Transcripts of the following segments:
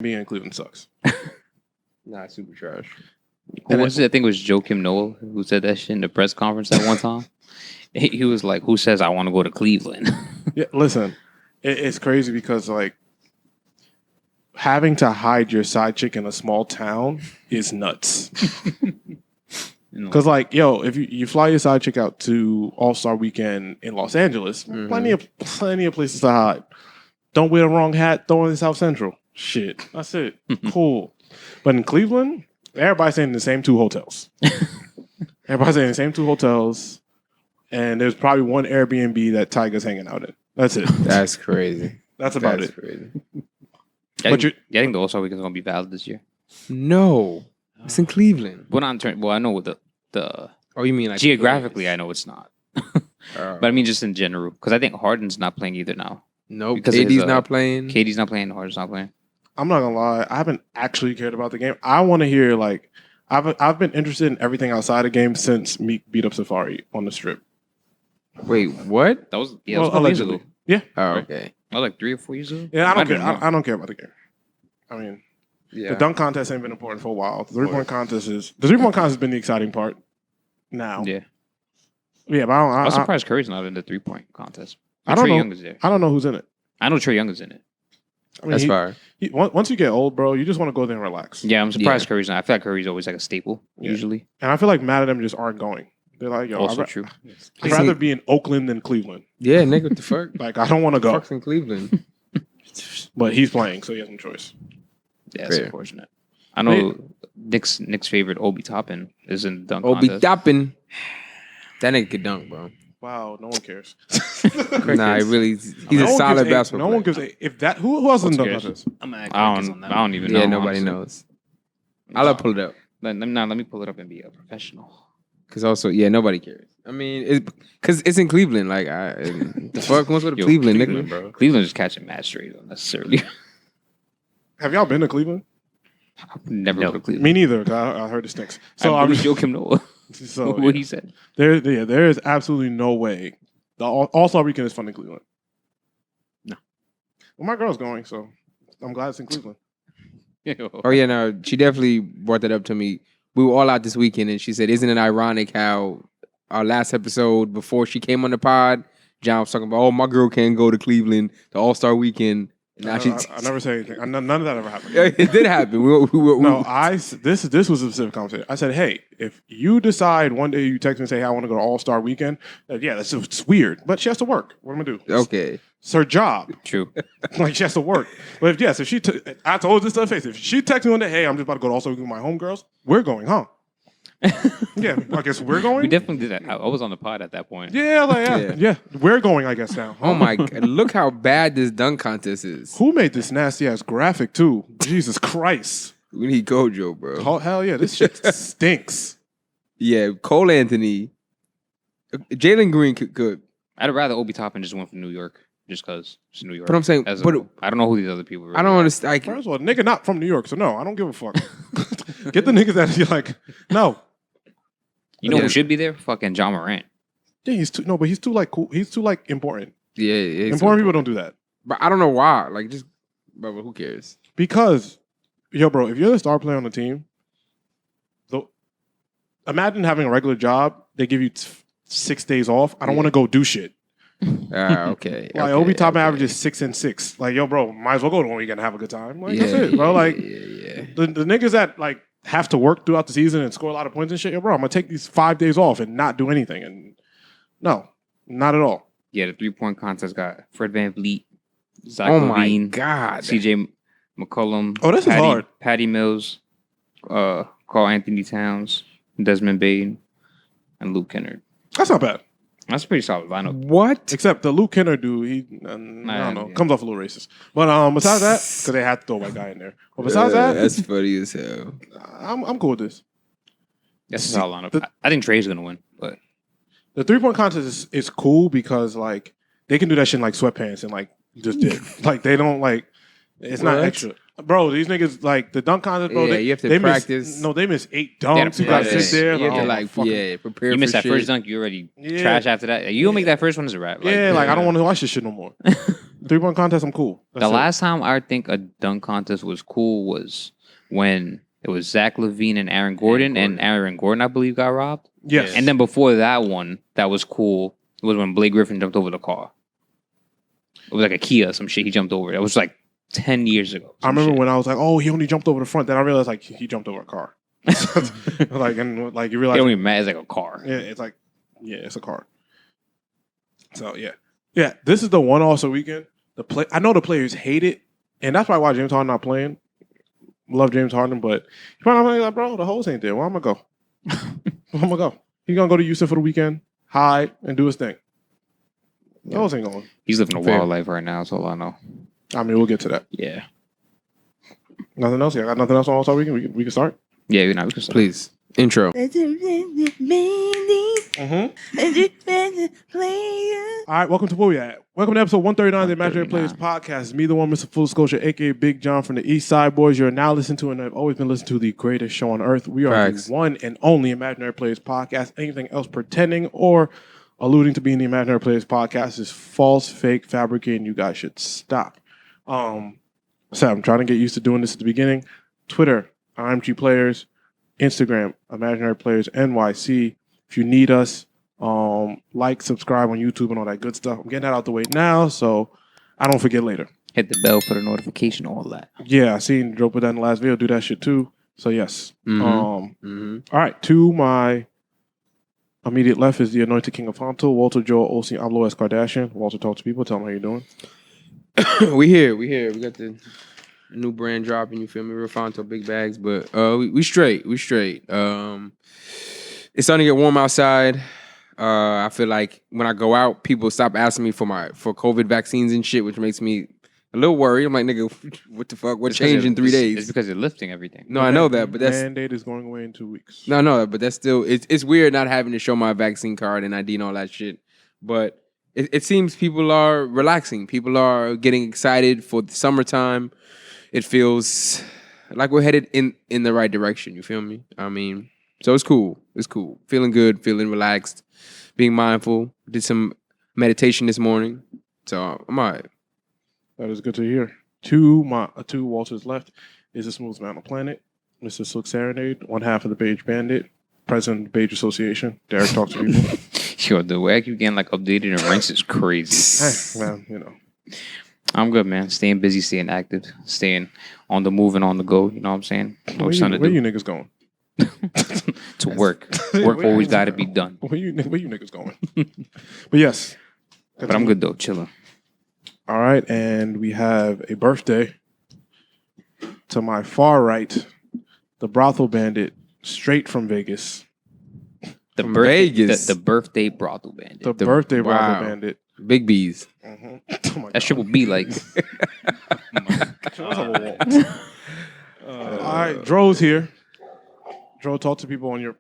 being in Cleveland sucks. Nah, super trash. Who was it? I think it was Joakim Noah who said that shit in the press conference at one time. He was like, "Who says I want to go to Cleveland?" Yeah, listen, it's crazy because like having to hide your side chick in a small town is nuts. Because like, yo, if you fly your side chick out to All-Star Weekend in Los Angeles, plenty of places to hide. Don't wear the wrong hat. Throw in South Central. Shit, that's it. Cool. But in Cleveland, everybody's staying in the same 2 hotels. Everybody's staying in the same 2 hotels, and there's probably one Airbnb that Tiger's hanging out in. That's it. That's crazy. That's about That's it. crazy. I think the All-Star Weekend is going to be valid this year. No, it's in Cleveland. Well, I know with the Oh, you mean like geographically, I know it's not. But I mean just in general, because I think Harden's not playing either now. Nope. Because KD's not playing. KD's not playing. Harden's not playing. I'm not gonna lie. I haven't actually cared about the game. I want to hear like I've been interested in everything outside of games since Meek beat up Safari on the Strip. Wait, what? That was Well, a couple years allegedly. ago. Yeah. Oh, Right. okay. That was like 3 or 4 years ago. Yeah, I don't care. Might have been I don't care about the game. I mean, Yeah. the dunk contest ain't been important for a while. The 3-point contest has been the exciting part. Now, Yeah. yeah, but I was I surprised Curry's not in the 3-point contest. I don't Trey know. Young is there. don't know who's in it. I know Trey Young is in it. I mean, That's fire. once you get old, bro, you just want to go there and relax. Yeah, I'm surprised Curry's not. I feel like Curry's always like a staple, Yeah. usually. And I feel like mad at them just aren't going. They're like, yo, Also true. I'd rather be in Oakland than Cleveland. Yeah, nigga, what the fuck? Like, I don't want to go. Fuck's in Cleveland. But he's playing, so he has no choice. Yeah, it's Fair. unfortunate. I know Nick's favorite Obi Toppin is in the dunk Obi contest. Toppin. That nigga could dunk, bro. Wow, no one cares. Nah, he really, he's No a one solid gives basketball No one player. gives if that. Who else is in dunk cares? contest? I'm gonna act I like it's on don't. that. I don't even know. Yeah, nobody honestly. knows. I'll pull it up. Let me pull it up and be a professional. Because also, yeah, nobody cares. I mean, because it's in Cleveland. Like, the fuck wants with Yo, Cleveland, nigga? bro. Cleveland's catching mad straight unnecessarily. Have y'all been to Cleveland? I've never No. been to Cleveland. Me neither. 'Cause I heard it stinks. So I I'm was Joakim Noah. So What he said. there is absolutely no way. The All-Star Weekend is fun in Cleveland. No. Well, my girl's going, so I'm glad it's in Cleveland. Oh, yeah, no, she definitely brought that up to me. We were all out this weekend, and she said, isn't it ironic how our last episode, before she came on the pod, John was talking about, oh, my girl can't go to Cleveland, the All-Star Weekend. And now I never say anything. None of that ever happened. It did happen. No, this was a specific conversation. I said, hey, if you decide one day you text me and say, hey, I want to go to All-Star Weekend, it's weird, but she has to work. What am I gonna do? Okay. It's her job. True. Like, she has to work. But if she, I told this to her face, if she texts me one day, hey, I'm just about to go to All-Star Weekend with my homegirls, we're going, huh? Yeah, I guess we're going. We definitely did that. I was on the pod at that point. Yeah, yeah, we're going, I guess, now. Oh, my God. Look how bad this dunk contest is. Who made this nasty-ass graphic, too? Jesus Christ. We need Gojo, bro. Oh, hell yeah, this shit stinks. Yeah, Cole Anthony. Jalen Green could. I'd rather Obi Toppin just went from New York, just because it's New York. But I'm saying, I don't know who these other people really I don't are. understand. Like, First of all, nigga not from New York, so no, I don't give a fuck. Get the niggas out of here like, no. You know Yeah. who should be there? Fucking John Morant. Yeah, he's too like cool. He's too like important. yeah, it's Important people don't do that. But I don't know why. Like, just, but who cares? Because, yo, bro, if you're the star player on the team, imagine having a regular job. They give you 6 days off. I don't want to go do shit. Okay. Like, Obi Toppin averages 6 and 6. Like, yo, bro, might as well go to one weekend and have a good time. Like, that's it, bro. Like, yeah. the niggas that, like, have to work throughout the season and score a lot of points and shit, yo, bro, I'm going to take these 5 days off and not do anything. And no, not at all. Yeah, the 3-point contest got Fred VanVleet, Zach Oh my Levine, God. CJ McCollum. Oh, this is hard. Patty Mills, Carl Anthony Towns, Desmond Bane, and Luke Kennard. That's not bad. That's a pretty solid lineup. What? Except the Luke Kennard dude, I don't know, yeah. comes off a little racist. But besides that, because they had to throw that guy in there. But besides that, That's funny as hell. I'm cool with this. That's a solid lineup. I think Trey's gonna win, but The 3-point contest is cool because like they can do that shit in like sweatpants and like just did. Like they don't like it's not What? extra. Bro, these niggas like the dunk contest, bro. Yeah, they, you have to they practice. They miss 8 dunks. You Yeah, gotta sit there. You have to oh, like, fucking- prepare you for missed that shit. first dunk, you already Yeah. trash after that. You don't make that first one as a wrap. Yeah, like I don't want to watch this shit no more. 3-point contest, I'm cool. The last time I think a dunk contest was cool was when it was Zach LaVine and Aaron Gordon, and Aaron Gordon, I believe, got robbed. Yes. And then before that one, that was cool, was when Blake Griffin jumped over the car. It was like a Kia, some shit he jumped over. That was like 10 years ago. I remember when I was like, oh, he only jumped over the front. Then I realized like he jumped over a car. Like, and like you realize it don't even matter. It's like a car. Yeah, it's like, yeah, it's a car. So yeah. This is the one also weekend. I know the players hate it, and that's probably why James Harden not playing. Love James Harden, but he's probably like, bro, the hoes ain't there. Where I'm gonna go? Where I'm gonna go? He's gonna go to Houston for the weekend, hide, and do his thing. The hoes ain't going. He's living a wild life right now. That's all I know. I mean, we'll get to that. Yeah. Nothing else? Yeah, I got nothing else on All-Star Weekend? We can start? Yeah, we can start. Please. Intro. All right, welcome to where we at. Welcome to episode 139 of the Imaginary Players Podcast. It's me, the one, Mr. Full Disclosure, a.k.a. Big John from the East Side Boys. You're now listening to and have always been listening to the greatest show on earth. We are the one and only Imaginary Players Podcast. Anything else pretending or alluding to being the Imaginary Players Podcast is false, fake, fabricating. You guys should stop. So I'm trying to get used to doing this at the beginning. Twitter, IMG Players. Instagram, Imaginary Players NYC. If you need us, like, subscribe on YouTube and all that good stuff. I'm getting that out the way now, so I don't forget later. Hit the bell for the notification, all that. Yeah, I seen Joe put that in the last video. Do that shit too. So yes. All right. To my immediate left is the anointed king of Honto, Walter Joel Olsen Ablo S. Kardashian. Walter, talk to people. Tell them how you doing. We here. We got the new brand dropping. You feel me? Refonto big bags, but we straight. It's starting to get warm outside. I feel like when I go out, people stop asking me for COVID vaccines and shit, which makes me a little worried. I'm like, nigga, what the fuck? What changed in 3 days? It's because they're lifting everything. No, I know that, but that's mandate is going away in 2 weeks. No, but that's still it's weird not having to show my vaccine card and ID and all that shit. But it seems people are relaxing. People are getting excited for the summertime. It feels like we're headed in the right direction. You feel me? I mean, so it's cool. Feeling good, feeling relaxed, being mindful. Did some meditation this morning. So I'm all right. That is good to hear. Two Walters left is the smoothest man on the planet. Mr. Silk Serenade, one half of the Beige Bandit, president of the Beige Association. Derek, talk to people. Yo, the way I keep getting like updated and ranks is crazy. Hey, man, you know. I'm good, man. Staying busy, staying active, staying on the move and on the go. You know what I'm saying? Where you niggas going? To work. Work always got to be done. Where you niggas going? But yes. But I'm good, though. Chilling. All right. And we have a birthday. To my far right, the brothel bandit, straight from Vegas. The birthday brothel bandit. The birthday brothel bandit. Big B's. Mm-hmm. Oh that shit will be like. All right, Dro's here. Dro, talk to people on your.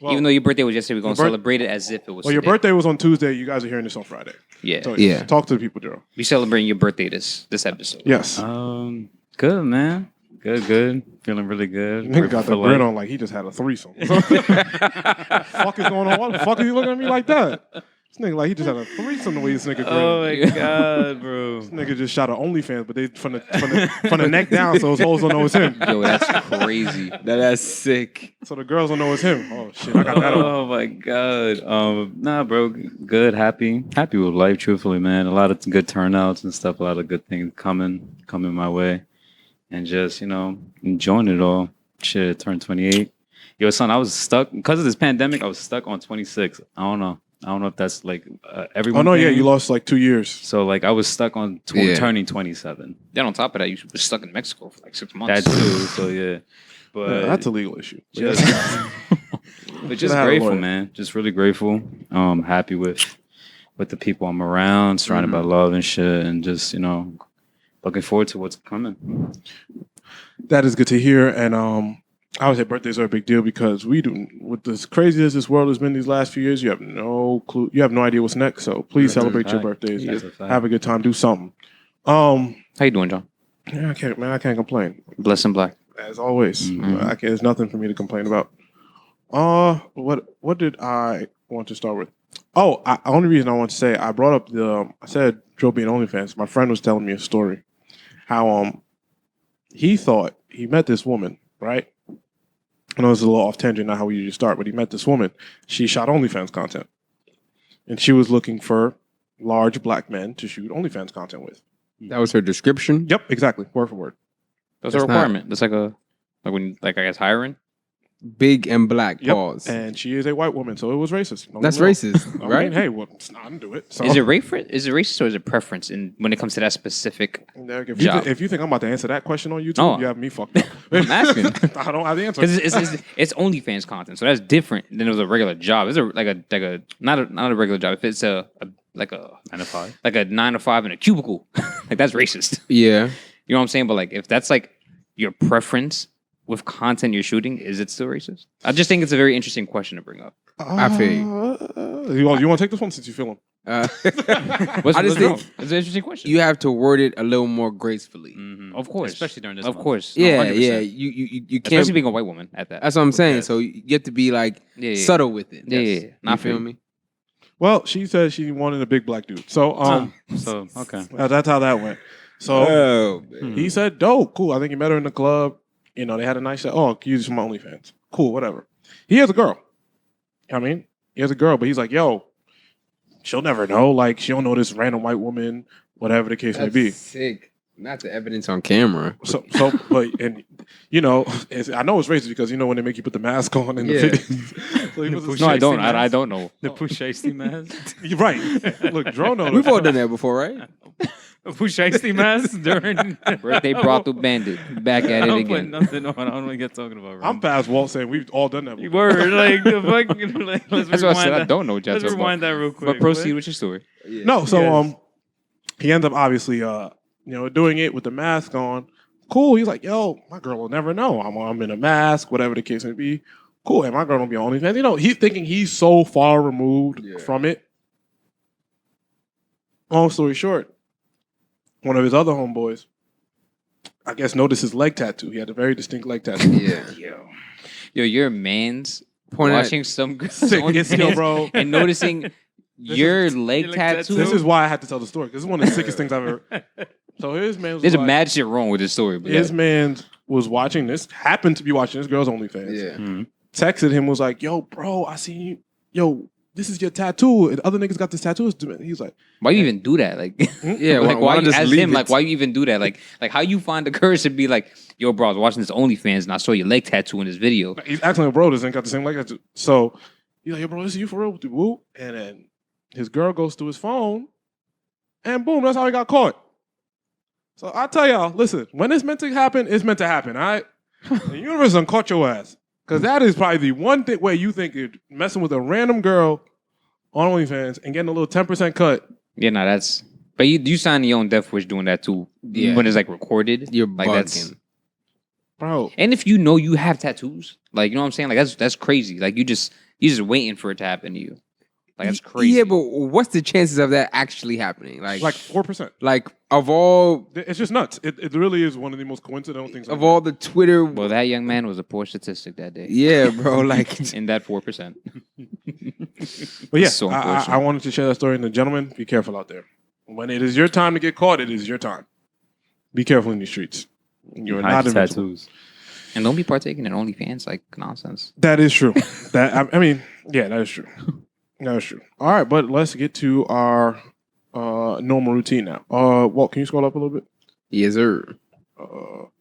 Well, even though your birthday was yesterday, we're gonna celebrate it as if it was. Well, your birthday was on Tuesday. You guys are hearing this on Friday. Yeah. So, yeah. Talk to the people, Dro. We celebrating your birthday this episode. Yes. Good, man. Good. Feeling really good. Nigga got the grin on like he just had a threesome. What the fuck is going on? Why the fuck are you looking at me like that? This nigga like he just had a threesome the way this nigga grin. Oh my god, bro. This nigga just shot an OnlyFans, but they from the neck down, so his hoes don't know it's him. Yo, that's crazy. That's sick. So the girls don't know it's him. Oh shit, I got that. Oh my god. Nah, bro. Good, happy with life. Truthfully, man. A lot of good turnouts and stuff. A lot of good things coming my way, and just enjoying it all. Shit, turned 28. Yo, son, I was stuck because of this pandemic. I was stuck on 26. I don't know if that's like everyone. Oh no, yeah, you lost like 2 years. So like I was stuck on turning 27. Then on top of that, you were stuck in Mexico for like 6 months. That too. So yeah, but that's a legal issue. Just grateful, man. Just really grateful. Happy with the people I'm around, surrounded by love and shit, and just looking forward to what's coming. That is good to hear, and I would say birthdays are a big deal because we do, with as crazy as this world has been these last few years, you have no clue. You have no idea what's next. So please celebrate your birthdays. Have a good time. Do something. How you doing, John? Yeah, I can't complain. Blessed and black. As always. There's nothing for me to complain about. What did I want to start with? Only reason I want to say I brought up I said Joe being OnlyFans. My friend was telling me a story how he thought he met this woman, right? I know it's a little off tangent, not how we usually start, but he met this woman. She shot OnlyFans content, and she was looking for large black men to shoot OnlyFans content with. That was her description. Yep, exactly, word for word. That's a requirement. That's like when I guess hiring. Big and black. Yep. Pause. And she is a white woman, so it was racist. That's racist, right? I mean, hey, well, I didn't do it. So. Is it racist or is it preference when it comes to that specific job? If you think I'm about to answer that question on YouTube, No. you have me fucked up. I'm asking. I don't have the answer. Because it's OnlyFans content, so that's different than it was a regular job. It's not a regular job. If it's a 9 to 5, like a 9 to 5 in a cubicle, like that's racist. Yeah, you know what I'm saying. But like if that's like your preference with content you're shooting, is it still racist? I just think it's a very interesting question to bring up. I feel you want to take this one since you feel him? I Let's just go. think It's an interesting question. you have to word it a little more gracefully. Mm-hmm. Of course, Especially during this Of month. course, Yeah, 100%. yeah. You can't. Especially being a white woman at that. That's what I'm saying. Yes. So you have to be like Yeah. subtle with it. Yeah, That's- yeah. You I feel feel me? Well, she said she wanted a big black dude. So, So, okay. that's how that went. So Oh, he said, "Dope, cool. I think you met her in the club. You know, they had a nice shot. Oh, can you use my OnlyFans? Cool, whatever." He has a girl. I mean, he has a girl, but he's like, "Yo, she'll never know. Like, she don't know this random white woman, whatever the case may be." sick. Not the evidence on camera. But you know, I know it's racist because you know when they make you put the mask on in the Yeah. video. So he was No, I don't. I don't know. The Pooh Shiesty mask. You're right. Look, Dro knows. We've all done that before, right? A Pooh Shiesty mask during Birthday brothel bandit. Back at it I don't put again. nothing on. I don't want to get talking about. I'm past Walt saying we've all done that. Before. Word like the fucking. Like, let's That's what I said. rewind I that. don't know what y'all Let's talking rewind about. that real quick. But proceed with your story. No, so Yes. he ends up obviously doing it with the mask on. Cool. He's like, "Yo, my girl will never know. I'm in a mask, whatever the case may be. Cool. And my girl don't be on OnlyFans." You know, he's thinking he's so far removed from it. Long story short, one of his other homeboys, I guess, noticed his leg tattoo. He had a very distinct leg tattoo. Yeah. Yo, your man's Point watching some girls Sick. on It's his yo, hands bro. and noticing your leg tattoo. This is why I had to tell the story because it's one of the sickest things I've ever. So his man was There's like, mad shit wrong with this story. But his man was watching this, happened to be watching this girl's OnlyFans. Yeah. Texted him, was like, "Yo, bro, I seen you. Yo, this is your tattoo. And other niggas got this tattoo." He's like, why you even do that? Like, Yeah, like why why you just as leave him? it? Like, why you even do that? Like how you find the courage to be like, "Yo, bro, I was watching this OnlyFans and I saw your leg tattoo in this video." he's acting like, "Bro, this ain't got the same leg tattoo." So he's like, "Yo, bro, this is you for real?" Woo. And then his girl goes to his phone, and boom, that's how he got caught. So I tell y'all, listen, when it's meant to happen, it's meant to happen. All right, the universe done caught your ass because that is probably the one thing where you think you're messing with a random girl on OnlyFans and getting a little 10% cut. Yeah, no, that's. But you sign your own death wish doing that too. Yeah. When it's like recorded, You're like bugging. Bro, And if you know you have tattoos, like you know what I'm saying, like that's crazy. Like you just waiting for it to happen to you. Like that's crazy. Yeah, but what's the chances of that actually happening? Like 4%. of all It's just nuts. It really is one of the most coincidental things. of all the Twitter. Well, that young man was a poor statistic that day. Yeah, bro. Like In that 4%. But yeah, So I unfortunate. wanted to share that story. And the gentlemen, be careful out there. When it is your time to get caught, it is your time. Be careful in these streets. You're Hide not your invincible. tattoos. And don't be partaking in OnlyFans like nonsense. That is true. I mean, yeah, that is true. That is true. All right, but let's get to our normal routine now. Walt, can you scroll up a little bit? yes, sir. All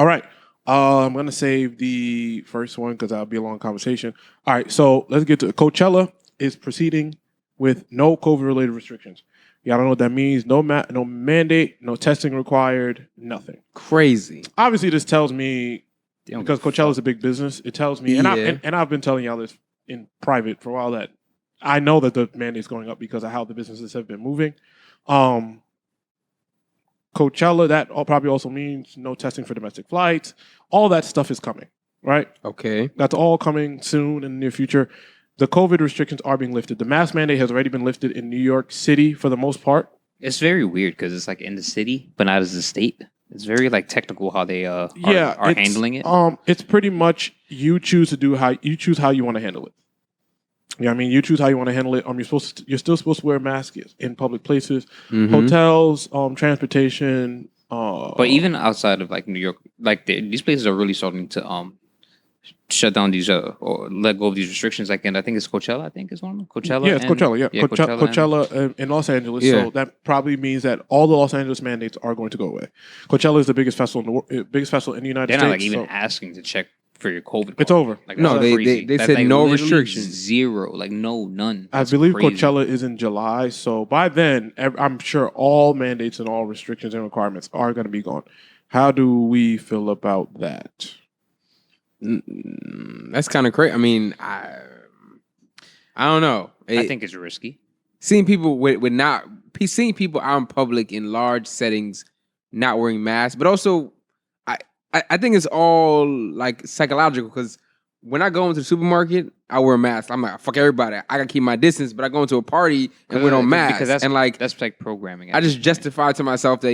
right. I'm going to save the first one because that'll be a long conversation. All right, so let's get to Coachella is proceeding with no COVID-related restrictions. Y'all don't know what that means. No mandate, no testing required, nothing. Crazy. Obviously, this tells me, They don't because give a Coachella is a big business, it tells me, and, Yeah. I've been telling y'all this in private for a while, that I know that the mandate's going up because of how the businesses have been moving. Coachella, that probably also means no testing for domestic flights. All that stuff is coming, right? Okay. That's all coming soon in the near future. The COVID restrictions are being lifted. The mask mandate has already been lifted in New York City for the most part. It's very weird because it's like in the city, but not as a state. It's very like technical how they are It's, handling it. It's pretty much you choose how you want to handle it. Yeah, I mean, you choose how you want to handle it. You're still supposed to wear masks in public places, Mhm. hotels, transportation. But even outside of like New York, like these places are really starting to shut down these or let go of these restrictions. Like, and I think it's Coachella. I think is one of them. Coachella. Yeah, it's Coachella. Yeah, Coachella. Coachella in Los Angeles. Yeah. So that probably means that all the Los Angeles mandates are going to go away. Coachella is the biggest festival in the biggest festival in the United They're States. not like even so asking to check for your COVID. it's card. over. Like, No, that's they crazy. they That's, said like, no literally restrictions. Zero. Like none. I That's believe crazy. Coachella is in July. So by then, I'm sure all mandates and all restrictions and requirements are going to be gone. How do we feel about that? That's kind of crazy. I mean, I don't know. I think it's risky. Seeing people seeing people out in public in large settings not wearing masks, but also I think it's all like psychological because when I go into the supermarket, I wear a mask. I'm like, fuck everybody. I gotta keep my distance, but I go into a party and wear no mask. Because that's and like that's like programming. I just justify to myself that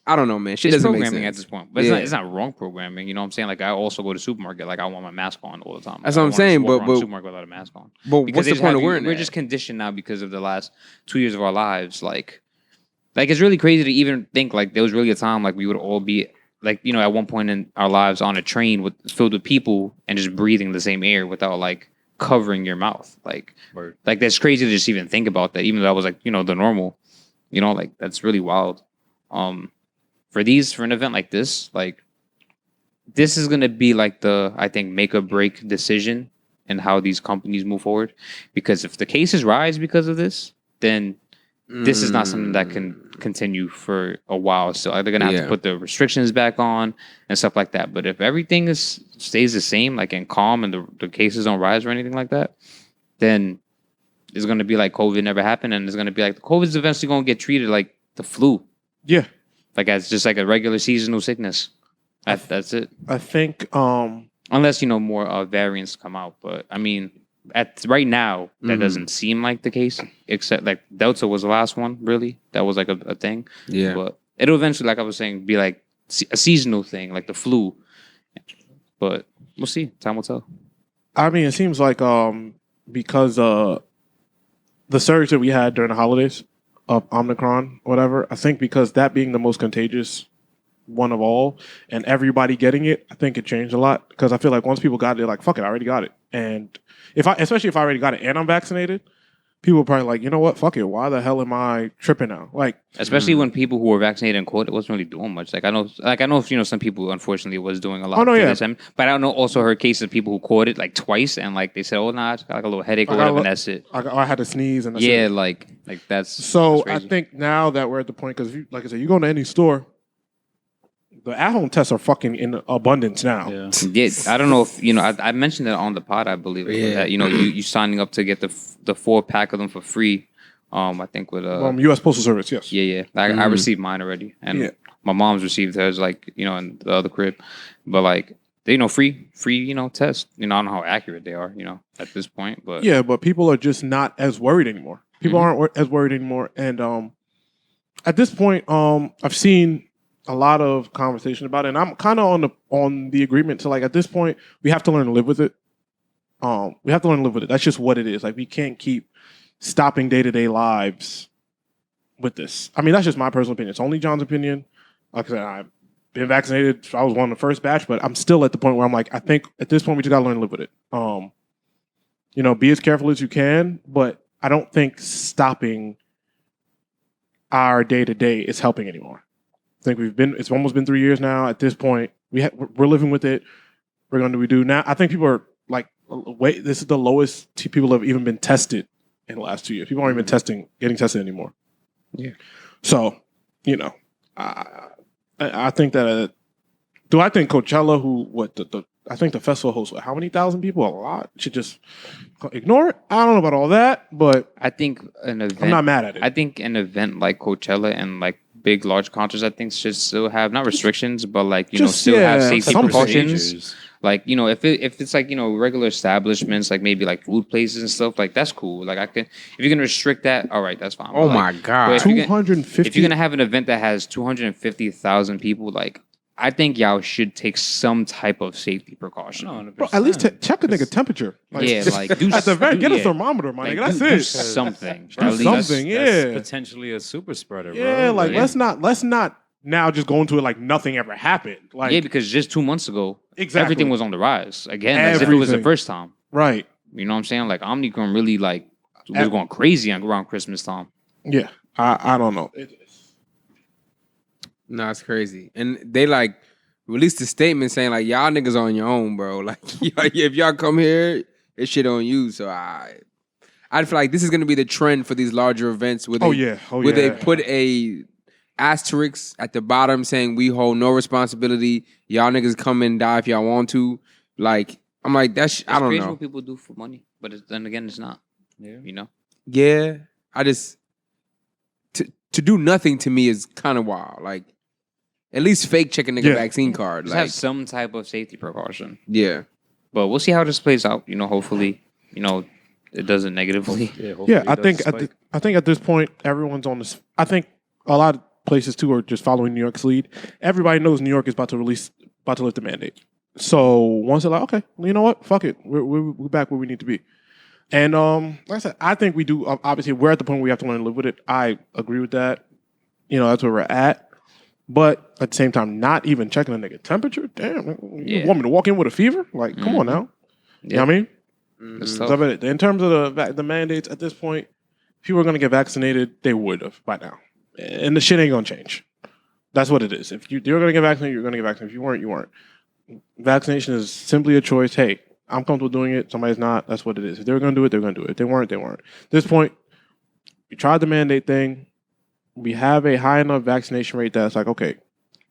I don't know, man. Shit It's doesn't make programming sense. at this point, but Yeah. it's not wrong programming. You know what I'm saying? Like I also go to supermarket, like I want my mask on all the time. That's Like, what I I'm wanna saying, just walk but- around but- the supermarket without a mask on. But Because what's they the just point have of you- wearing We're that? just conditioned now because of the last 2 years of our lives. Like it's really crazy to even think like there was really a time like we would all be like at one point in our lives on a train filled with people and just breathing the same air without like covering your mouth. Like that's crazy to just even think about that. Even though that was like the normal. Like that's really wild. For an event like this, like this is gonna be like the I think make or break decision in how these companies move forward. Because if the cases rise because of this, then this is not something that can continue for a while. So they're gonna have to put the restrictions back on and stuff like that. But if everything stays the same, like in calm, and the cases don't rise or anything like that, then it's gonna be like COVID never happened, and it's gonna be like the COVID's eventually gonna get treated like the flu. Yeah, Like as just like a regular seasonal sickness. That's it. I think Unless more variants come out, but I mean, at right now that doesn't seem like the case. Except like Delta was the last one, really. That was like a thing. Yeah. But it'll eventually, like I was saying, be like a seasonal thing, like the flu. But we'll see. Time will tell. I mean, it seems like because the surge that we had during the holidays of Omicron, whatever. I think because that being the most contagious one of all, and everybody getting it, I think it changed a lot. Because I feel like once people got it, they're like, "Fuck it, I already got it." And especially if I already got it and I'm vaccinated, people are probably like, "You know what? Fuck it. Why the hell am I tripping now?" Like, especially when people who were vaccinated and caught it wasn't really doing much. Like I know some people unfortunately was doing a lot. Oh, no, through yeah. this time. But I know also heard cases of people who caught it like twice and like they said, "Oh, nah, I just got like a little headache or whatever." And that's it. I had to sneeze and that's Yeah, it. like that's So that's I crazy. think now that we're at the point, because like I said, you go to any store, the at-home tests are fucking in abundance now. Yeah. Yeah, I don't know if I mentioned that on the pod. I believe that you signing up to get the 4-pack of them for free. I think with U.S. Postal Service, yes. yeah. I received mine already, and my mom's received hers like in the other crib. But like they free test. I don't know how accurate they are. At this point, but Yeah, but people are just not as worried anymore. People aren't as worried anymore, and at this point, I've seen a lot of conversation about it, and I'm kind of on the agreement to like at this point we have to learn to live with it. We have to learn to live with it. That's just what it is. Like we can't keep stopping day-to-day lives with this. I mean, that's just my personal opinion. It's only John's opinion. Like I said, I've been vaccinated. So I was one of the first batch, but I'm still at the point where I'm like, I think at this point we just gotta learn to live with it. Be as careful as you can, but I don't think stopping our day-to-day is helping anymore. I think it's almost been 3 years now. At this point, we're living with it. We're going to do what we do now. I think people are like, wait, this is the lowest people have even been tested in the last 2 years. People aren't even getting tested anymore. Yeah. So, I think that. Do I think Coachella, I think the festival hosts how many thousand people? A lot. Should just ignore it. I don't know about all that, but I think an event. I'm not mad at it. I think an event like Coachella and like big large concerts, I think should still have not restrictions, but like still have safety some precautions. Procedures. Like if it's like regular establishments, like maybe like food places and stuff, like that's cool. Like if you're gonna restrict that, all right, that's fine. Oh But, my like, god! but if you're 250. if you're gonna have an event that has 250,000 people, like I think y'all should take some type of safety precaution. 100%. Bro, at least check a nigga temperature. Like, Yeah, like do at the very get a yeah. thermometer, my Like, nigga. do That's it. something. Do At least. something. That's Yeah. potentially a super spreader, bro. Yeah, like Yeah. let's not now just go into it like nothing ever happened. Like Yeah, because just 2 months ago, exactly. everything was on the rise again, as if it was the Everything. first time. Right. You know what I'm saying? Like Omnicron really like was going crazy around Christmas time. Yeah. I don't know. No, it's crazy. And they like released a statement saying like y'all niggas on your own, bro. Like if y'all come here, it's shit on you. So I feel like this is gonna be the trend for these larger events where they put a asterisk at the bottom saying we hold no responsibility. Y'all niggas come and die if y'all want to. Like I'm like that's I don't crazy know. what people do for money, but then again, it's not. Yeah. You know. Yeah, I just to do nothing to me is kind of wild. Like at least fake check a nigga vaccine card. Just Like have some type of safety precaution. yeah. But we'll see how this plays out. You know, hopefully, it doesn't negatively. Yeah, I think at this point everyone's on this. I think a lot of places too are just following New York's lead. Everybody knows New York is about to lift the mandate. So once they're like, okay, well, you know what, fuck it, we're back where we need to be. And like I said, I think we do. Obviously, we're at the point where we have to learn to live with it. I agree with that. That's where we're at. But at the same time, not even checking a nigga temperature. Damn, you want me to walk in with a fever? Like, come on now. You know what I mean? It's So, tough. but in terms of the mandates at this point, if people are going to get vaccinated, they would have by now. And the shit ain't going to change. That's what it is. If you're going to get vaccinated, you're going to get vaccinated. If you weren't, you weren't. Vaccination is simply a choice. Hey, I'm comfortable doing it. Somebody's not. That's what it is. If they were going to do it, they're going to do it. If they weren't, they weren't. At this point, we tried the mandate thing. We have a high enough vaccination rate that's like, okay,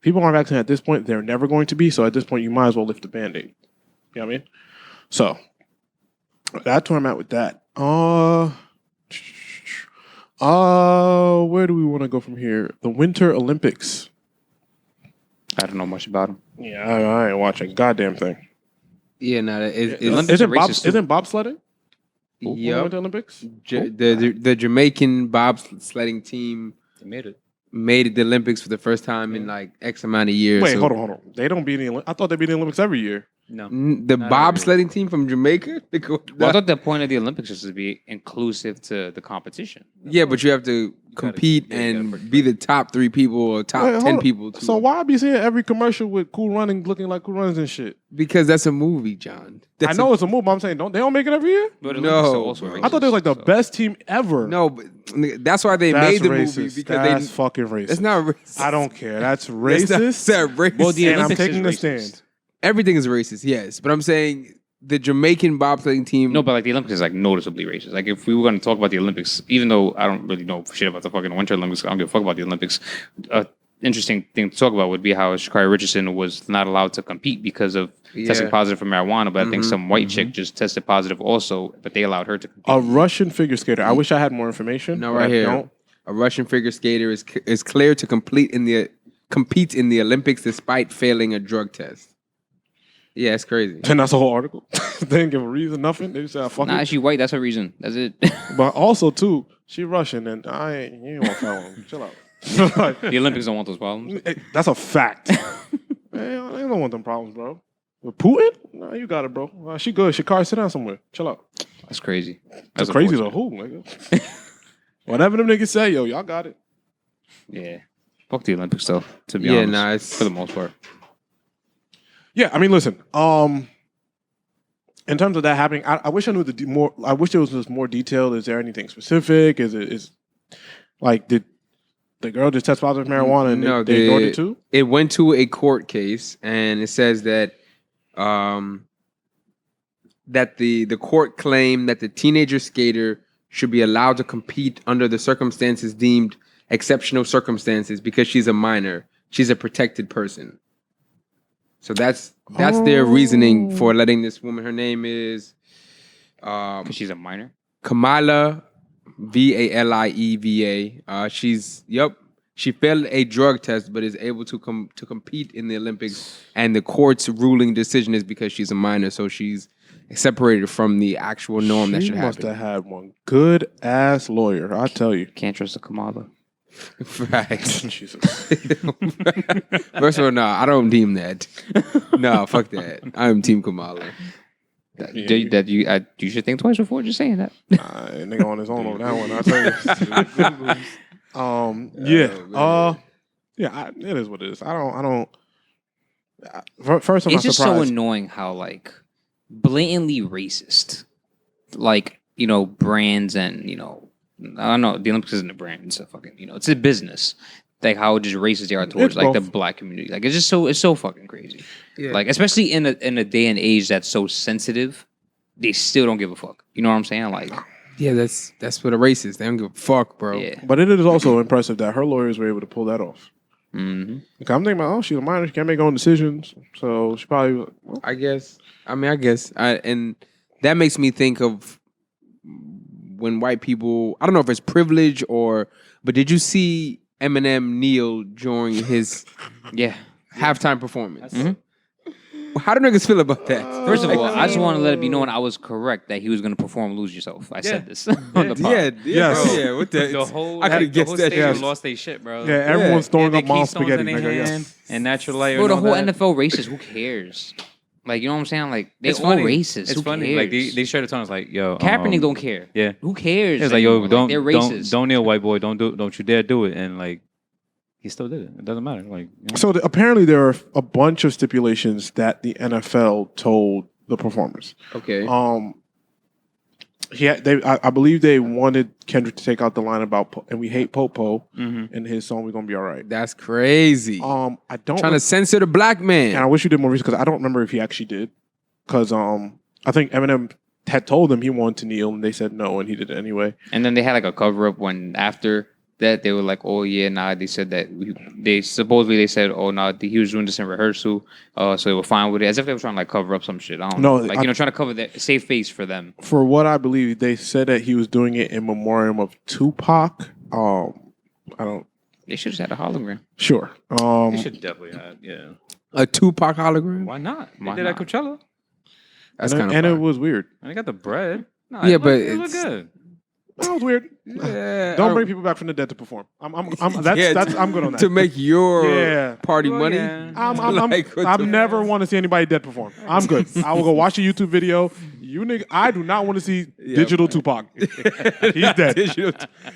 people aren't vaccinated at this point. They're never going to be. So at this point, you might as well lift the Band-Aid. You know what I mean? So that's where I'm at with that. Where do we want to go from here? The Winter Olympics. I don't know much about them. Yeah, I ain't watching a goddamn thing. Yeah, no, it's Olympics are racist, too. Isn't bobsledding? Yep. Winter Olympics? The Jamaican bobsledding team They made it. made it the Olympics for the first time in like X amount of years. Wait, So- hold on. They don't be in the Olympics. I thought they'd be in the Olympics every year. No. The Not bobsledding team from Jamaica? Well, I thought the point of the Olympics is to be inclusive to the competition. Yeah, but you have to compete yeah, you gotta and be the top 3 people or top Wait, hold 10 on. people. Too. So why I be seeing every commercial with Cool Runnings looking like Cool Runnings and shit? Because that's a movie, John. I know it's a move, but I'm saying they don't make it every year? But No, Olympics are also bro. racist, I thought they were like the so- best team ever. No, but that's why they That's made the racist. movie because That's they. fucking racist. It's not racist. I don't care. That's It's racist. not racist. Well, the and I'm Olympics taking a is racist. stand. Everything is racist, yes, but I'm saying the Jamaican bobsledding team. No, but like the Olympics is like noticeably racist. Like if we were going to talk about the Olympics, even though I don't really know shit about the fucking Winter Olympics, I don't give a fuck about the Olympics. Interesting thing to talk about would be how Sha'Carri Richardson was not allowed to compete because of testing positive for marijuana. But I think some white chick just tested positive also, but they allowed her to compete. A Russian figure skater. I wish I had more information. No, but right I here. don't. A Russian figure skater is cleared to compete in the Olympics despite failing a drug test. Yeah, it's crazy. And that's the whole article. They didn't give a reason, nothing. They just said, fuck Nah, it. she white. That's her reason. That's it. But also, too, she Russian, and you ain't want to follow him. Chill out. Like, The Olympics don't want those problems. that's a fact. Man, they don't want them problems, bro. With Putin? Nah, you got it, bro. She good. Sha'Carri, sit down somewhere. Chill out. That's crazy. That's crazy to who, nigga? Whatever them niggas say, yo, y'all got it. Yeah. Fuck the Olympics, though, to be Yeah, honest. nah, it's- For the most part. Yeah, I mean, listen. In terms of that happening, I wish I knew more. I wish there was just more detail. Is there anything specific? Is like did the girl just test positive for marijuana and No, they ignored it too? It went to a court case, and it says that that the court claimed that the teenager skater should be allowed to compete under the circumstances deemed exceptional circumstances because she's a minor. She's a protected person. So that's their reasoning for letting this woman. Her name is Because she's a minor. Kamila Valieva. She failed a drug test, but is able to compete in the Olympics. And the court's ruling decision is because she's a minor, so she's separated from the actual norm that should She must happen. have had one good ass lawyer. I tell you. Can't trust the Kamala. Facts. Jesus. First of all, no, I don't deem that. No, fuck that. I'm Team Kamala. You should think twice before just saying that. Nigga on his own on that one. I tell you. It is what it is. I don't. First, I'm It's not just so surprised. annoying how like blatantly racist, like brands and I don't know, the Olympics isn't a brand, it's a fucking it's a business. Like how just racist they are towards It's like the both. black community. Like it's so fucking crazy. Yeah. Like especially in a day and age that's so sensitive, they still don't give a fuck. You know what I'm saying? Like Yeah, that's what a race is. They don't give a fuck, bro. yeah. But it is also impressive that her lawyers were able to pull that off. Mm-hmm. Like, I'm thinking about, she's a minor, she can't make her own decisions, so she probably. I guess. And that makes me think of when white people. I don't know if it's privilege but did you see Eminem kneel during his Yeah. halftime performance? Mhm. How do niggas feel about that? First of all, I just want to let it be known I was correct that he was going to perform "Lose Yourself." I said this on the pod. Yes. bro. Yeah, what the? The whole I could have the guessed whole that. stadium yes. lost their shit, bro. Yeah, everyone's throwing They up mom keystones spaghetti, in their nigga. hand Yes. and natural light. Bro, the and whole all that. NFL racist. Who cares? Like, you know what I'm saying? Like, they're It's all funny. racist. It's Who funny. cares? Like they shared the tone. It's like, yo, Kaepernick don't care. Yeah, Who cares? it's like, yo, anymore? They're don't racist. kneel, white boy. Don't you dare do it. And like, he still did it. It doesn't matter. Like, So apparently there are a bunch of stipulations that the NFL told the performers. Okay. I believe they wanted Kendrick to take out the line about and we hate Popo Mhm. in his song "We're Gonna Be All Right." That's crazy. I don't Trying to censor the black man. and I wish you did more research because I don't remember if he actually did. Because I think Eminem had told them he wanted to kneel and they said no and he did it anyway. And then they had like a cover up when after that they were like, oh yeah, nah. They said that they said, oh no, he was doing this in rehearsal, so they were fine with it, as if they were trying to like cover up some shit. I don't know, like trying to cover that save face for them. For what I believe, they said that he was doing it in memoriam of Tupac. I don't. They should just had a hologram. Sure. they should definitely have. Yeah. A Tupac hologram? Why not? They Why did not? at Coachella. That's and kind of and it was weird. And they got the bread. No, Yeah, it but looked it's- good. That was weird. Yeah, Don't bring people back from the dead to perform. I'm good on that. to make your Yeah. party Well, money. yeah. Like, what the- never want to see anybody dead perform. I'm good. I will go watch a YouTube video. You nigga, I do not want to see digital Tupac. He's dead.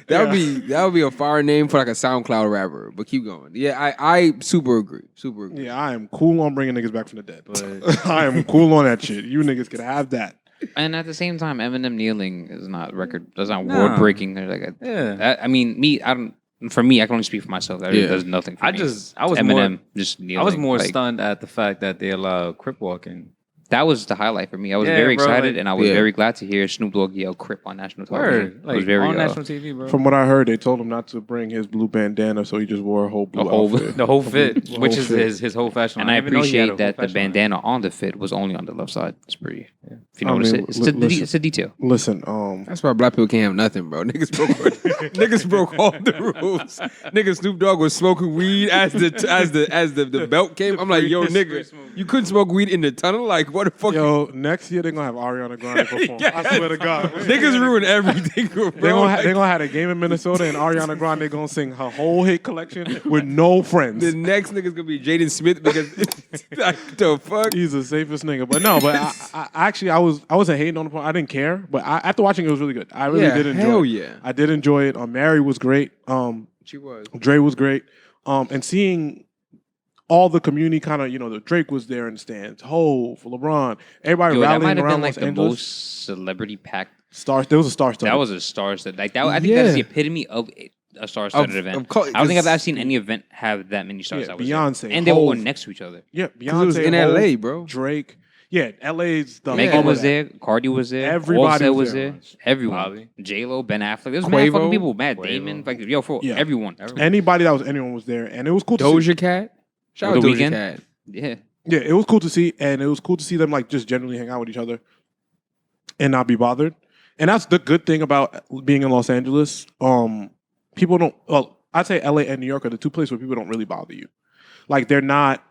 That would be a fire name for like a SoundCloud rapper. But keep going. Yeah, I super agree. Super agree. Yeah, I am cool on bringing niggas back from the dead. But I am cool on that shit. You niggas can have that. And at the same time, Eminem kneeling is not Nah. word breaking. yeah. I mean, I don't. For me, I can only speak for myself. That Yeah. does nothing. For I me. was Eminem more just kneeling. I was more like, stunned at the fact that they allow crip walking. That was the highlight for me. I was Yeah, very bro, excited, like- and I was Yeah. very glad to hear Snoop Dogg yell "Crip" on national television. Word. I was Like very on national TV, bro. From what I heard, they told him not to bring his blue bandana, so he just wore a whole blue outfit. the whole fit, The which whole is fit. his whole fashion. And line. I didn't even know he had a appreciate that whole the fashion line. bandana on the fit was only on the left side. It's pretty. Yeah. If you I notice mean, it, listen. it's a detail. Listen, That's why black people can't have nothing, bro. Niggas broke all the rules. Nigga, Snoop Dogg was smoking weed as the belt came. I'm like, yo, nigga, you couldn't smoke weed in the tunnel. Like, what the fuck? yo, next year they're gonna have Ariana Grande perform. I swear to God. Niggas ruin everything, bro. They're gonna have a game in Minnesota and Ariana Grande gonna sing her whole hit collection with no friends. The next nigga's gonna be Jaden Smith because like the fuck. He's the safest nigga. But no, but I wasn't hating on the point. I didn't care. But after watching it was really good. I really did enjoy hell it. yeah. I did enjoy it. Mary was great. She was. Dre was great. And seeing all the community kind of, the Drake was there in the stands. Hove, LeBron, everybody Yo, that rallying might have around been like Los the Angeles. most celebrity packed. Stars. There was a star studded. That was a star-studded. Like that. I think that is the epitome of a star-studded event. I don't think I've ever seen any event have that many stars. Yeah, that was Beyonce, there. And they were all Hov. next to each other. Yeah, Because it was Beyonce in Hov, LA, bro. Drake. Yeah, LA's the Megan hub of was that. there. Cardi was there. Everybody Offset was was there. there. Everyone. Bobby. J-Lo, Ben Affleck. There's Quavo. mad fucking people. Matt Quavo. Damon. Like, yo, for Yeah. everyone. Anybody that was anyone was there, and it was cool to see. Doja Cat. Shout out The Doja Weeknd? Cat. Yeah. Yeah, it was cool to see, and it was cool to see them like just generally hang out with each other and not be bothered. And that's the good thing about being in Los Angeles. People don't. Well, I'd say LA and New York are the two places where people don't really bother you. Like they're not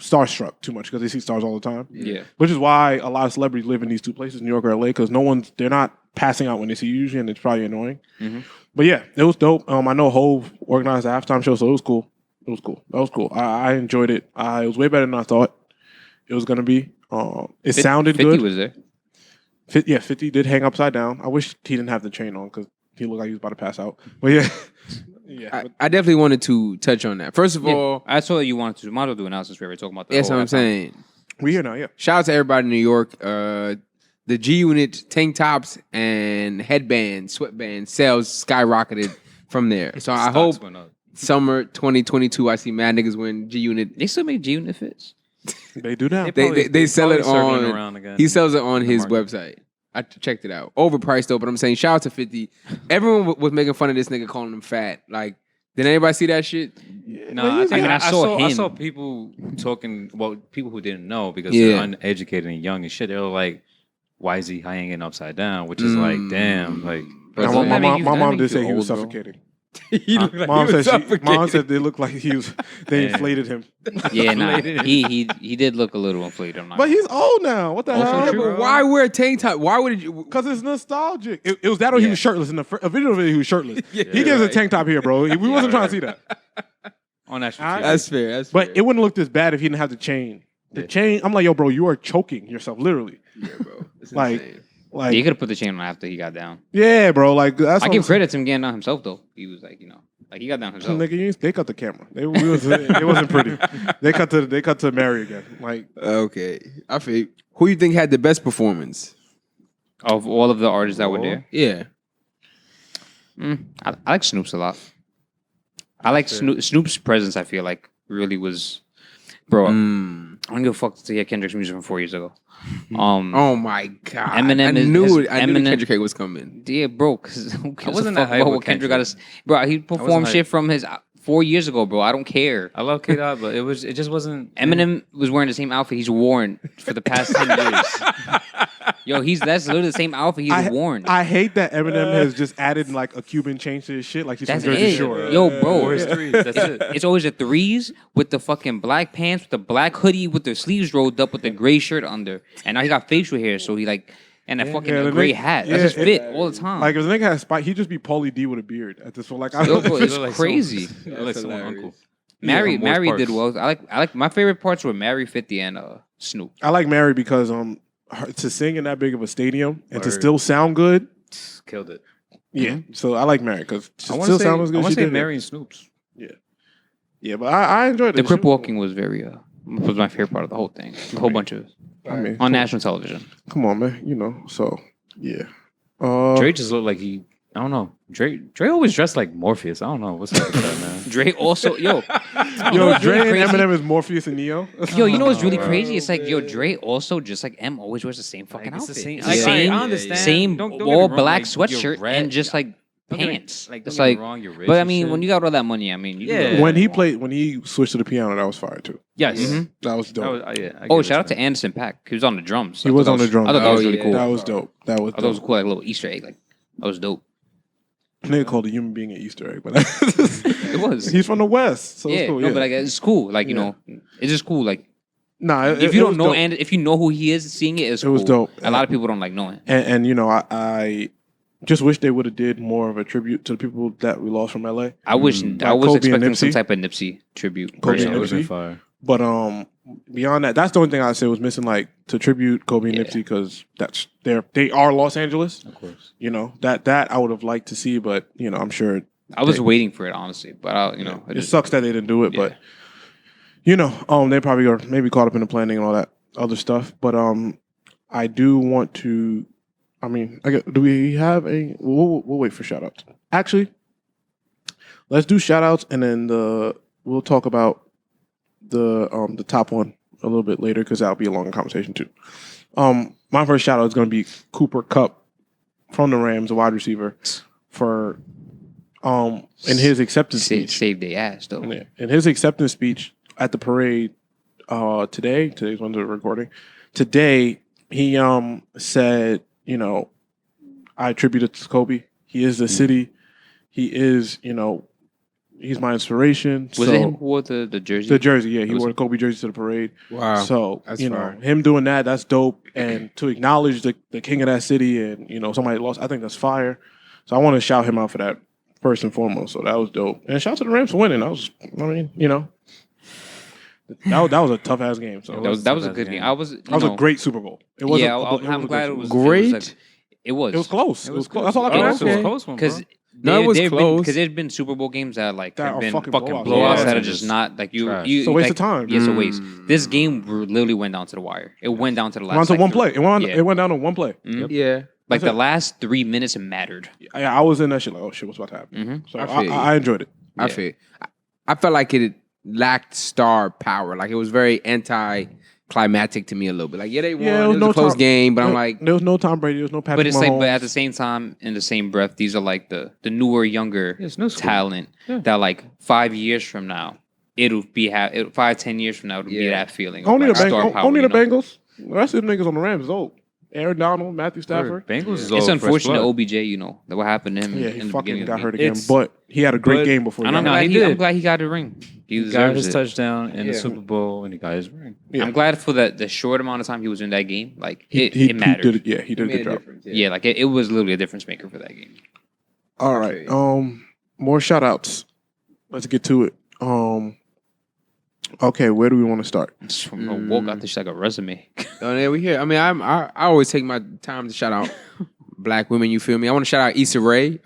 starstruck too much because they see stars all the time. Yeah. Which is why a lot of celebrities live in these two places, New York or LA, because they're not passing out when they see you usually, and it's probably annoying. Mm-hmm. But yeah, it was dope. I know Hove organized the halftime show, so it was cool. It was cool. That was cool. I enjoyed it. It was way better than I thought it was gonna be. It sounded 50 good. was there. 50 did hang upside down. I wish he didn't have the chain on because he looked like he was about to pass out. But yeah, yeah. I definitely wanted to touch on that. First of all, I saw you wanted to. Might as well do an announcement. We were talking about that. that's what I'm saying. We here now. Yeah. Shout out to everybody in New York. The G Unit tank tops and headbands, sweatbands sales skyrocketed from there. So I hope summer 2022, I see mad niggas wearing G Unit. They still make G Unit fits. They do now. They sell it on. He sells it on his market. website. I checked it out. Overpriced though, but I'm saying shout out to 50. Everyone was making fun of this nigga, calling him fat. Like, did anybody see that shit? No, I saw him. I saw people talking. Well, people who didn't know because they're uneducated and young and shit. They were like, "Why is he hanging upside down?" Which is like, damn, like. My mom did say he was suffocating. He looked like Mom he was mom said they looked like he was. They inflated him. Yeah, nah. He did look a little inflated. I'm not But he's old now. What the Also hell? true. But why wear a tank top? Why would you? Because it's nostalgic. It was that or he was shirtless in a video. He was shirtless. Yeah, he gives a tank top here, bro. We wasn't trying to see that. On national TV. That's fair. But it wouldn't look this bad if he didn't have the chain. The chain. I'm like, yo, bro, you are choking yourself, literally. Yeah, bro. It's Like- insane. Like, you could have put the chain on after he got down. yeah, bro. Like that's. I what give I'm credit to him getting down himself though. He was like, like he got down saying. himself. Nigga, they cut the camera. It wasn't pretty. They cut to Mary again. Like, Okay, I feel. Who you think had the best performance? Of all of the artists that were there, Yeah. I like Snoop's a lot. I like Snoop's presence. I feel like really was, bro. I don't give a fuck to hear Kendrick's music from 4 years ago. Oh my god! Eminem I is- knew is- it. I knew Eminem- Kendrick was coming. Yeah, bro. Because who cares wasn't a that fuck hype about with what Kendrick got Kendrick. us, bro? He performed hype. shit from his 4 years ago, bro. I don't care. I love K Dot, but it just wasn't. Eminem was wearing the same outfit he's worn for the past 10 years. Yo, that's literally the same outfit he's worn. I hate that Eminem has just added like a Cuban change to his shit. Like he's That's from Jersey it. Shore. Yo, bro. Or his threes, that's it. It's always the threes with the fucking black pants, with the black hoodie, with the sleeves rolled up, with the gray shirt under. And now he got facial hair, so he like, and a fucking the gray nigga- hat. yeah, That's just it- fit all the time. Like if a nigga had spike, he'd just be Pauly D with a beard at this point. Like I Yo, don't bro, it's Like crazy. like someone uncle. Mary Morris Parks. did well. I like my favorite parts were Mary, 50, and Snoop. I like Mary because to sing in that big of a stadium and to Word. still sound good. Killed it. Yeah, so I like Mary because I want still to say, sound as good. I as want she to say did. Mary and Snoop's. Yeah, but I enjoyed it. The She crip was- walking was very was my favorite part of the whole thing. A whole bunch of I mean, on national television. come on, man. So yeah. Dre just looked like he. I don't know. Dre always dressed like Morpheus. I don't know what's up with that, man. Dre also Yo, what's Dre really and crazy? Eminem is Morpheus and Neo. Yo, you know what's really bro. crazy? It's like, yo, Dre also just like M always wears the same fucking Like, it's outfit. the same- It's like, the same, I understand. same Don't get me all wrong, black like, you're sweatshirt red. and just like Don't get me- pants. Like, It's don't get me like, wrong, you're rich but I and mean, shit. when you got all that money, I mean, you can Yeah. do when he whatever you want. when he switched to the piano, that was fire too. Yes. Mhm. That was dope. That was, yeah, I Oh, give it shout out to him. Anderson .Paak. He was on the drums. He I was thought on that the drums. I thought that was Oh, really yeah. cool. That was dope. That was I thought it was dope. cool, like a little Easter egg. Like that was dope. Nigga called a human being an Easter egg, but It was. he's from the West, so yeah, it's cool. no, Yeah. but like it's cool. Like you Yeah. know, it's just cool. Like nah, if you it was don't know, dope. and if you know who he is, seeing it is It was cool. dope. A lot of people don't like knowing. and I just wish they would have did more of a tribute to the people that we lost from LA. I wish Like I was Kobe and expecting some Nipsey. type of Nipsey tribute. Kobe Yeah, and it personally. was Nipsey. fire. But beyond that, that's the only thing I say was missing. Like to tribute Kobe and Yeah. Nipsey because they are Los Angeles. Of course. You know that I would have liked to see, but you know I'm sure I was waiting for it honestly, but I it just, sucks that they didn't do it. Yeah. But you know, they probably are maybe caught up in the planning and all that other stuff. But I do want to. I mean, do we have a? We'll wait for shout outs. Actually, let's do shout outs and then we'll talk about the top one a little bit later because that'll be a longer conversation too. My first shout out is going to be Cooper Kupp from the Rams, a wide receiver, for in his acceptance speech. saved their ass though. Yeah. In his acceptance speech at the parade today's when they're recording. Today he said, you know, I attribute it to Kobe. He is the city. He is, you know, He's my inspiration. Was it him who wore the jersey? The jersey, yeah. He wore the Kobe jersey to the parade. Wow. So, That's you know, fire. him doing that, that's dope. And to acknowledge the king of that city and, you know, somebody lost, I think that's fire. So I want to shout him out for that first and foremost. So that was dope. And shout out to the Rams for winning. You know, that was a tough ass game. So that was a good game. that was a great Super Bowl. It was I'm glad it was great. It was. It was close. It was close. That's all I Oh, can it ask was for. a close one, Because bro. No, it was close. Because there's been Super Bowl games that like That have are been fucking fucking blowouts. blowouts Yeah. that are just not like Trash. you. It's a waste like, of time. Yeah, it's a waste. This game literally went down to the wire. It went down to the It last. went to like, one play. Yeah. It went down to one play. Mhm. Yeah. Like That's the it. last 3 minutes mattered. I was in that shit like, oh shit, what's about to happen? Mhm. So I feel you. I enjoyed it. I feel. I felt like it lacked star power. Like it was very anti-climactic to me a little bit. Like they won. Yeah, It was a close Tom- game, but I'm like, there was no Tom Brady. There was no Patrick But it's Mahomes. like, but at the same time, in the same breath, these are like the newer, younger Yeah, it's new school. talent that like 5 years from now, it'll be 5-10 years from now, it'll be that feeling. Only of, the like, star Bengals. power, Only the you know? Bengals. The rest of the niggas on the Rams is old. Aaron Donald, Matthew Stafford. Bengals is It's all unfortunate fresh blood. OBJ, you know, that what happened to him Yeah, in he the fucking beginning got of the hurt game. again, but he had a great but- game before. And I'm that. glad he I'm did. glad he got a ring. He He got deserves his it. touchdown in the Yeah. Super Bowl, and he got his ring. Yeah. I'm glad for the short amount of time he was in that game. Like it He mattered. did it. Yeah, he did a made good job. difference. Yeah, like it was literally a difference maker for that game. All right. More shout outs. Let's get to it. Okay, where do we want to start? It's from a woke out this like a resume. Oh, there we here. I mean, I always take my time to shout out black women. You feel me? I want to shout out Issa Rae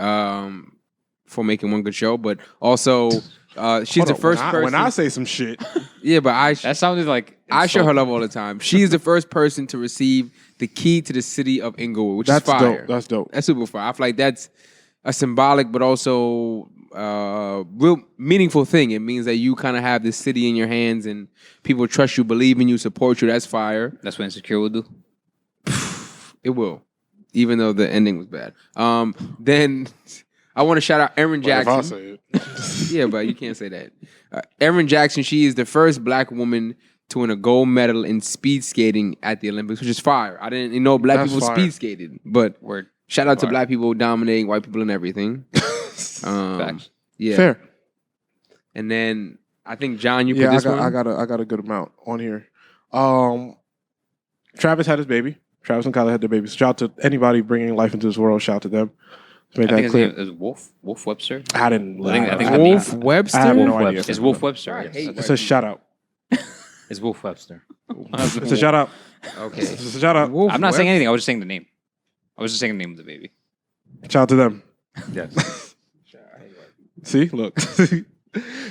for making one good show, but also she's Hold the on, first when person. when I say some shit, Yeah, but That sounded like I show her love all the time. She is the first person to receive the key to the city of Inglewood, which that's is fire. dope. That's dope. That's super fire. I feel like that's a symbolic, but also real meaningful thing. It means that you kind of have this city in your hands, and people trust you, believe in you, support you. That's fire. That's what Insecure will do. It will, even though the ending was bad. Then I want to shout out Erin But if I Jackson. say it, Yeah, but you can't say that. Erin Jackson, she is the first black woman to win a gold medal in speed skating at the Olympics, which is fire. I didn't know black That's people fire. speed skated, but Word. shout out to Fire. black people dominating white people and everything. Facts. Yeah. fair. And then I think John, you put Yeah, this I one. got a good amount on here. Travis had his baby. Travis and Kyla had their baby. So shout out to anybody bringing life into this world. Shout out to them. Let's make I think that his clear. name is Wolf Webster. I didn't. I think Wolf I- Webster. I have no Wolf idea. Webster. It's Wolf Webster. I yes. hate That's- It's a shout out. It's Wolf Webster. It's a shout out. Okay. It's a shout out. Wolf I'm not saying Webster. anything. I was just saying the name. I was just saying the name of the baby. Shout out to them. Yes. See, look.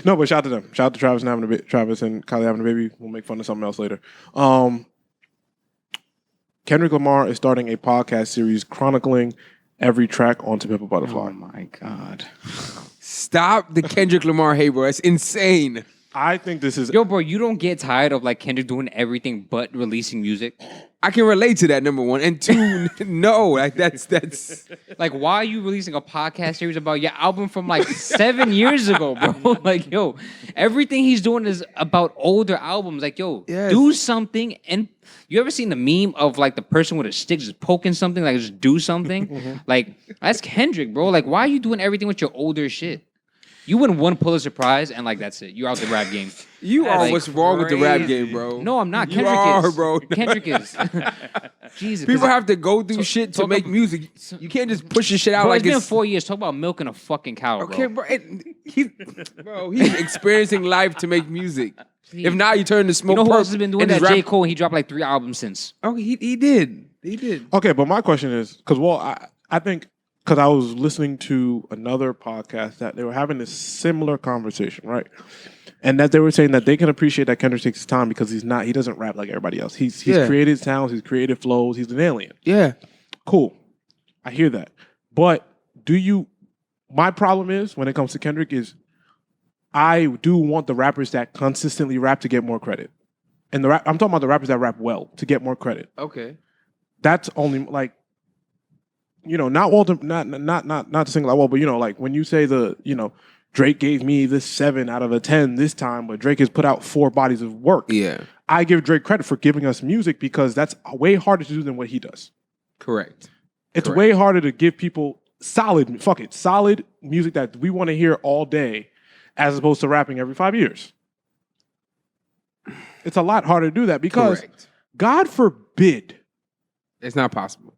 No, but shout out to them. Shout out to Travis and having a Travis and Kylie having a baby. We'll make fun of something else later. Kendrick Lamar is starting a podcast series chronicling every track on To Pimp a Butterfly. Oh my god. Stop the Kendrick Lamar hate, bro. That's insane. I think this is Yo, bro, you don't get tired of like Kendrick doing everything but releasing music? I can relate to that, number one. And two, no, like that's Like, why are you releasing a podcast series about your album from like 7 years ago, bro? Like, yo, everything he's doing is about older albums. Like, yo, Yes. do something. And you ever seen the meme of like the person with a stick just poking something? Like, just do something? Like, that's Kendrick, bro. Like, why are you doing everything with your older shit? You win one Pulitzer Prize and like that's it. You're out the rap game. you are Like, what's wrong with the rap crazy. game, bro. No, I'm not. You Kendrick are, is. bro. Kendrick is. Jesus. People have to go through shit to talk make ab- music. You can't just push this shit out Bro, like it's been it's 4 years. Talk about milking a fucking cow, okay, bro. bro. He's experiencing life to make music. If not, you turn to You smoke. know who perp else has been doing and that? just J. rap- Cole. He dropped like 3 albums since. Oh, he did. He did. okay, but my question is because I think because I was listening to another podcast that they were having this similar conversation, right? And that they were saying that they can appreciate that Kendrick takes his time because he doesn't rap like everybody else. He's Yeah. created sounds, he's created flows, he's an alien. Yeah. Cool. I hear that. But my problem is when it comes to Kendrick is I do want the rappers that consistently rap to get more credit. And I'm talking about the rappers that rap well to get more credit. Okay. That's only like, not Walter, not to single out well, but like when you say Drake gave me this 7 out of a 10 this time, but Drake has put out 4 bodies of work. Yeah. I give Drake credit for giving us music because that's way harder to do than what he does. Correct. It's Correct. way harder to give people solid music that we want to hear all day as opposed to rapping every 5 years. It's a lot harder to do that because, Correct. God forbid, It's not possible.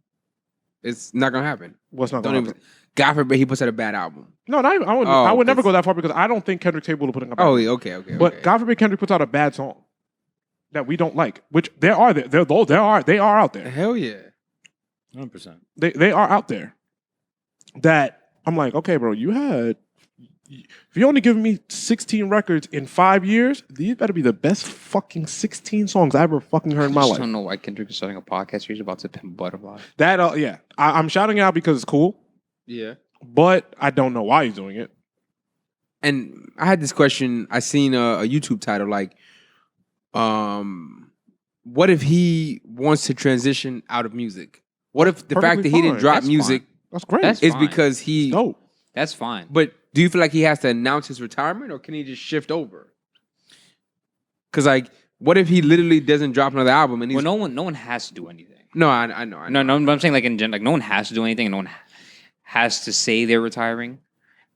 It's not gonna happen. what's not Don't going to even. God forbid he puts out a bad album. No, not even, I would never go that far because I don't think Kendrick's capable of putting a bad Oh, album. yeah, okay. But God forbid Kendrick puts out a bad song that we don't like, which they are out there. Hell yeah. 100%. They are out there. That I'm like, okay, bro, if you only giving me 16 records in 5 years, these better be the best fucking 16 songs I ever fucking heard in my I life. just don't know why Kendrick is starting a podcast. He's about to pimp Butterfly. That, yeah, I'm shouting it out because it's cool, Yeah. but I don't know why he's doing it. And I had this question. I seen a YouTube title like, what if he wants to transition out of music? What if the fact that he didn't fine. drop That's music That's great. That's is fine. because he? dope. That's fine. But do you feel like he has to announce his retirement, or can he just shift over? Because like, what if he literally doesn't drop another album and he's Well, no one has to do anything. no, I know. No, but I'm saying like in general, like no one has to do anything, and no one has to say they're retiring.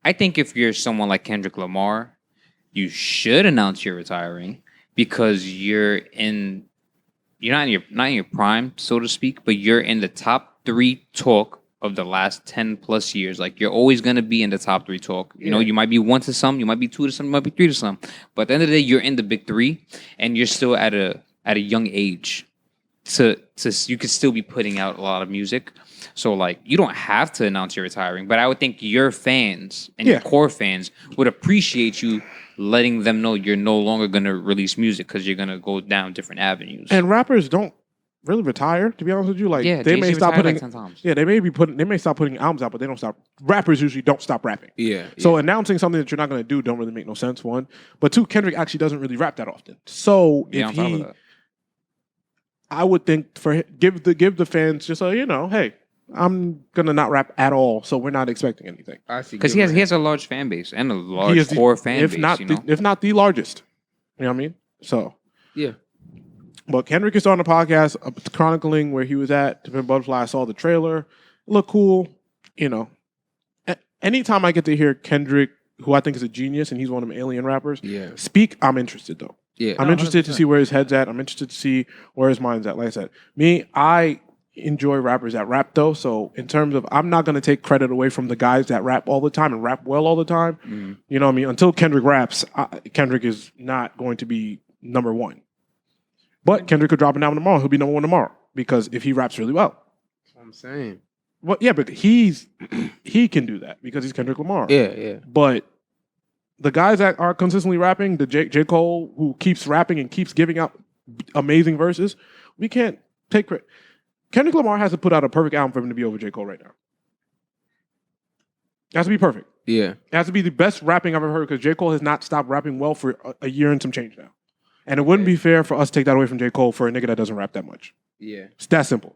I think if you're someone like Kendrick Lamar, you should announce you're retiring because you're not in your prime, so to speak, but you're in the top 3 talk of the last 10 plus years. Like you're always gonna be in the top 3 talk. You know, you might be 1 to some, you might be 2 to some, you might be 3 to some. But at the end of the day, you're in the big 3, and you're still at a young age. To you could still be putting out a lot of music. So like you don't have to announce you're retiring, but I would think your fans and your core fans would appreciate you letting them know you're no longer gonna release music because you're gonna go down different avenues. And rappers don't really retire, to be honest with you. Like yeah, they may Jay-Z stop retired putting like 10 times. Yeah, they may stop putting albums out, but they don't stop. Rappers usually don't stop rapping. Yeah. So announcing something that you're not going to do don't really make no sense. 1, but 2, Kendrick actually doesn't really rap that often. So Yeah, on top of that. I would think give the fans just hey, I'm gonna not rap at all, so we're not expecting anything. I see. Because he has a large fan base and a He large is core fan if base. not if not the largest. You know what I mean? So Yeah. but Kendrick is on the podcast chronicling where he was at to Pimp Butterfly. I saw the trailer. Look cool. Anytime I get to hear Kendrick, who I think is a genius and he's one of them alien rappers, speak, I'm interested though. Yeah. I'm interested to see where his head's at. I'm interested to see where his mind's at. Like I said, I enjoy rappers that rap though. So in terms of, I'm not going to take credit away from the guys that rap all the time and rap well all the time. Mm-hmm. You know what I mean? Until Kendrick raps, Kendrick is not going to be number 1. But Kendrick could drop an album tomorrow. He'll be number 1 tomorrow because if he raps really well. That's what I'm saying. Well, yeah, but he can do that because he's Kendrick Lamar. Yeah. But the guys that are consistently rapping, the J. Cole, who keeps rapping and keeps giving out amazing verses, we can't take credit. Kendrick Lamar has to put out a perfect album for him to be over J. Cole right now. It has to be perfect. Yeah. It has to be the best rapping I've ever heard because J. Cole has not stopped rapping well for a year and some change now. And it wouldn't be fair for us to take that away from J. Cole for a nigga that doesn't rap that much. Yeah. It's that simple.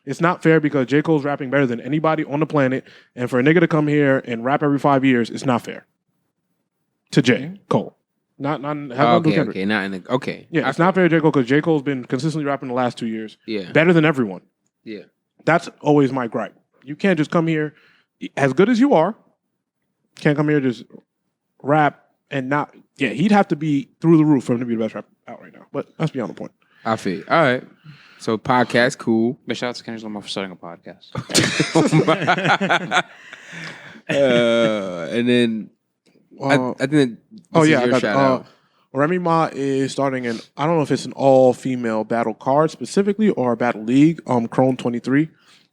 It's not fair because J. Cole's rapping better than anybody on the planet. And for a nigga to come here and rap every 5 years, it's not fair. To J. Cole. Not Kendrick. Okay. Not in the okay. Yeah, it's not fair to J. Cole because J. Cole's been consistently rapping the last 2 years. Yeah. Better than everyone. Yeah. That's always my gripe. You can't just come here as good as you are. Can't come here just rap and not. Yeah, he'd have to be through the roof for him to be the best rapper out right now. But that's beyond the point. I feel. All right. So podcast, cool. But shout out to Kendrick Lamar for starting a podcast. And then I think. I got shout out. Remy Ma is starting I don't know if it's an all-female battle card specifically or a battle league, Chrome 23.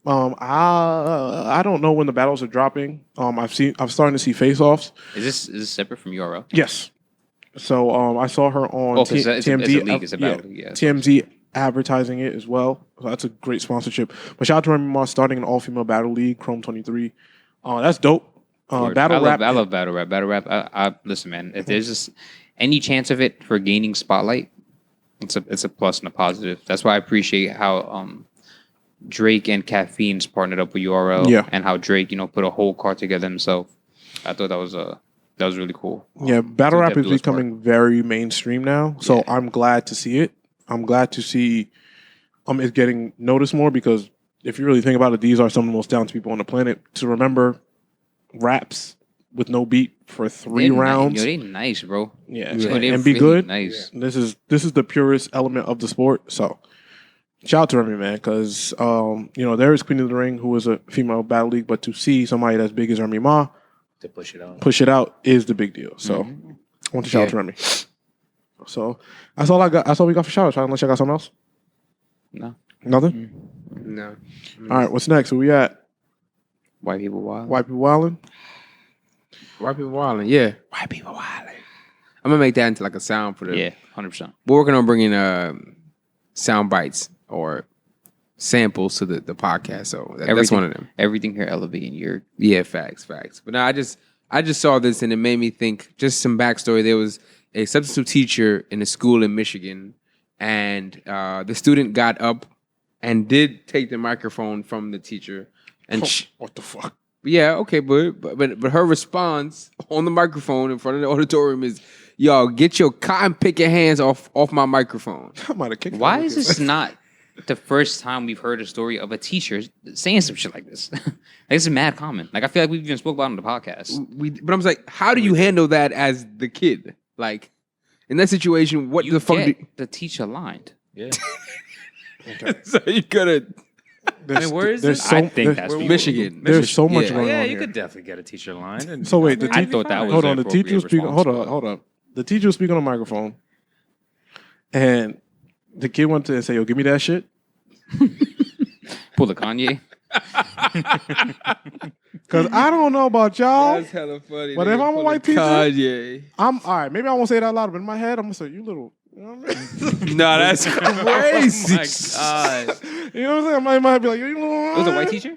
I don't know when the battles are dropping. I'm starting to see face-offs. Is this separate from URL? Yes. So I saw her on it's a TMZ. league, it's a battle league, yeah. TMZ advertising it as well. So that's a great sponsorship. But shout out to Remy Ma starting an all-female battle league, Chrome 23. That's dope. Battle rap. I love battle rap. Battle rap. I listen, man. If there's just any chance of it for gaining spotlight, it's a plus and a positive. That's why I appreciate how Drake and Caffeine's partnered up with URL, and how Drake, put a whole card together himself. I thought that was really cool. Yeah, battle rap is becoming very mainstream now, so I'm glad to see it. I'm glad to see it's getting noticed more because if you really think about it, these are some of the most talented people on the planet. To remember, raps with no beat for 3 rounds. They nice, bro. Yeah, Yo, and they be really good. Nice. Yeah. This is the purest element of the sport. So, shout out to Remy, man, because there is Queen of the Ring, who is a female battle league, but to see somebody as big as Remy Ma To push it out is the big deal. So, I want to shout out to Remy. So that's all I got. That's all we got for shout outs. Unless you got something else. No. Nothing. No. All right. What's next? Where we at? White people wild. White people wilding. White people wilding. Yeah. White people wilding. I'm gonna make that into like a sound for the. Yeah, 100%. We're working on bringing sound bites or samples to the podcast. So that's one of them. Everything here elevating your. Yeah, facts. But now I just saw this and it made me think. Just some backstory. There was a substitute teacher in a school in Michigan, and the student got up and did take the microphone from the teacher. And what the fuck? Yeah, okay, but her response on the microphone in front of the auditorium is, "Y'all get your cotton picking hands off my microphone." I might have kicked. Why is this not the first time we've heard a story of a teacher saying some shit like this? Like, this is mad common. Like, I feel like we've even spoke about it on the podcast. But I'm like, how do you handle that as the kid? Like, in that situation, what the fuck? The teacher lined. Yeah. Okay. So you gotta. Where is this? I think that's Michigan. There's so much Yeah. going Yeah, on you here. could definitely get a teacher line. And So wait, the I teacher. thought that was Hold on, the the teacher was speaking. appropriate Hold up. The teacher was speaking on the microphone, and the kid went to and say, "Yo, give me that shit." Pull the Kanye. Because I don't know about y'all. That's hella funny. But if I'm a white teacher, Kanye. I'm all right. Maybe I won't say it out loud, but in my head, I'm gonna say, "You little." You know what I mean? No, that's crazy. Oh my God. You know what I'm saying? I might be like, "You little." It was a white teacher?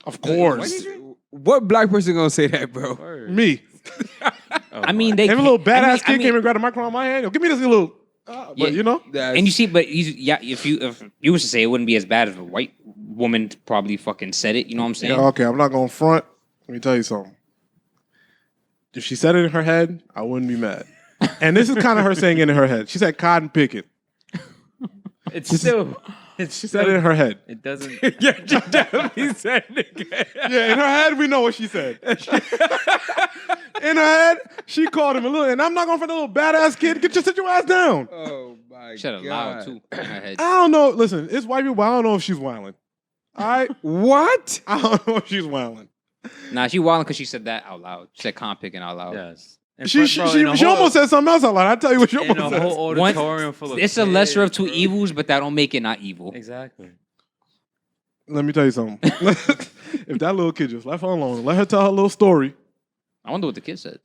Of course. What black person gonna say that, bro? Me. I mean, they If a little badass I kid mean, came and grabbed a microphone in my hand, yo, give me this little. Yeah. But you know, That's- and you see, but if you was to say it wouldn't be as bad if a white woman probably fucking said it. You know what I'm saying? yeah, okay, I'm not going to front. Let me tell you something. If she said it in her head, I wouldn't be mad. And this is kind of her saying it in her head. She said cotton picking. She said it in her head. It doesn't. yeah, you definitely said nigga. Yeah, in her head, we know what she said. In her head, she called him a little, and I'm not going for the little badass kid. Sit your ass down. Oh my Should have god. loud too in her head. I don't know. Listen, it's white people. I don't know if she's wilding. All right? What? I don't know if she's wilding. Nah, she wilding because she said that out loud. She said con picking out loud. Yes. She almost said something else out loud. I tell you what she in almost a said. whole auditorium full of It's a lesser of kids, two bro. evils, but that don't make it not evil. Exactly. Let me tell you something. If that little kid just left her alone and let her tell her little story. I wonder what the kid said.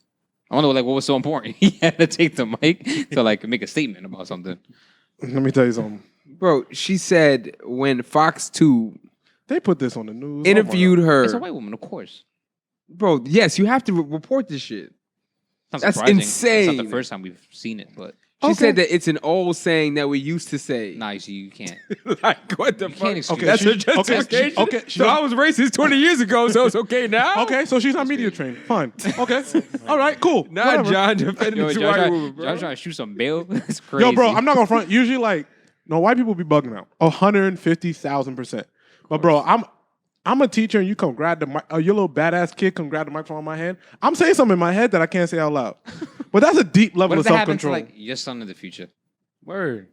I wonder what was so important. He had to take the mic to make a statement about something. Let me tell you something. Bro, she said when Fox 2 They put this on the news. interviewed her. It's a white woman, of course. Bro, yes, you have to report this shit. Not That's surprising. insane. It's not the first time we've seen it, but She said that it's an old saying that we used to say. nah, you see, you can't. Like, what the You fuck? can't excuse That's she- her justification. okay, she So I was racist 20 years ago, so it's okay now? Okay, so she's not media trained. Fine. Okay. All right, cool. Not Whatever. John defending Yo, the two y'all white trying, women, bro. y'all trying to shoot some bail? It's crazy. Yo, bro, I'm not gonna front. Usually, no, white people be bugging out 150,000%. But bro, I'm a teacher, and you come grab the mic. Your little badass kid come grab the microphone in my hand. I'm saying something in my head that I can't say out loud. But that's a deep level What of if that happens to self-control. your son in the future? Word.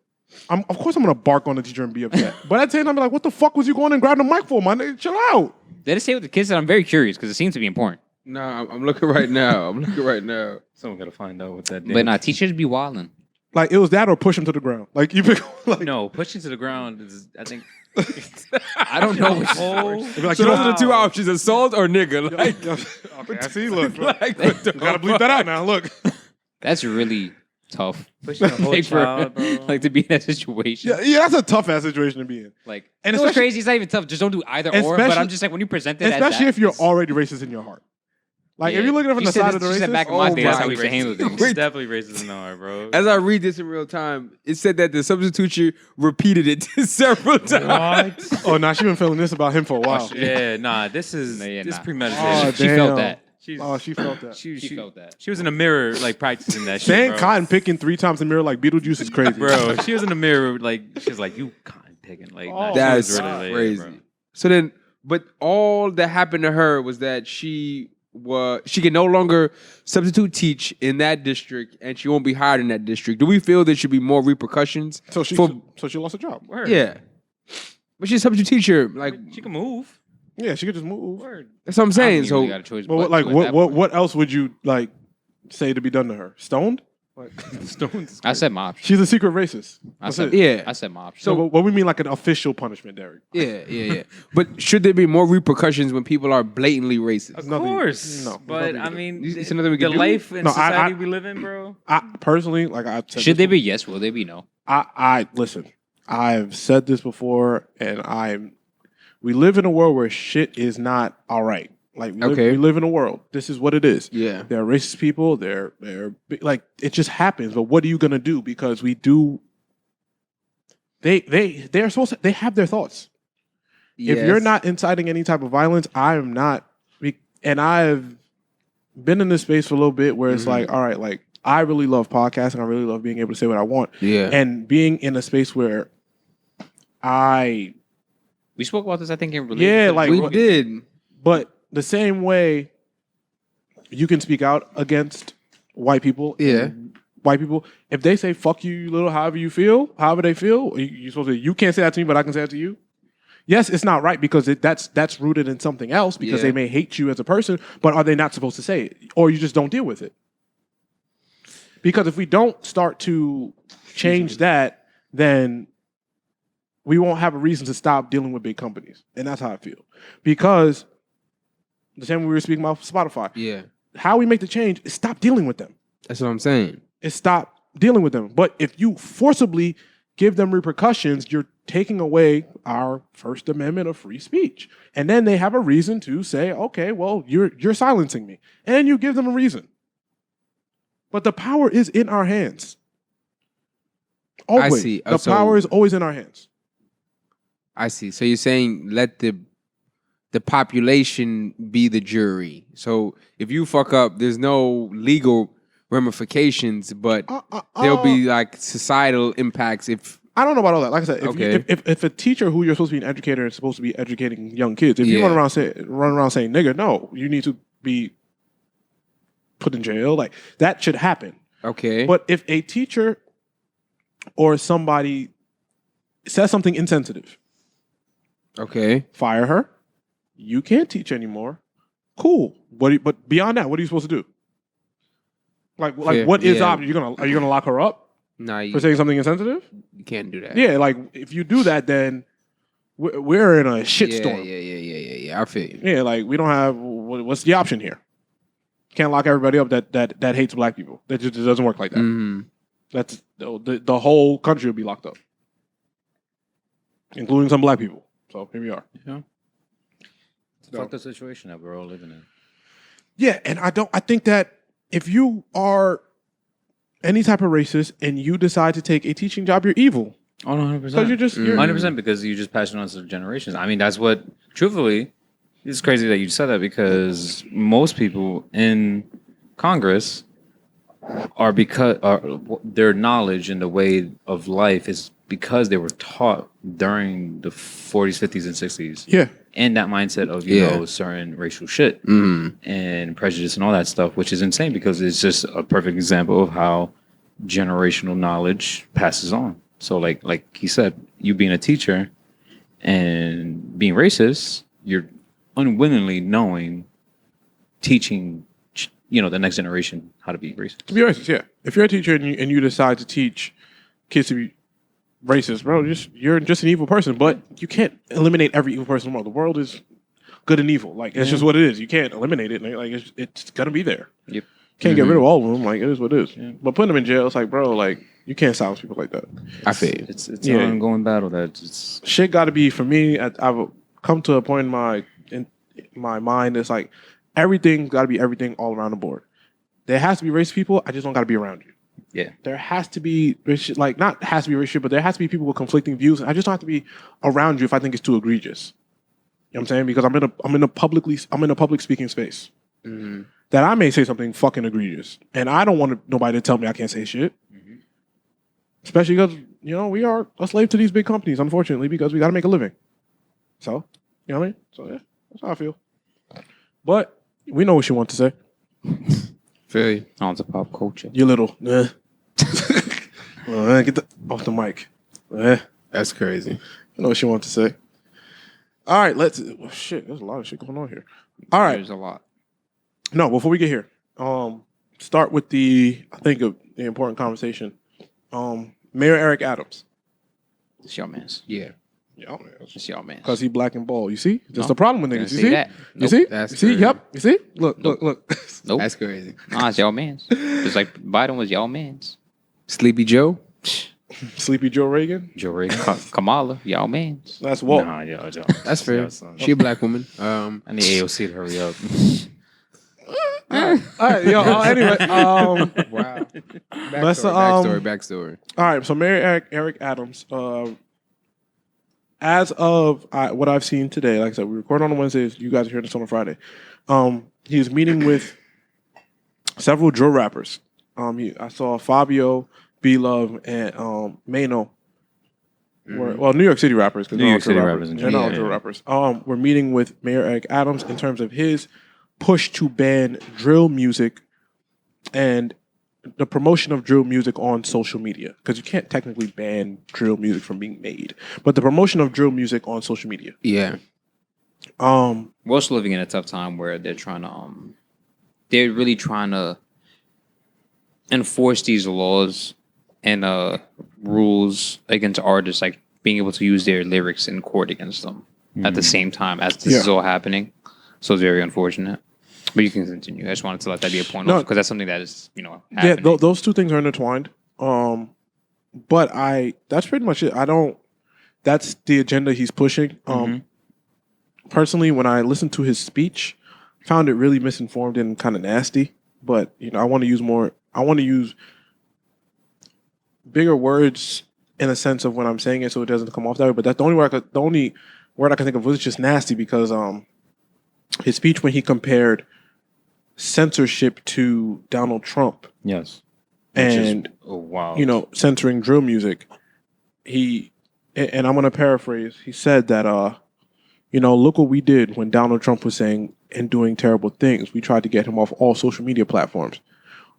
Of course, I'm gonna bark on the teacher and be upset. But at the same time, I'm like, what the fuck was you going and grabbing the mic for, man? Chill out. Did it say what the kid said? I'm very curious because it seems to be important. No, I'm looking right now. Someone gotta find out what that. But nah, teachers be wilding. Like it was that or push him to the ground. Like you pick. Like, No, pushing to the ground is. I think. I don't know which It'd be like, So you those know- are the two options: assault or nigga. Like, Okay, I see. Look, like what the gotta bleep that out now. Look. That's really tough. Pushing a whole Like, for- child, bro. like to be in that situation. Yeah, that's a tough ass situation to be in. Like, And and it's especially- crazy. It's not even tough. Just don't do either or. But Especially- I'm just like when you present it, Especially as if you're that, already racist in your heart. Like if you're looking at it from the side of the she said racist. back in my Oh day, that's my how we used to handle things. It's definitely racist in our, bro. As I read this in real time, it said that the substitute teacher repeated it several times. Oh, nah, she been feeling this about him for a while. Yeah, nah. This is Yeah, this nah. premeditated. Oh, She felt damn. that. She's, Oh, she felt that. she felt that. She was in the mirror, like practicing that shit, Saying bro. cotton picking 3 times in the mirror like Beetlejuice is crazy. Bro, she was in the mirror, like she was like, "You cotton picking." Like, nah, she That's was really laid, crazy. bro. So then, but all that happened to her was that she she can no longer substitute teach in that district, and she won't be hired in that district. Do we feel there should be more repercussions? So she lost her job. Word. Yeah, but she's a substitute teacher. Like, She can move. Yeah, she could just move. Word. that's what I'm I don't saying. think you really So got a choice. But but like, to at that point. what else would you like say to be done to her? Stoned? Like stoned? I said mob. She's a secret racist. I That's said it. yeah. I said mob. So what we mean like an official punishment, Derek? Yeah. But should there be more repercussions when people are blatantly racist? Of nothing- course. no, but nothing I we mean, It's another we the can do? life and No, society we live in, bro. I personally, like I said Should they this be yes? Will they be no? I listen. I've said this before, and we live in a world where shit is not all right. Like we live in a world. This is what it is. Yeah. There are racist people. They're like it just happens. But what are you gonna do? Because we do. They're supposed to, they have their thoughts. If you're not inciting any type of violence, I'm not. And I've been in this space for a little bit where it's like, all right, like I really love podcasting. I really love being able to say what I want. Yeah. And being in a space where We spoke about this, I think, in Yeah, like we did. But the same way you can speak out against white people. Yeah. White people, if they say "fuck you," you little, however they feel, you supposed to. You can't say that to me, but I can say that to you. Yes, it's not right because that's rooted in something else because Yeah. they may hate you as a person, but are they not supposed to say it, or you just don't deal with it? Because if we don't start to change that, then we won't have a reason to stop dealing with big companies, and that's how I feel. Because the same way we were speaking about Spotify, Yeah. how we make the change is stop dealing with them. That's what I'm saying. Is stop dealing with them. But if you forcibly give them repercussions, you're taking away our First Amendment of free speech. And then they have a reason to say, okay, well, you're silencing me. And then you give them a reason. But the power is in our hands. Always. I see. The So- power is always in our hands. I see. So you're saying let the population be the jury. So if you fuck up, there's no legal ramifications, but there'll be like societal impacts if I don't know about all that. Like I said, Okay. if a teacher who you're supposed to be an educator is supposed to be educating young kids, if you Yeah. run around saying nigger, no, you need to be put in jail. Like that should happen. okay. But if a teacher or somebody says something insensitive, Okay. fire her. You can't teach anymore. Cool. But beyond that, what are you supposed to do? Like Fair. what is the Yeah. option? Are you gonna lock her up No, you for saying something insensitive? can't do that. Yeah, like if you do that, then we're in a shitstorm. Yeah. I feel you. Yeah, like we don't have what's the option here? Can't lock everybody up that hates black people. That just doesn't work like that. Mhm. That's the whole country will be locked up, including some black people. So here we are. Yeah. Fuck the situation that we're all living in. Yeah, and I think that if you are any type of racist and you decide to take a teaching job, you're evil. Oh, 100%. Because you're just you're, 100% because you just pass it on to the generations. I mean, that's what, truthfully, it's crazy that you said that because most people in Congress their knowledge and the way of life is because they were taught during the 40s, 50s, and 60s. yeah. And that mindset of, you know, certain racial shit and prejudice and all that stuff, which is insane because it's just a perfect example of how generational knowledge passes on. So like he said, you being a teacher and being racist, you're unwillingly teaching, you know, the next generation how to be racist. To be racist, yeah. If you're a teacher and you decide to teach kids to be racist, bro, you're just an evil person. But you can't eliminate every evil person in the world. The world is good and evil. Like it's just what it is. You can't eliminate it. Like it's gonna be there. Yep. Can't get rid of all of them. Like it is what it is. Yeah. But putting them in jail, it's like, bro, like you can't silence people like that. I feel you. It's an ongoing battle that it's Shit got to be for me. I've come to a point in my mind. It's like everything got to be everything all around the board. There has to be racist people. I just don't got to be around you. yeah. There has to be not has to be racist, but there has to be people with conflicting views. I just don't have to be around you if I think it's too egregious. You know what I'm saying? Because I'm in a public speaking space. That I may say something fucking egregious, and I don't want nobody to tell me I can't say shit. Especially because we are a slave to these big companies, unfortunately, because we got to make a living. So you know what I mean? So yeah, that's how I feel. But We know what she wants to say. Feel you. On to pop culture. You little. Get off the mic. That's crazy. You know what she wants to say. All right, shit, there's a lot of shit going on here. All right. There's a lot. No, before we get here, start with the important conversation. Mayor Eric Adams. It's y'all man's. Yeah. Y'all man. It's y'all man's. Because he black and bald. You see? That's No, the problem with didn't niggas. You say see? that. You Nope. see? That's You see? crazy. Yep. You see? Look. Nope. Nope. That's crazy. Nah, it's y'all man's. Just like Biden was y'all man's. Sleepy Joe. Sleepy Joe Reagan. Joe Reagan. Kamala, y'all man's. That's Walt. Nah, yo. That's fair. Yo, son. She a black woman. I need AOC to hurry up. All right, yo. Anyway, Wow. Let's, Backstory. all right. So Mayor Eric Adams. As of what I've seen today, like I said, we record on Wednesdays. You guys are hearing this on a Friday. He is meeting with several drill rappers. I saw Fabio, B Love, and Mano. Well, New York City rappers. New York City rappers in They're not all general. drill rappers. We're meeting with Mayor Eric Adams in terms of his push to ban drill music and the promotion of drill music on social media. Because you can't technically ban drill music from being made, but the promotion of drill music on social media. Yeah. We're also living in a tough time where they're trying to, they're really trying to enforce these laws and rules against artists, like being able to use their lyrics in court against them at the same time as this is all happening. So it's very unfortunate. But you can continue. I just wanted to let that be a point because that's something that is, happening. Yeah, those two things are intertwined. But that's pretty much it. That's the agenda he's pushing. Personally, when I listened to his speech, I found it really misinformed and kind of nasty. But, I want to use bigger words in a sense of when I'm saying it so it doesn't come off that way. But that's the only word I can think of was just nasty because his speech when he compared censorship to Donald Trump. Yes. And wow. Censoring drill music. And I'm going to paraphrase. He said that look what we did when Donald Trump was saying and doing terrible things. We tried to get him off all social media platforms.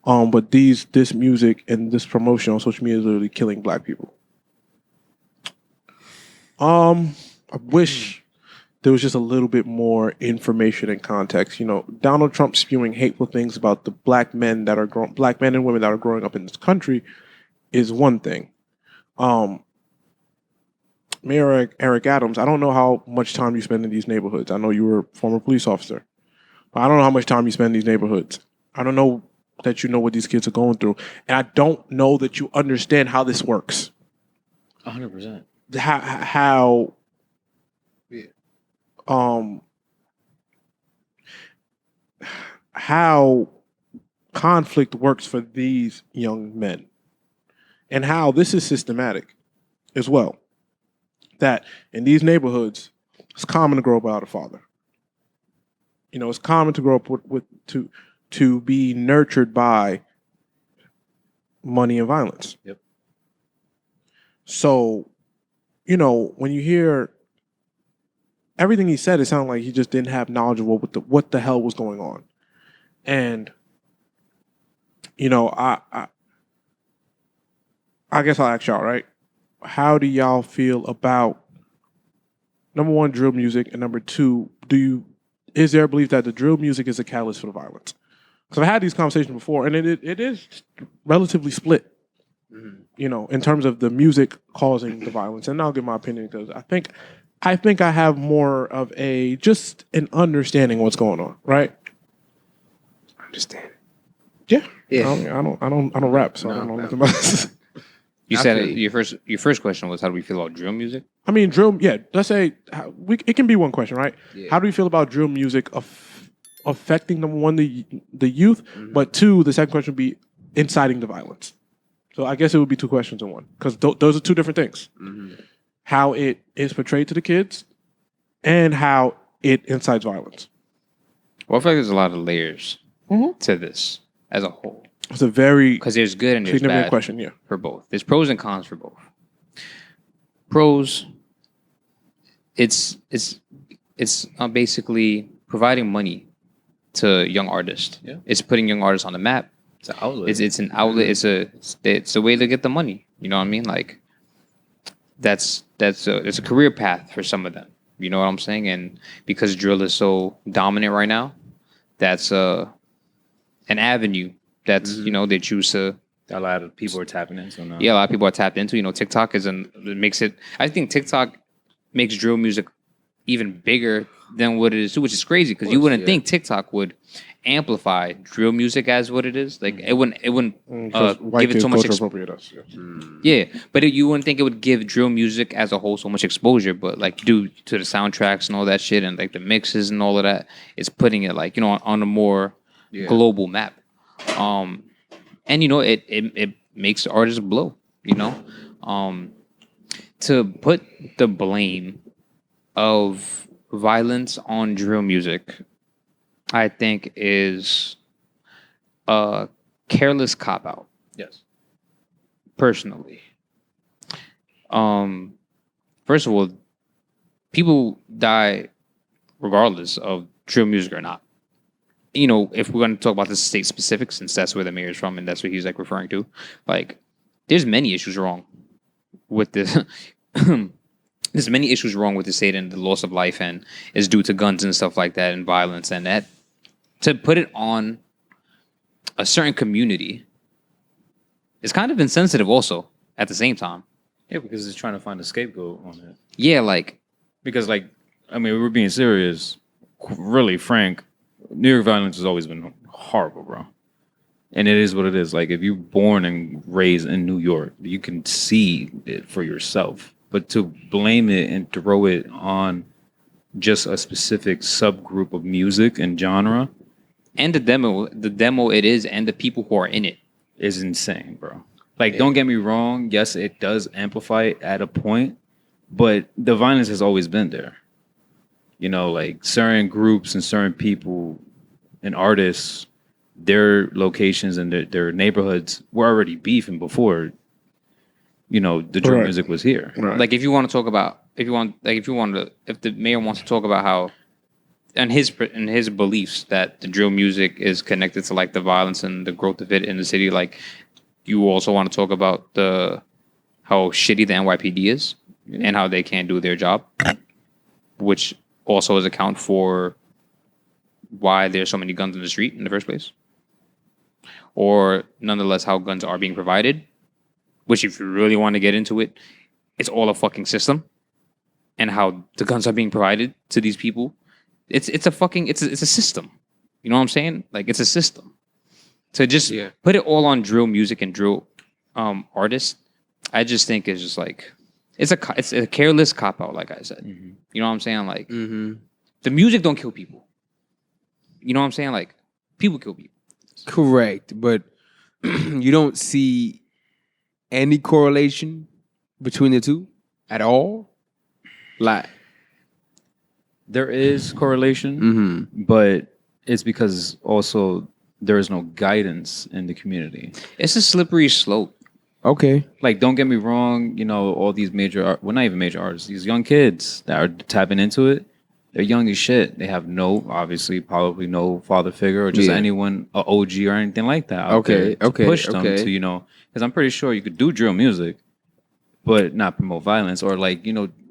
But this music and this promotion on social media is literally killing black people. I wish there was just a little bit more information and context. Donald Trump spewing hateful things about the black men and women that are growing up in this country is one thing. Mayor Eric Adams, I don't know how much time you spend in these neighborhoods. I know you were a former police officer. But I don't know how much time you spend in these neighborhoods. I don't know that you know what these kids are going through. And I don't know that you understand how this works. 100%. How conflict works for these young men and how this is systematic as well. That in these neighborhoods, it's common to grow up without a father. It's common to grow up to be nurtured by money and violence. Yep. So, when you hear everything he said, it sounded like he just didn't have knowledge of what the hell was going on. And, I guess I'll ask y'all, right? How do y'all feel about, number one, drill music, and number two, is there a belief that the drill music is a catalyst for the violence? Because I've had these conversations before, and it is relatively split, in terms of the music causing the violence. And I'll give my opinion because I think I have more of just an understanding what's going on, right? Understand. Yeah. Yeah. I don't rap, so I don't know nothing about this. You said your first question was how do we feel about drill music? I mean, drill. Yeah, let's say it can be one question, right? Yeah. How do we feel about drill music affecting number one the youth, but two, the second question would be inciting the violence. So I guess it would be two questions in one because those are two different things. How it is portrayed to the kids, and how it incites violence. Well, I feel like there's a lot of layers to this as a whole. It's a very Because there's good and there's significant bad question. Yeah. for both. There's pros and cons for both. Pros, it's basically providing money to young artists. Yeah. It's putting young artists on the map. It's an outlet. It's an outlet. It's a way to get the money. You know what I mean? Like it's a career path for some of them. You know what I'm saying? And because drill is so dominant right now, that's an avenue that's they choose to. A lot of people are tapping into now. Yeah, a lot of people are tapped into. TikTok makes it. I think TikTok makes drill music even bigger than what it is, which is crazy because you wouldn't think TikTok would amplify drill music as what it is. Like it wouldn't give it so much. Yeah, but you wouldn't think it would give drill music as a whole so much exposure. But like due to the soundtracks and all that shit and like the mixes and all of that, it's putting it like on a more global map. And it makes artists blow. To put the blame of violence on drill music, I think is a careless cop out. Yes. Personally, first of all, people die regardless of drill music or not. If we're going to talk about the state specific, since that's where the mayor's from and that's what he's like referring to, like, there's many issues wrong with this. There's many issues wrong with the state and the loss of life, and is due to guns and stuff like that and violence, and that to put it on a certain community is kind of insensitive. Also, at the same time, Yeah, because it's trying to find a scapegoat on it. yeah, like Because, we're being serious, really frank. New York violence has always been horrible, bro. And it is what it is. Like, if you're born and raised in New York, you can see it for yourself. But to blame it and throw it on just a specific subgroup of music and genre and the demo it is, and the people who are in it is insane, bro. Like, don't get me wrong. Yes, it does amplify it at a point, but the violence has always been there. Like certain groups and certain people and artists, their locations and their neighborhoods were already beefing before, the drill music was here. Right. Like if the mayor wants to talk about how, and his beliefs that the drill music is connected to like the violence and the growth of it in the city, like you also want to talk about how shitty the NYPD is and how they can't do their job, which also is account for why there's so many guns in the street in the first place, or nonetheless how guns are being provided, which if you really want to get into it, it's all a fucking system, and how the guns are being provided to these people. It's a system. You know what I'm saying? Like it's a system. To just put it all on drill music and drill artists, I just think it's just like it's a careless cop out, like I said. Mm-hmm. You know what I'm saying? Like the music don't kill people. You know what I'm saying? Like people kill people. Correct, but you don't see any correlation between the two at all. Like there is correlation, but it's because also there is no guidance in the community. It's a slippery slope. Okay. Like, don't get me wrong, all these not even major artists, these young kids that are tapping into it, they're young as shit. They have probably no father figure or just anyone, a OG or anything like that. To push them to, because I'm pretty sure you could do drill music, but not promote violence or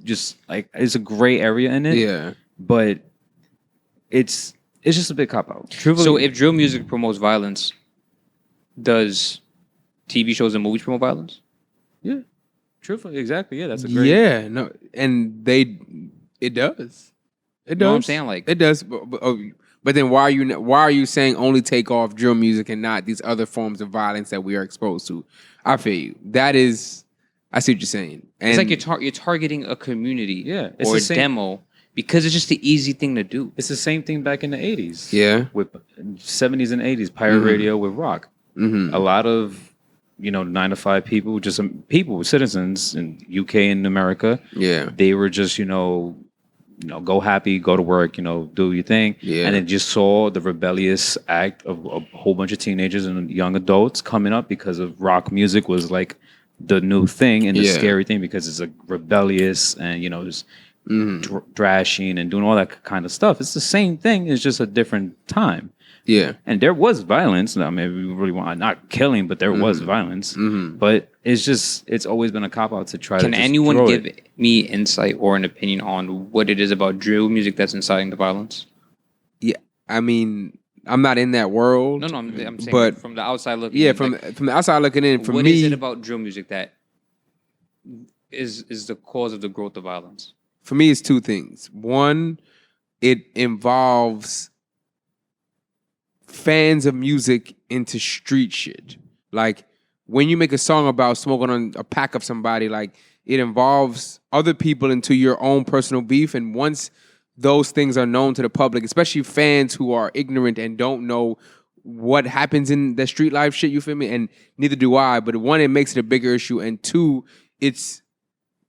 just like it's a gray area in it. Yeah. But it's just a big cop out. So if drill music promotes violence, does TV shows and movies promote violence? Yeah. Truthfully, exactly. Yeah, that's a great... Yeah, no, and it does. It does. You know what I'm saying? Like it does. But then why are you saying only take off drill music and not these other forms of violence that we are exposed to? I feel you. That is, I see what you're saying. And it's like you're targeting a community, it's or a demo, because it's just the easy thing to do. It's the same thing back in the 80s. Yeah, with 70s and 80s pirate radio with rock. A lot of 9 to 5 people, just citizens in UK and America. Yeah, they were just go happy, go to work, do your thing. Yeah. And then just saw the rebellious act of a whole bunch of teenagers and young adults coming up because of rock music was like the new thing and the scary thing because it's a rebellious and, just thrashing and doing all that kind of stuff. It's the same thing. It's just a different time. Yeah. And there was violence. Now, maybe we really want not killing, but there was violence. But it's always been a cop out to try to Can just anyone throw give it. me insight or an opinion on what it is about drill music that's inciting the violence? Yeah. I mean, I'm not in that world. No, I'm saying but from the outside looking yeah, in. from the outside looking in, for what me, is it about drill music that is the cause of the growth of violence? For me, it's two things. One, it involves fans of music into street shit. Like when you make a song about smoking on a pack of somebody, like it involves other people into your own personal beef. And once those things are known to the public, especially fans who are ignorant and don't know what happens in the street life shit, you feel me? And neither do I. But one, it makes it a bigger issue. And two, it's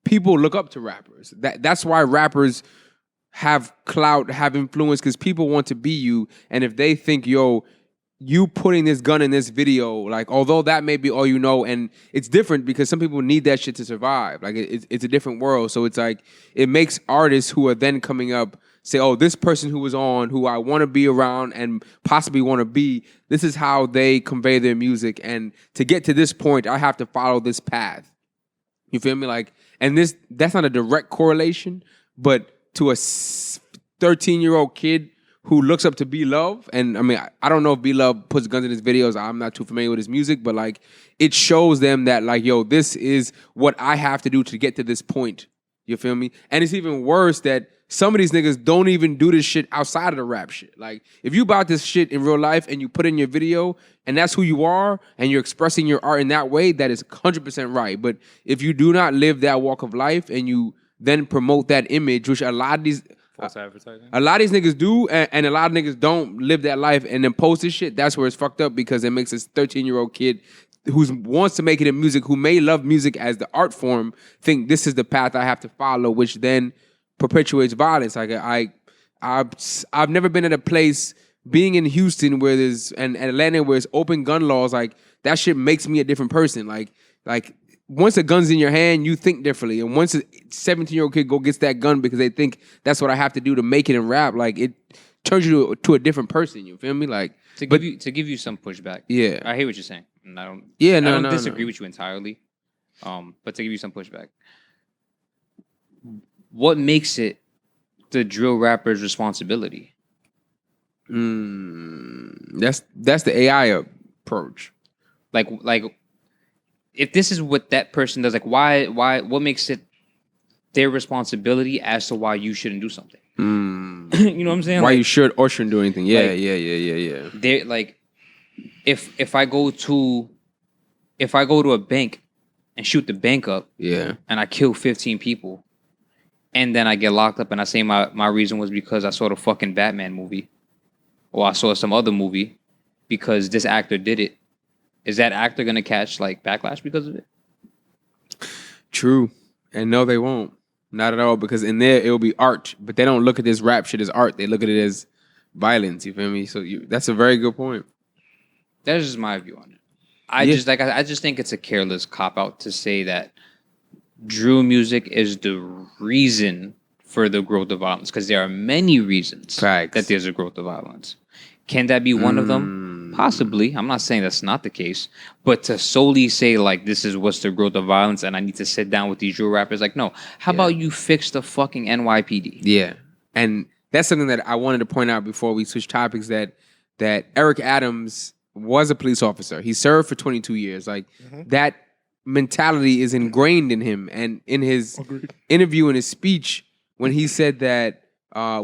people look up to rappers. That's why rappers have clout, have influence, because people want to be you. And if they think, yo, you putting this gun in this video, like, although that may be all you know, and it's different because some people need that shit to survive. Like, it's a different world. So it's like, it makes artists who are then coming up say, oh, this person who was on, who I want to be around and possibly want to be, this is how they convey their music. And to get to this point, I have to follow this path. You feel me? Like, and that's not a direct correlation, but to a 13-year-old kid who looks up to B-Love, and I mean, I don't know if B-Love puts guns in his videos. I'm not too familiar with his music, but like, it shows them that like, yo, this is what I have to do to get to this point. You feel me? And it's even worse that some of these niggas don't even do this shit outside of the rap shit. Like, if you about this shit in real life and you put in your video and that's who you are and you're expressing your art in that way, that is 100% right. But if you do not live that walk of life and you then promote that image, which a lot of these False advertising. A lot of these niggas do, and a lot of niggas don't live that life and then post this shit. That's where it's fucked up, because it makes this 13-year-old kid who wants to make it in music, who may love music as the art form, think this is the path I have to follow, which then perpetuates violence. Like I've never been at a place, being in Houston where there's and Atlanta where it's open gun laws. Like that shit makes me a different person. Like once a gun's in your hand, you think differently. And once a 17-year-old kid gets that gun because they think that's what I have to do to make it in rap, like it turns you to a different person. You feel me? Like to give you some pushback. Yeah, I hear what you're saying, and I don't. Yeah, I no, don't disagree with you entirely. But to give you some pushback, what makes it the drill rapper's responsibility? That's the AI approach. Like. If this is what that person does, like why what makes it their responsibility as to why you shouldn't do something? You know what I'm saying? Why like, you should or shouldn't do anything? Yeah, like, yeah. They like if I go to a bank and shoot the bank up, and I kill 15 people, and then I get locked up, and I say my reason was because I saw the fucking Batman movie, or I saw some other movie, because this actor did it. Is that actor going to catch like backlash because of it? True. And no, they won't. Not at all, because in there it'll be art, but they don't look at this rap shit as art. They look at it as violence. You feel me? So that's a very good point. That's just my view on it. I just think it's a careless cop out to say that drill music is the reason for the growth of violence, because there are many reasons that there's a growth of violence. Can that be one of them? Possibly. I'm not saying that's not the case. But to solely say, like, this is what's the growth of violence and I need to sit down with these drill rappers, like, no. How about you fix the fucking NYPD? Yeah. And that's something that I wanted to point out before we switch topics, that Eric Adams was a police officer. He served for 22 years. Like, that mentality is ingrained in him. And in his interview, in his speech, when he said that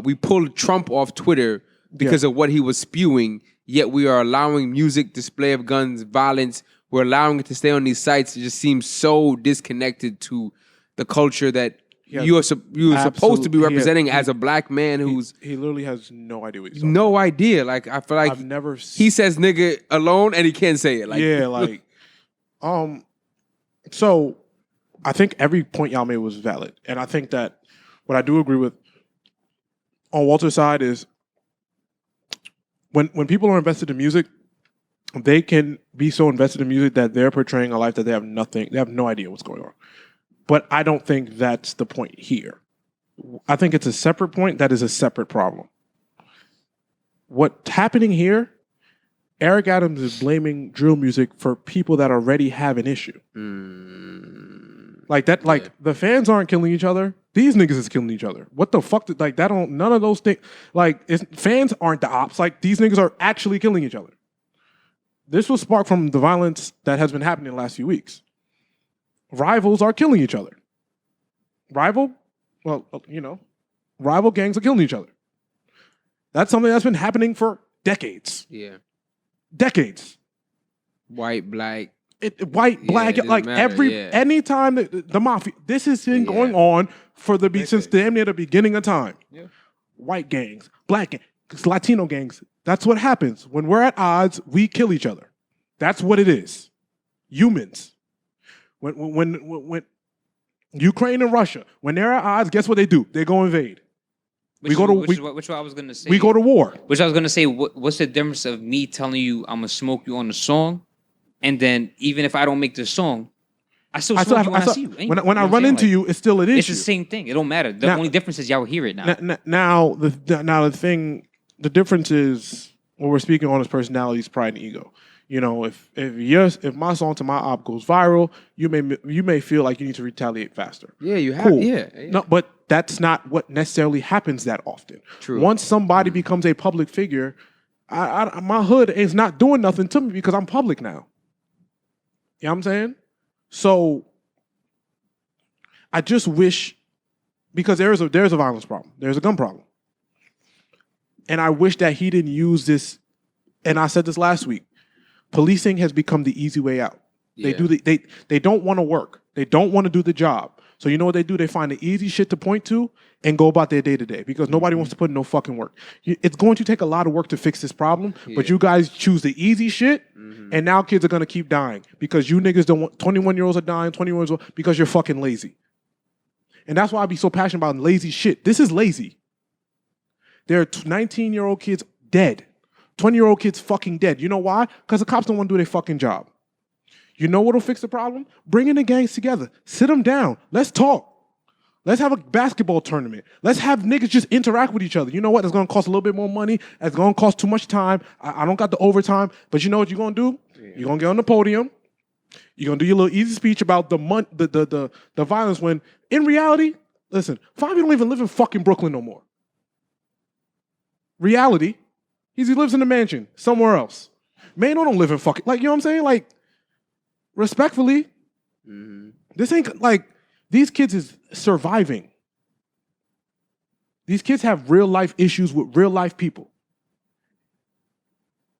we pulled Trump off Twitter because of what he was spewing, yet we are allowing music, display of guns, violence. We're allowing it to stay on these sites. It just seems so disconnected to the culture that you're supposed to be representing as a black man who's... He literally has no idea what he's talking No idea. Like, I feel like he says nigga alone and he can't say it. Like, yeah, like... So, I think every point y'all made was valid. And I think that what I do agree with on Walter's side is when people are invested in music, they can be so invested in music that they're portraying a life that they have no idea what's going on. But I don't think that's the point here. I think it's a separate point that is a separate problem. What's happening here Eric Adams is blaming drill music for people that already have an issue. Like that, like the fans aren't killing each other. These niggas is killing each other. What the fuck? Like that don't, none of those things, like fans aren't the ops. Like these niggas are actually killing each other. This was sparked from the violence that has been happening the last few weeks. Rivals are killing each other. Rival gangs are killing each other. That's something that's been happening for decades. Yeah. Decades. White, black. White, black, like anytime the mafia, this has been going on since damn near the beginning of time. Yeah. White gangs, black gangs, Latino gangs. That's what happens. When we're at odds, we kill each other. That's what it is. Humans. When Ukraine and Russia, when they're at odds, guess what they do? They go invade. Which what I was gonna say. We go to war. Which I was gonna say. What's the difference of me telling you I'm gonna smoke you on the song, and then even if I don't make the song, I still smoke you when I see you. Anyway, when I run into you, it's still an issue. It's the same thing. It don't matter. The only difference is y'all hear it now. The difference is what we're speaking on is personalities, pride, and ego. You know, if my song to my op goes viral, you may feel like you need to retaliate faster. Yeah, you have. Cool. Yeah. No, but that's not what necessarily happens that often. True. Once somebody becomes a public figure, my hood is not doing nothing to me because I'm public now. You know what I'm saying? So I just wish, because there's a violence problem, there's a gun problem, and I wish that he didn't use this. And I said this last week. Policing has become the easy way out. Yeah. They don't want to work. They don't want to do the job. So you know what they do? They find the easy shit to point to and go about their day-to-day because nobody wants to put in no fucking work. It's going to take a lot of work to fix this problem, but you guys choose the easy shit, and now kids are going to keep dying because you niggas don't want, 21-year-olds are dying, 21-year-olds because you're fucking lazy. And that's why I be so passionate about lazy shit. This is lazy. There are 19-year-old kids dead. 20-year-old kids fucking dead. You know why? Because the cops don't want to do their fucking job. You know what'll fix the problem? Bringing the gangs together. Sit them down. Let's talk. Let's have a basketball tournament. Let's have niggas just interact with each other. You know what? It's going to cost a little bit more money. It's going to cost too much time. I don't got the overtime. But you know what you're going to do? Yeah. You're going to get on the podium. You're going to do your little easy speech about the violence when, in reality, listen, Fabi don't even live in fucking Brooklyn no more. Reality. He lives in a mansion somewhere else. Mano don't live in fucking, like, you know what I'm saying? Like, respectfully, this ain't, like, these kids is surviving. These kids have real life issues with real life people.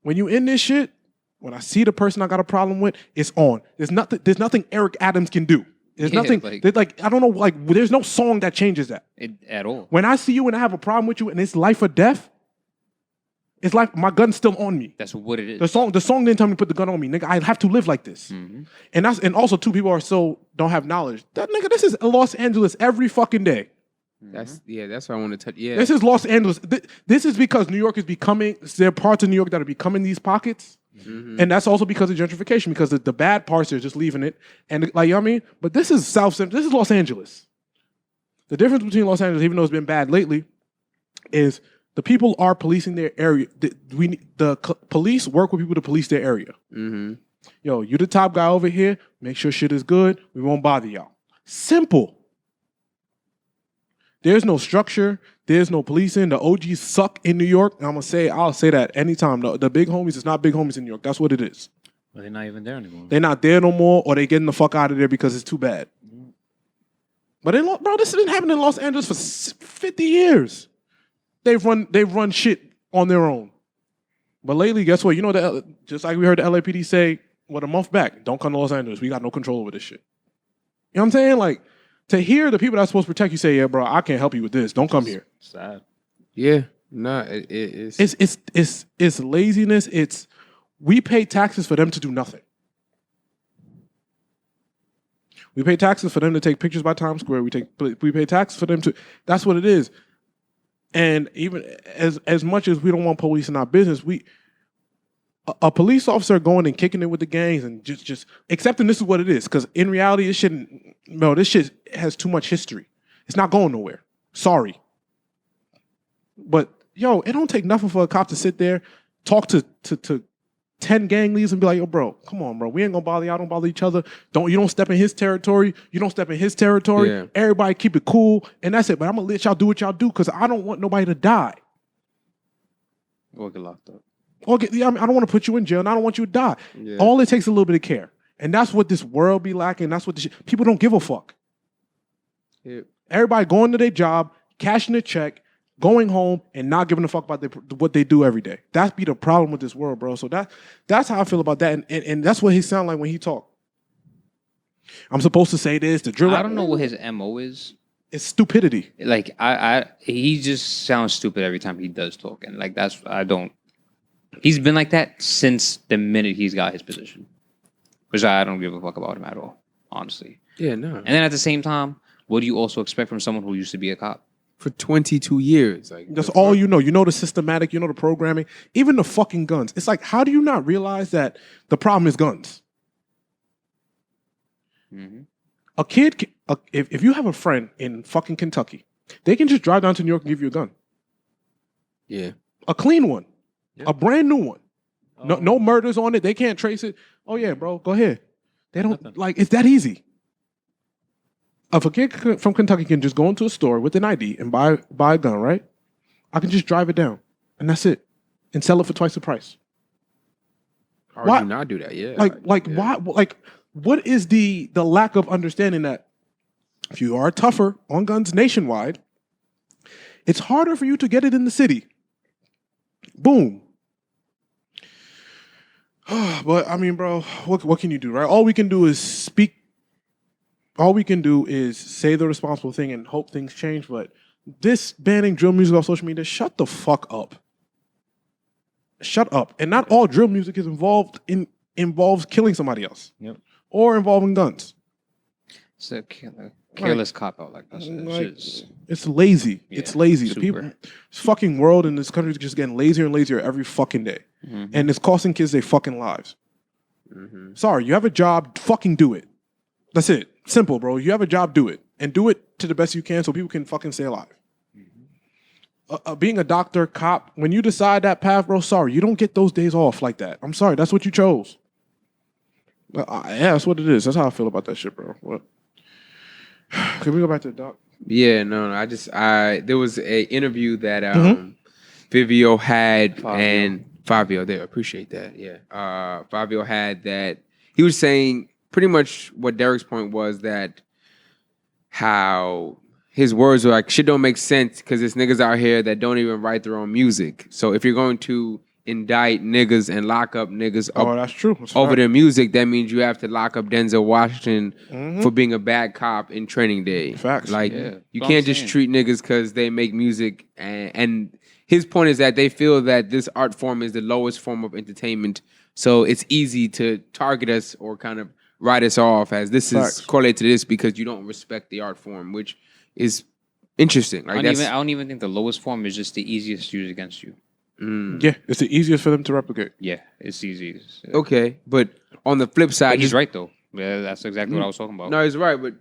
When you in this shit, when I see the person I got a problem with, it's on. There's nothing Eric Adams can do. There's nothing, I don't know, like, there's no song that changes that. At all. When I see you and I have a problem with you and it's life or death, it's like my gun's still on me. That's what it is. The song didn't tell me to put the gun on me, nigga. I have to live like this. And also too, people don't have knowledge. That nigga, this is Los Angeles every fucking day. That's what I want to touch. Yeah. This is Los Angeles. This is because New York is becoming, there are parts of New York that are becoming these pockets. And that's also because of gentrification, because the bad parts are just leaving it. And like, you know what I mean? But this is this is Los Angeles. The difference between Los Angeles, even though it's been bad lately, is the people are policing their area. The police work with people to police their area. Yo, you the top guy over here. Make sure shit is good. We won't bother y'all. Simple. There's no structure. There's no policing. The OGs suck in New York. And I'll say that anytime. The big homies is not big homies in New York. That's what it is. But they're not even there anymore. They're not there no more, or they getting the fuck out of there because it's too bad. But this has been happening in Los Angeles for 50 years. They've run shit on their own. But lately, guess what? You know, just like we heard the LAPD say, a month back, don't come to Los Angeles. We got no control over this shit. You know what I'm saying? Like, to hear the people that's supposed to protect you say, yeah, bro, I can't help you with this. Don't come here. Sad. Yeah. No, it's laziness. We pay taxes for them to do nothing. We pay taxes for them to take pictures by Times Square. We pay taxes for them to, that's what it is. And even as much as we don't want police in our business, a police officer going and kicking it with the gangs and just accepting this is what it is. Because in reality, this shit has too much history. It's not going nowhere. Sorry. But, yo, it don't take nothing for a cop to sit there, talk to 10 gang leaders and be like, yo, bro, come on, bro. We ain't gonna bother y'all. Don't bother each other. You don't step in his territory. You don't step in his territory. Yeah. Everybody keep it cool. And that's it. But I'm gonna let y'all do what y'all do because I don't want nobody to die. Or get locked up. I don't want to put you in jail and I don't want you to die. Yeah. All it takes is a little bit of care. And that's what this world be lacking. That's what people don't give a fuck. Yeah. Everybody going to their job, cashing a check, going home, and not giving a fuck about what they do every day. That's be the problem with this world, bro. So that's how I feel about that. And that's what he sound like when he talk. I'm supposed to say this. The drill. I don't know what his MO is. It's stupidity. Like he just sounds stupid every time he does talk, and like he's been like that since the minute he's got his position, which I don't give a fuck about him at all, honestly. Yeah, no. And then at the same time, what do you also expect from someone who used to be a cop? For 22 years. Like That's all you know. You know the systematic, you know the programming, even the fucking guns. It's like, how do you not realize that the problem is guns? Mm-hmm. A kid, if you have a friend in fucking Kentucky, they can just drive down to New York and give you a gun. Yeah. A clean one. Yeah. A brand new one. Oh. No murders on it. They can't trace it. Oh yeah, bro, go ahead. They don't, Nothing. like, it's that easy. If a kid from Kentucky can just go into a store with an ID and buy a gun, right? I can just drive it down, and that's it, and sell it for twice the price. How Why- would you not do that? Yeah. Why? Like, what is the lack of understanding that if you are tougher on guns nationwide, it's harder for you to get it in the city. Boom. But I mean, bro, what can you do, right? All we can do is speak. All we can do is say the responsible thing and hope things change. But this banning drill music off social media, shut the fuck up. Shut up. And not all drill music is involves killing somebody else. Yep. Or involving guns. It's a careless cop out like that. Like, it's lazy. Yeah, It's lazy. The super. people, this fucking world in this country is just getting lazier and lazier every fucking day. Mm-hmm. And it's costing kids their fucking lives. Mm-hmm. Sorry, you have a job, fucking do it. That's it. Simple, bro. You have a job, do it. And do it to the best you can so people can fucking stay alive. Being a doctor, cop, when you decide that path, bro, sorry, you don't get those days off like that. I'm sorry, that's what you chose. Yeah, that's what it is. That's how I feel about that shit, bro. What? Can we go back to the doc? Yeah, no. There was a interview that Vivio had and Fabio there. Appreciate that. Yeah. Fabio had that. He was saying pretty much what Derek's point was, that how his words were like, shit don't make sense because there's niggas out here that don't even write their own music. So if you're going to indict niggas and lock up niggas That's true. That's over right. their music, that means you have to lock up Denzel Washington for being a bad cop in Training Day. Facts. Like, Yeah, you that's what can't I'm just saying. treat niggas because they make music. And his point is that they feel that this art form is the lowest form of entertainment. So it's easy to target us or kind of write us off as this Facts. is correlated to this because you don't respect the art form, which is interesting. Like, I don't even think the lowest form is just the easiest to use against you. Yeah, it's the easiest for them to replicate. Yeah, it's easy. Okay, but on the flip side, But he's just- right though. Yeah, that's exactly what I was talking about. No, he's right, but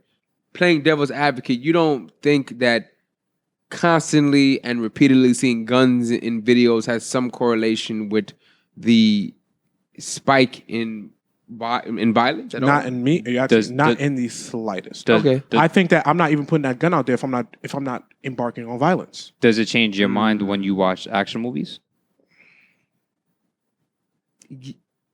playing devil's advocate, you don't think that constantly and repeatedly seeing guns in videos has some correlation with the spike in violence at Not all? in me. Not in the slightest. Okay. I think that I'm not even putting that gun out there if I'm not embarking on violence. Does it change your mind when you watch action movies?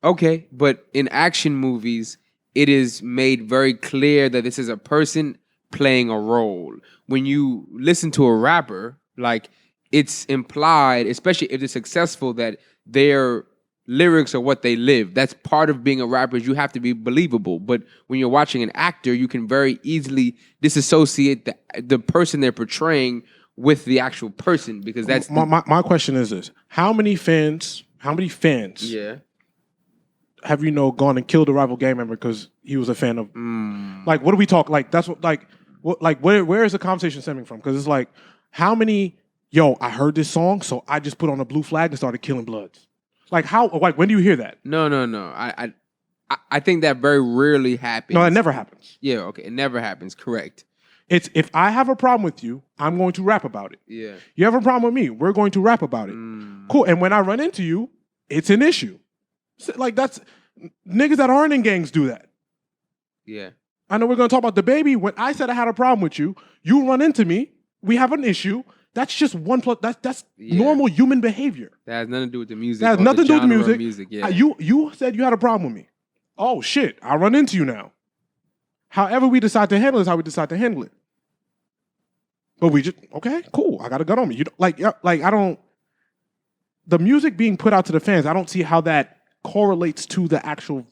Okay, but in action movies, it is made very clear that this is a person playing a role. When you listen to a rapper, like, it's implied, especially if they're successful, that their lyrics are what they live. That's part of being a rapper. You have to be believable. But when you're watching an actor, you can very easily disassociate the person they're portraying with the actual person, because that's My question is this: How many fans yeah. have gone and killed a rival gang member because he was a fan of? Like, what do we talk? Like, that's what. Where is the conversation stemming from? Because it's like, how many? Yo, I heard this song, so I just put on a blue flag and started killing bloods. Like, how? Like, when do you hear that? No. I think that very rarely happens. No, that never happens. Yeah, okay. It never happens. Correct. It's if I have a problem with you, I'm going to rap about it. Yeah. You have a problem with me, we're going to rap about it. Cool. And when I run into you, it's an issue. Like that's niggas that aren't in gangs do that. Yeah. I know we're gonna talk about the baby. When I said I had a problem with you, you run into me. We have an issue. That's just one plus. That's normal human behavior. That has nothing to do with the music. That has nothing to do with the music. Yeah. You said you had a problem with me. Oh shit! I run into you now. However we decide to handle it is how we decide to handle it. But we just okay, cool. I got a gun on me. You don't, like I don't. The music being put out to the fans, I don't see how that correlates to the actual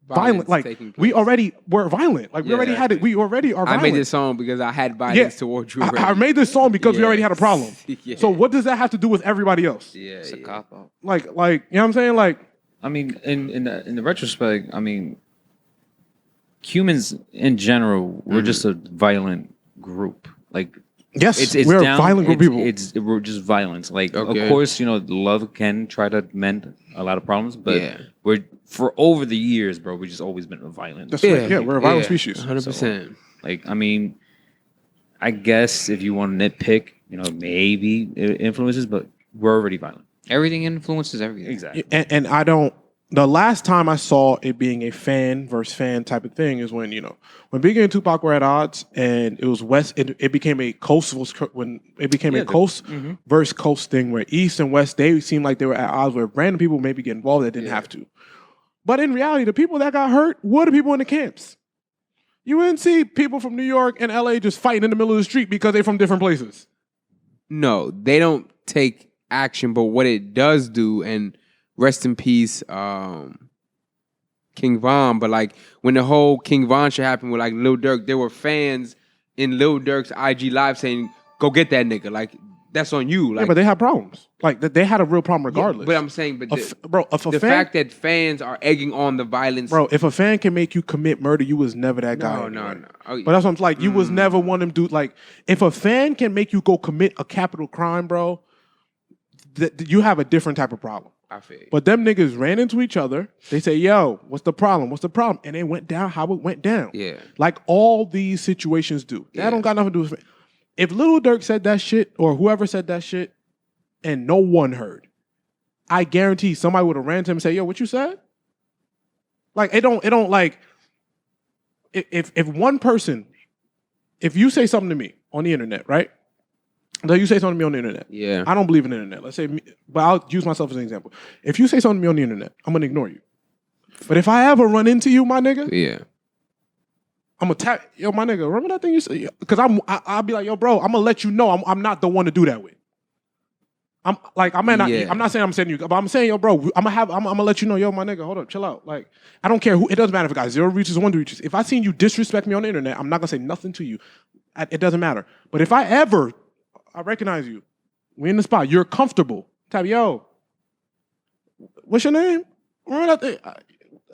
violent. Like we already were violent. Like we already had it. We already are violent. I made this song because I had violence towards you. I made this song because we already had a problem. Yeah. So what does that have to do with everybody else? Yeah, it's a cop out. Like you know what I'm saying? Like I mean, in the retrospect, I mean, humans in general, we're just a violent group. Like yes, we're a violent group of people. We're just violence. Like of course, love can try to mend a lot of problems, but we're for over the years, bro. We've just always been violent. That's right. Yeah, we're a violent species. 100%. So, like I mean, I guess if you want to nitpick, maybe it influences, but we're already violent. Everything influences everything. Exactly. And I don't. The last time I saw it being a fan versus fan type of thing is when when Biggie and Tupac were at odds, and it was West. It became a coast when it became a coast versus coast thing where East and West they seemed like they were at odds where random people maybe get involved that didn't have to. But in reality, the people that got hurt were the people in the camps. You wouldn't see people from New York and LA just fighting in the middle of the street because they're from different places. No, they don't take action, but what it does do, and rest in peace, King Von. But like when the whole King Von shit happened with like Lil Durk, there were fans in Lil Durk's IG live saying, "Go get that nigga." Like that's on you. Like, yeah, but they had problems. Like they had a real problem regardless. Yeah, but I'm saying, but the fact that fans are egging on the violence, bro. If a fan can make you commit murder, you was never that guy. No. But that's what I'm like. You was never one of them dude. Like if a fan can make you go commit a capital crime, bro, you have a different type of problem. I feel you. But them niggas ran into each other. They say, "Yo, what's the problem? What's the problem?" And it went down how it went down. Yeah, like all these situations do. That don't got nothing to do with it. If Lil Durk said that shit or whoever said that shit, and no one heard, I guarantee somebody would have ran to him and say, "Yo, what you said?" Like it don't like if one person, if you say something to me on the internet, right? So you say something to me on the internet. Yeah. I don't believe in the internet. Let's say, but I'll use myself as an example. If you say something to me on the internet, I'm gonna ignore you. But if I ever run into you, my nigga, I'm gonna tap, yo, my nigga, remember that thing you said? Because I'll be like, yo, bro, I'm gonna let you know I'm not the one to do that with. I'm not saying I'm sending you, but I'm saying, yo, bro, I'm gonna let you know, yo, my nigga, hold up, chill out. Like, I don't care who, it doesn't matter if it got 0 reaches, 1 reaches. If I seen you disrespect me on the internet, I'm not gonna say nothing to you. It doesn't matter. But if I recognize you, we in the spot, you're comfortable. Type, yo, what's your name? Remember that thing?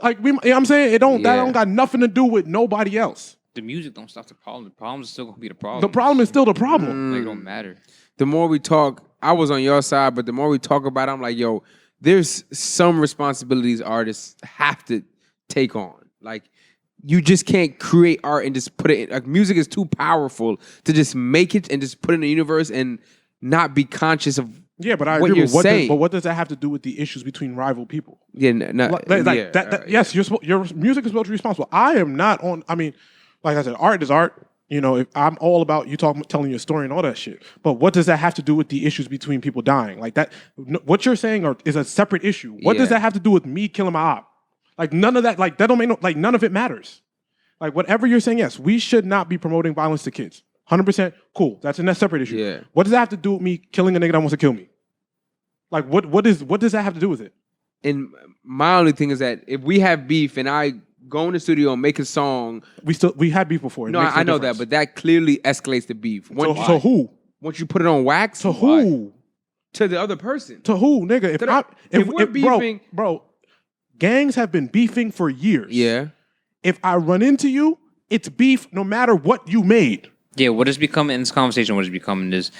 Like, you know what I'm saying? That don't got nothing to do with nobody else. The music don't stop the problem. The problem is still gonna be the problem. The problem is still the problem. Like, it don't matter. The more we talk, I was on your side, but the more we talk about it, I'm like, yo, there's some responsibilities artists have to take on. Like, you just can't create art and just put it in. Like, music is too powerful to just make it and just put it in the universe and not be conscious of but I what agree you're with saying. But what does that have to do with the issues between rival people? Yes, your music is supposed to be responsible. I am not on. I mean, like I said, art is art. If I'm all about you telling your story and all that shit. But what does that have to do with the issues between people dying? Like that, what you're saying is a separate issue. What does that have to do with me killing my op? Like none of that. Like that don't make none of it matters. Like whatever you're saying, yes, we should not be promoting violence to kids. 100% cool. That's a separate issue. Yeah. What does that have to do with me killing a nigga that wants to kill me? Like what does that have to do with it? And my only thing is that if we have beef and I go in the studio and make a song, we had beef before. No, I know that, but that clearly escalates the beef. So who? Once you put it on wax, to who? To the other person. To who, nigga? If we're beefing, bro, gangs have been beefing for years. Yeah. If I run into you, it's beef no matter what you made. Yeah, what is becoming in this conversation? What is becoming is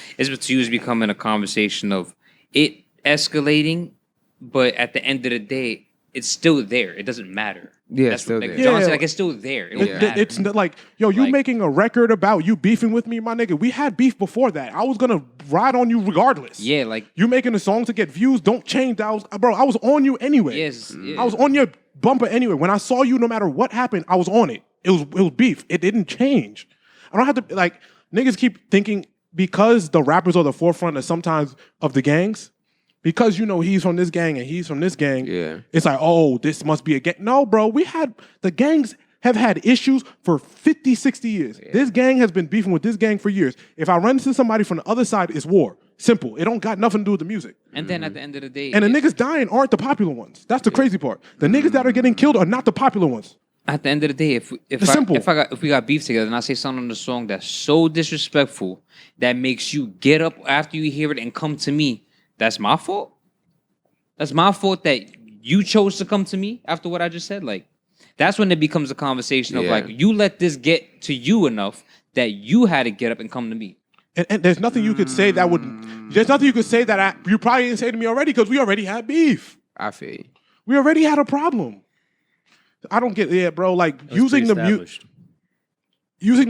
becoming a conversation of it escalating, but at the end of the day, it's still there. It doesn't matter. Yeah, That's it's still what, like there. John Yeah. said, like it's still there. It don't matter. It's like, yo, you Like- making a record about you beefing with me, my nigga. We had beef before that. I was gonna ride on you regardless. Yeah, like You making a song to get views, don't change that. I was on you anyway. yes, yeah. I was on your bumper anyway. When I saw you, no matter what happened, I was on it. It was beef. It didn't change. I don't have to like niggas keep thinking because the rappers are the forefront of sometimes of the gangs, because you know he's from this gang and he's from this gang. Yeah. It's like, oh, this must be a gang. No, bro, the gangs have had issues for 50, 60 years. Yeah. This gang has been beefing with this gang for years. If I run into somebody from the other side, it's war. Simple. It don't got nothing to do with the music. And then at the end of the day, And the niggas dying aren't the popular ones. That's the crazy part. The niggas that are getting killed are not the popular ones. at the end of the day, if we got beef together and I say something on the song that's so disrespectful that makes you get up after you hear it and come to me, that's my fault. That's my fault that you chose to come to me after what I just said. Like, that's when it becomes a conversation of like, you let this get to you enough that you had to get up and come to me. And there's nothing you could say that would. There's nothing you could say that you probably didn't say to me already because we already had beef. I feel you. We already had a problem. I don't get bro. Like using the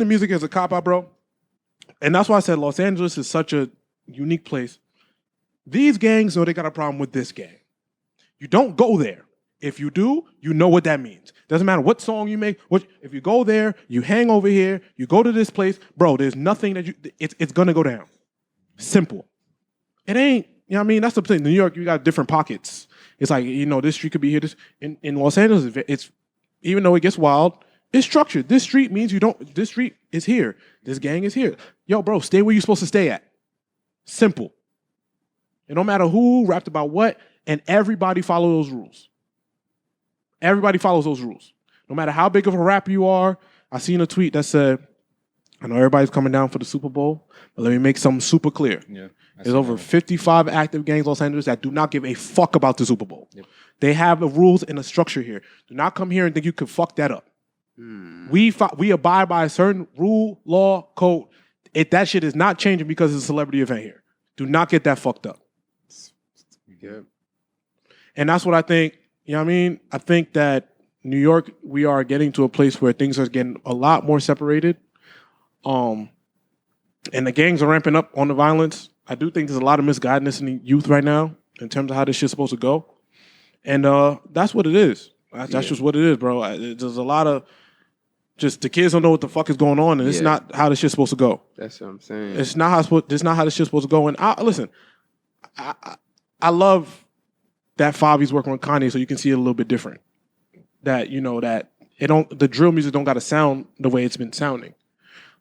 music as a cop out, bro. And that's why I said Los Angeles is such a unique place. These gangs know they got a problem with this gang. You don't go there. If you do, you know what that means. Doesn't matter what song you make. If you go there, you hang over here, you go to this place, bro. There's nothing that it's gonna go down. Simple. It ain't. You know what I mean? That's the thing. New York, you got different pockets. It's like, you know, this street could be here. This in Los Angeles, it's even though it gets wild, it's structured. This street means you don't. This street is here. This gang is here. Yo, bro, stay where you're supposed to stay at. Simple. It don't matter who rapped about what, and everybody follow those rules. Everybody follows those rules. No matter how big of a rapper you are. I seen a tweet that said, I know everybody's coming down for the Super Bowl, but let me make something super clear. Yeah. There's over 55 active gangs in Los Angeles that do not give a fuck about the Super Bowl. Yep. They have the rules and the structure here. Do not come here and think you can fuck that up. We abide by a certain rule, law, code. That shit is not changing because it's a celebrity event here. Do not get that fucked up. Yep. And that's what I think. You know what I mean? I think that New York, we are getting to a place where things are getting a lot more separated. And the gangs are ramping up on the violence. I do think there's a lot of misguidance in the youth right now in terms of how this shit's supposed to go. And that's what it is. That's just what it is, bro. There's a lot of just the kids don't know what the fuck is going on, and it's not how this shit's supposed to go. That's what I'm saying. It's not how this shit's supposed to go. And I love that Fabi's working with Kanye, so you can see it a little bit different. That the drill music don't got to sound the way it's been sounding.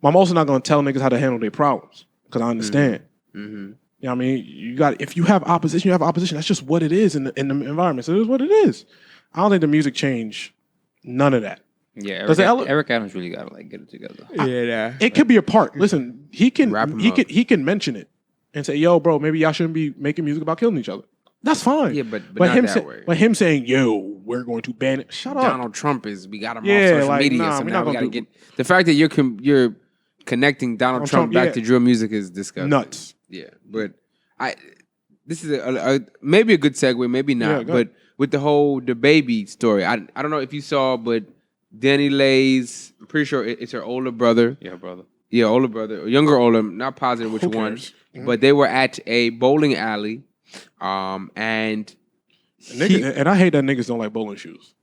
But I'm also not going to tell niggas how to handle their problems because I understand. Mm-hmm. You know what I mean? If you have opposition, you have opposition. That's just what it is in the environment. So it is what it is. I don't think the music changed none of that. Yeah, Eric Adams really got to like get it together. It could be a part. Listen, he can mention it and say, "Yo, bro, maybe y'all shouldn't be making music about killing each other." That's fine. Yeah, but not that way. But him saying, "Yo, we're going to ban it." Shut up. Donald Trump we got him off social media. Nah, so we're now not we gonna got to get the fact that you're connecting Donald Trump back to drill music is disgusting. Nuts. Yeah, but this is maybe a good segue, maybe not. But with the baby story, I don't know if you saw, but Danny Lay's, I'm pretty sure it's her older brother. Yeah, brother. Yeah, older brother, younger older. Not positive which one, but they were at a bowling alley, and and I hate that niggas don't like bowling shoes.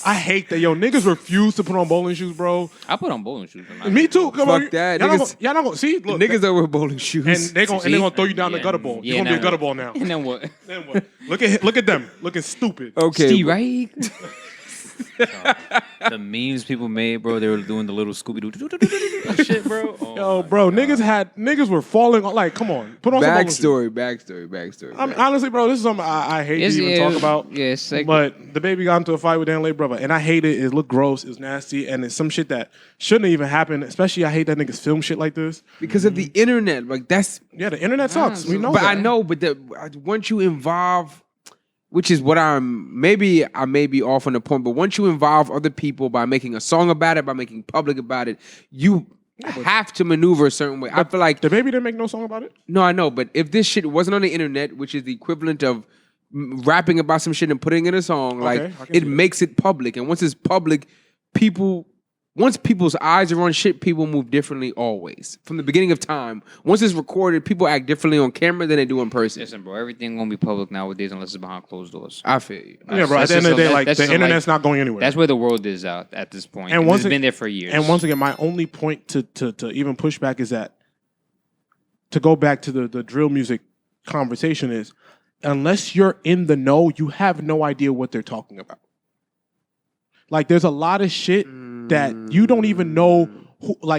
I hate that niggas refuse to put on bowling shoes, bro. I put on bowling shoes. Me too. Come on, that. Y'all not gonna see. Look, niggas that wear bowling shoes, and they're gonna throw you down the gutter ball. You're gonna be a gutter ball now. And then what? Then what? Look at them, looking stupid. Okay, Steve, right? The memes people made, bro, they were doing the little Scooby-Doo shit, bro. Yo, bro, niggas were falling. Like, come on, put on some backstory. I mean, honestly, bro, this is something I hate to even talk about. Yeah, it's like, but the baby got into a fight with Dan Lay brother, and I hate it. It looked gross. It was nasty, and it's some shit that shouldn't even happen. Especially, I hate that niggas film shit like this because of the internet. Like the internet sucks. We know, but that. I know, but once you involve. Which is what I may be off on the point, but once you involve other people by making a song about it, by making public about it, you have to maneuver a certain way. I feel like the baby didn't make no song about it. No, I know, but if this shit wasn't on the internet, which is the equivalent of rapping about some shit and putting it in a song, like I can it see that. makes it public. And once it's public, once people's eyes are on shit, people move differently always. From the beginning of time, once it's recorded, people act differently on camera than they do in person. Listen, bro, everything gonna be public nowadays unless it's behind closed doors. I feel you. Yeah, bro. At the end of the day, like the internet's not going anywhere. That's where the world is at this point. And And once it's been there for years. And once again, my only point to even push back is that to go back to the drill music conversation is unless you're in the know, you have no idea what they're talking about. Like there's a lot of shit that you don't even know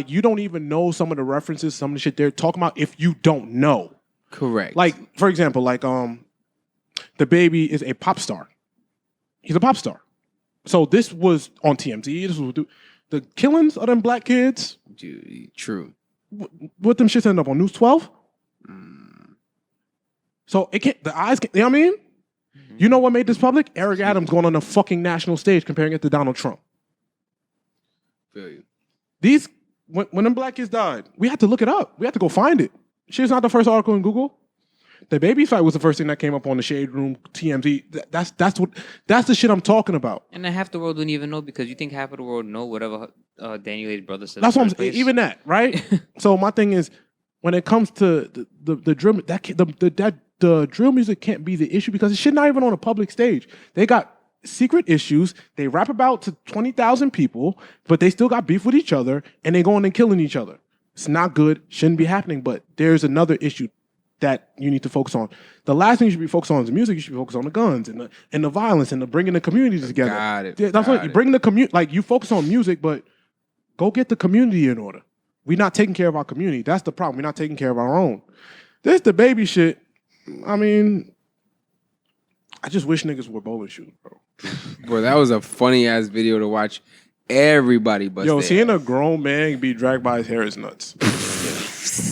you don't even know some of the references, some of the shit they're talking about if you don't know. Correct. Like, for example, like the baby is a pop star. He's a pop star. So this was on TMZ. This was the killings of them black kids. Dude, true. What them shits end up on News 12? So it can't. The eyes. You know what I mean? You know what made this public? Eric Adams going on the fucking national stage comparing it to Donald Trump. Feel you. These when them black kids died, we had to look it up. We had to go find it. Shit's not the first article in Google. The baby fight was the first thing that came up on the Shade Room TMZ. That's the shit I'm talking about. And then half the world don't even know because you think half of the world know whatever Daniel A's brother said. That's what I'm saying. Even that, right? So my thing is, when it comes to the drill, the drill music can't be the issue because it should not even on a public stage. They got secret issues. They rap about to 20,000 people, but they still got beef with each other, and they going and killing each other. It's not good. Shouldn't be happening. But there's another issue that you need to focus on. The last thing you should be focused on is the music. You should be focused on the guns and the violence and the bringing the communities together. Got it. That's what you bring the community. Like you focus on music, but go get the community in order. We're not taking care of our community. That's the problem. We're not taking care of our own. This the baby shit. I mean, I just wish niggas were bowling shoes, bro. Bro, that was a funny ass video to watch. Everybody bust Yo, their seeing ass. a grown man be dragged by his hair is nuts.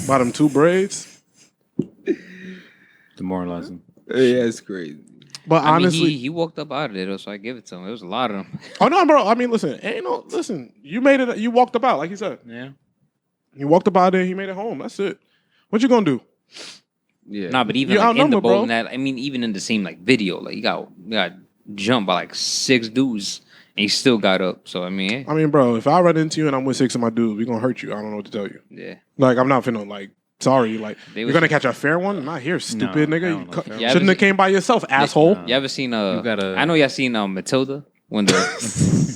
By them two braids. Demoralizing. Yeah, it's crazy. But honestly, he walked up out of it, so I give it to him. There was a lot of them. oh no, bro. I mean, listen. You made it. You walked up out, like you said. Yeah. You walked up out there. He made it home. That's it. What you gonna do? Yeah. Nah, but even You're like, in the outnumbered, boat bro. and that, I mean, even in the same like video, like you got jumped by like 6 dudes, and he still got up. So I mean, I mean, bro. If I run into you and I'm with 6 of my dudes, we gonna hurt you. I don't know what to tell you. yeah. Like I'm not finna like. Sorry, like They you're was- gonna catch a fair one. I'm not here, stupid No, nigga. hell You no, cu- fair one. Yeah, shouldn't but- have came by yourself, asshole. You ever seen You gotta- I know y'all seen Matilda when the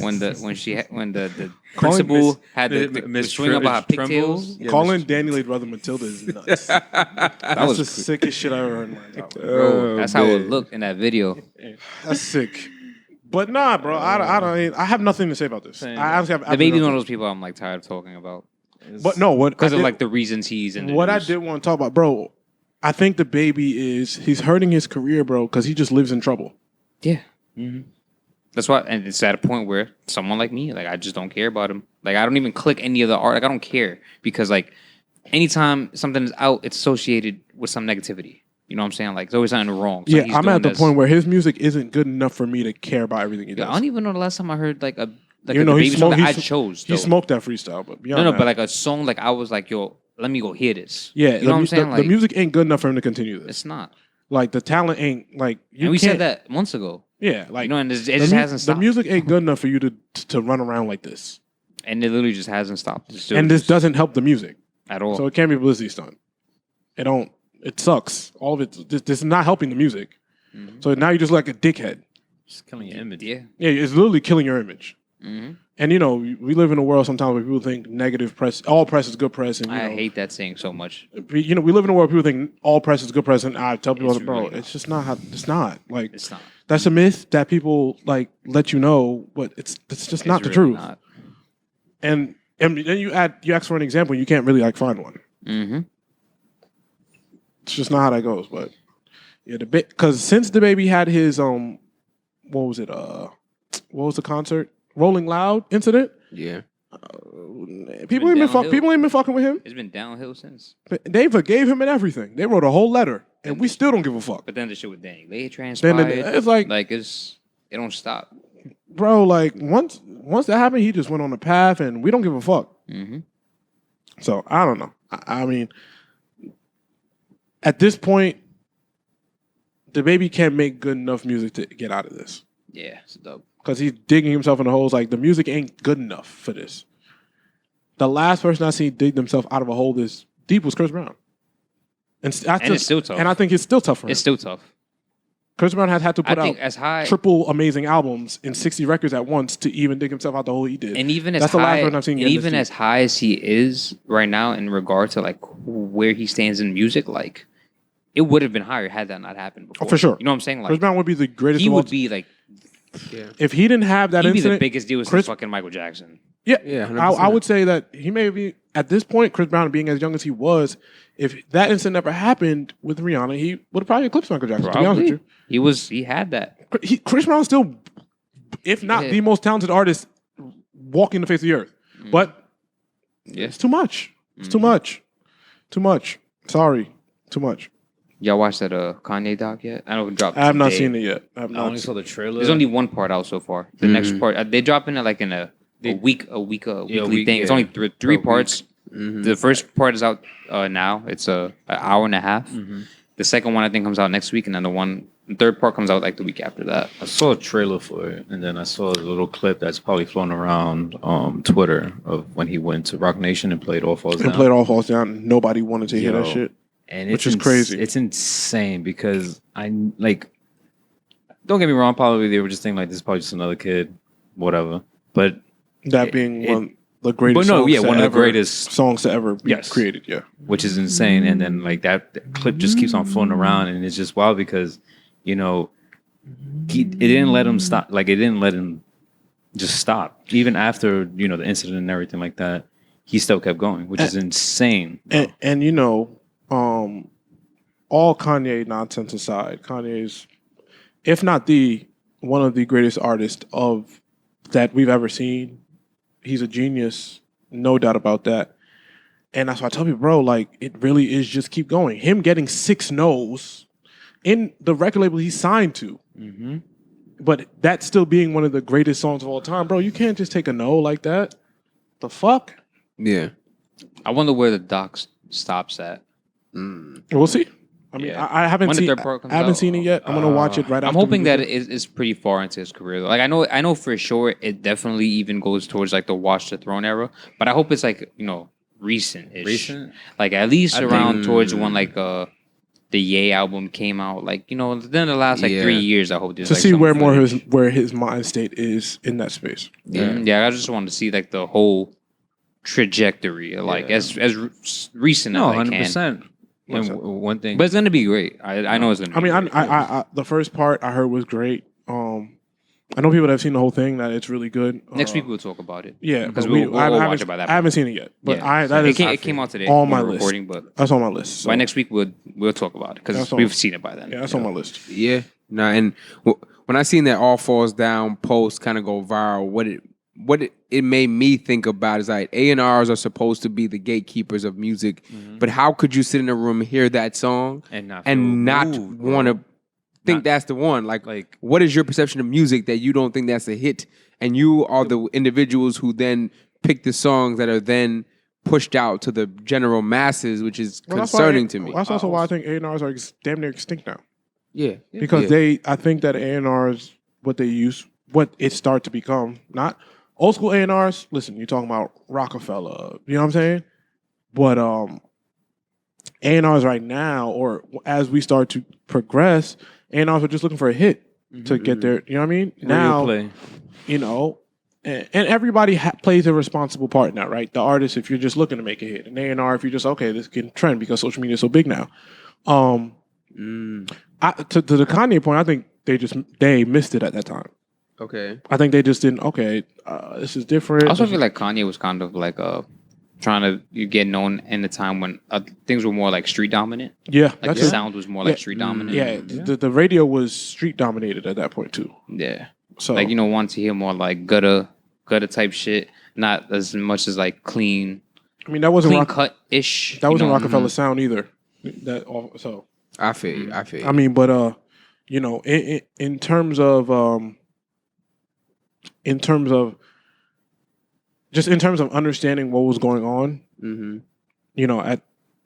when the Calling principal Miss- had the Miss swing about her Trembles? pigtails. Yeah, Calling Miss- Daniela's brother Matilda is nuts. That's was the sickest shit I ever heard in my life. Bro, that's how it man. looked in that video. That's sick. But nah, bro. I have nothing to say about this. Same. I honestly have The absolutely baby's one of nothing. those people I'm like tired of talking about But no, what because I of did- like the reasons he's in. The what I news. did want to talk about, bro. I think the baby he's hurting his career, bro, because he just lives in trouble. Yeah. That's why, and it's at a point where someone like me, like I just don't care about him. Like I don't even click any of the art. Like I don't care because like anytime something is out, it's associated with some negativity. You know what I'm saying? Like there's always something wrong. So Yeah, he's I'm doing at the this. point where his music isn't good enough for me to care about everything he Yeah, does. I don't even know the last time I heard like a You know, he baby song smoked- that I he- chose. He though. smoked that freestyle, but beyond No, that, but like a song like I was like, yo, let me go hear this. yeah, you know what I'm saying? The Like music ain't good enough for him to continue this. it's not. Like the talent ain't like you. And we can't, said that months ago. Yeah, like You know, and it the, just mu- hasn't the stopped. music ain't good enough for you to run around like this, And it literally just hasn't stopped. It's still and this just doesn't help the music. at all. So it can't be a publicity stunt. It don't. It sucks. All of it. This is not helping the music. So now you're just like a dickhead. Just killing your image. yeah. Yeah, it's literally killing your image. hmm And you know, we live in a world sometimes where people think negative press, all press is good press, and you I know, hate that saying so much. we live in a world where people think all press is good press, and I tell people, It's bro, really not. it's just not how. It's not like It's not. that's a myth that people like let you know, but it's just not It's the really truth. not. And then you ask for an example, you can't really like find one. Mm-hmm. It's just not how that goes. But yeah, because since the baby had his what was it? What was the concert? Rolling Loud incident. Yeah. People ain't downhill. been fucking with him. It's been downhill since. They forgave him and everything. They wrote a whole letter, and we still don't give a fuck. But then the shit with Danny Lay Then transpired. it's like, It don't stop. bro, like once that happened, he just went on a path, and we don't give a fuck. Mm-hmm. So I don't know. I mean, at this point, the baby can't make good enough music to get out of this. Yeah, it's dope. Because he's digging himself in the holes. Like, the music ain't good enough for this. The last person I seen dig themselves out of a hole this deep was Chris Brown. And it's still tough. And I think it's still tough for him. It's still tough. Chris Brown has had to put I think out as high, triple amazing albums in 60 records at once to even dig himself out the hole he did. and even as That's the last high, person I've seen and get even this as high as he is right now in regard to like where he stands in music, like it would have been higher had that not happened before. Oh, for sure. You know what I'm saying? Chris Like Brown would be the greatest. he of all would be like if he didn't have that he'd be incident. the biggest deal since fucking Michael Jackson. Yeah, Yeah, I 100%. would say that he may be at this point. Chris Brown, being as young as he was, if that incident never happened with Rihanna, he would have probably eclipsed Michael Jackson. To be honest with Probably. He had that. you, Chris Brown's still, if not the most talented artist walking the face of the earth, but Yeah. it's too much. It's too much. Too much. Sorry, too much. Y'all watched that Kanye doc yet? I know it dropped. I have not today. seen it yet. I have I not only seen saw the trailer. There's only one part out so far. The next part they dropping it like in a weekly thing. It's only three parts. The first part is out now. It's an hour and a half. The second one I think comes out next week, and then the third part comes out like the week after that. I saw a trailer for it, and then I saw a little clip that's probably flown around Twitter of when he went to Rock Nation and played All Falls Down. And played All Falls Down. Nobody wanted to hear that shit. And Which is crazy. It's insane because don't get me wrong, probably they were just thinking like this is probably just another kid, whatever. But That being one of the greatest. But no, songs yeah, to one of the ever- greatest- songs to ever be Yes. created. Yeah, which is insane. And then like that clip just keeps on floating around, and it's just wild because it didn't let him stop. Like it didn't let him just stop, even after the incident and everything like that. He still kept going, which is insane. and all Kanye nonsense aside, Kanye's, if not one of the greatest artists of that we've ever seen. He's a genius, no doubt about that. And that's why I tell people, bro, like it really is just keep going. Him getting 6 no's in the record label he signed to, but that still being one of the greatest songs of all time, bro. You can't just take a no like that. The fuck? Yeah. I wonder where the doc stops at. We'll see. I mean, Yeah. I haven't When the seen. third part comes I haven't out? seen it yet. I'm gonna watch it right after. I'm hoping we that do it. it's pretty far into his career. Like I know for sure it definitely even goes towards like the Watch the Throne era. But I hope it's like recent-ish. Recent? Like at least I around think- towards when like the Ye album came out. Like then the last like 3 years. I hope there's to like, see some where more footage. where his mind state is in that space. Yeah. I just wanted to see like the whole trajectory, like as recent No, as I 100%. can. And one thing, But it's gonna be great. I know it's gonna. I be mean, great. I the first part I heard was great. I know people that have seen the whole thing that it's really good. Next week we'll talk about it. Yeah, because but we'll I watch haven't- it by that I haven't point. seen it yet, but Yeah. that is it came out today on when my we're list. recording, but That's on my list. So. by next week we'll talk about it because That's on- we've seen it by then. Yeah, that's on my list. Yeah. No, and when I seen that All Falls Down post kind of go viral, what it made me think about is like A&Rs are supposed to be the gatekeepers of music, but how could you sit in a room, hear that song, and not and want to think that's the one? Like, what is your perception of music that you don't think that's a hit? And you are the individuals who then pick the songs that are then pushed out to the general masses, which is concerning to me. That's also why I think A&Rs are damn near extinct now. Yeah. Because I think that A&Rs, what it started to become, not old school A&Rs. Listen, you're talking about Rockefeller, you know what I'm saying? But A&Rs right now, or as we start to progress, A&Rs are just looking for a hit to get there. You know what I mean? Now, play. And everybody plays a responsible part in that, right? The artist, if you're just looking to make a hit, and A&R, if you're just this can trend because social media is so big now. To the Kanye point, I think they missed it at that time. Okay. I think they just didn't. Okay, this is different. I also feel like Kanye was kind of like trying to get known in a time when things were more like street dominant. Yeah, Like that's the it. sound was more like street dominant. Yeah, the radio was street dominated at that point too. Yeah. So Like wanted to hear more like gutter type shit, not as much as like clean I mean, that wasn't cut ish. that wasn't Rockefeller's sound either. So I feel you. I mean, but in terms of understanding what was going on, Mm-hmm.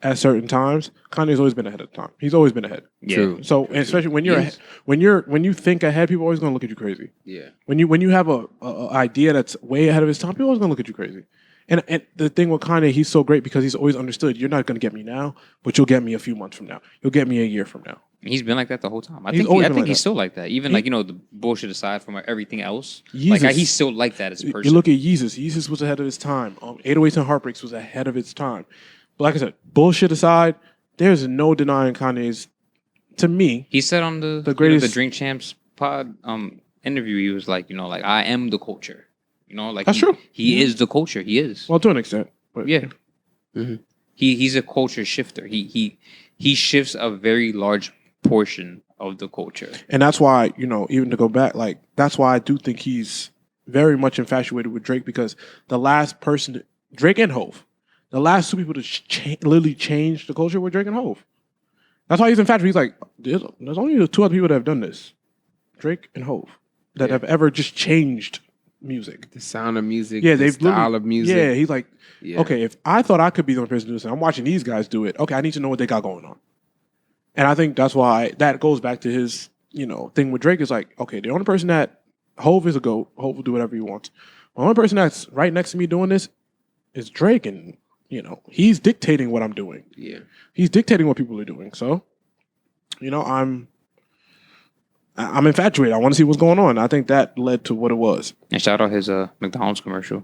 at certain times, Kanye's always been ahead of the time. He's always been ahead. Yeah. True. So especially when you're Yes. when you think ahead, people are always gonna look at you crazy. Yeah. When you have a idea that's way ahead of his time, people are always gonna look at you crazy. And the thing with Kanye, he's so great because he's always understood. You're not gonna get me now, but you'll get me a few months from now. You'll get me a year from now. He's been like that the whole time. I He's think always I been think like he's that. still like that. Even He- like the bullshit aside from everything else. Yeezus. Like he's still like that as a person. You look at Yeezus. Yeezus was ahead of his time. 808s and Heartbreaks was ahead of its time. But like I said, bullshit aside, there's no denying Kanye's. To me, He said on the greatest- the Drink Champs pod interview, he was like, like I am the culture. Like That's true. He is the culture. He is. well, to an extent, but Yeah. Mhm. He's a culture shifter. He shifts a very large portion of the culture. and that's why even to go back, like that's why I do think he's very much infatuated with Drake because the last person, Drake and Hove, the last two people to literally change the culture were Drake and Hove. That's why he's infatuated. He's like, there's only two other people that have done this, Drake and Hove, that Yeah. have ever just changed music. The sound of music. Yeah, the they've style literally- of music. Yeah, he's like, Yeah. okay, if I thought I could be the only person to do this, and I'm watching these guys do it. Okay, I need to know what they got going on. And I think that's why that goes back to his, thing with Drake is like, okay, the only person that Hove is a GOAT. Hove will do whatever he wants. The only person that's right next to me doing this is Drake, and he's dictating what I'm doing. Yeah. He's dictating what people are doing. So, I'm infatuated. I want to see what's going on. I think that led to what it was. And shout out his McDonald's commercial.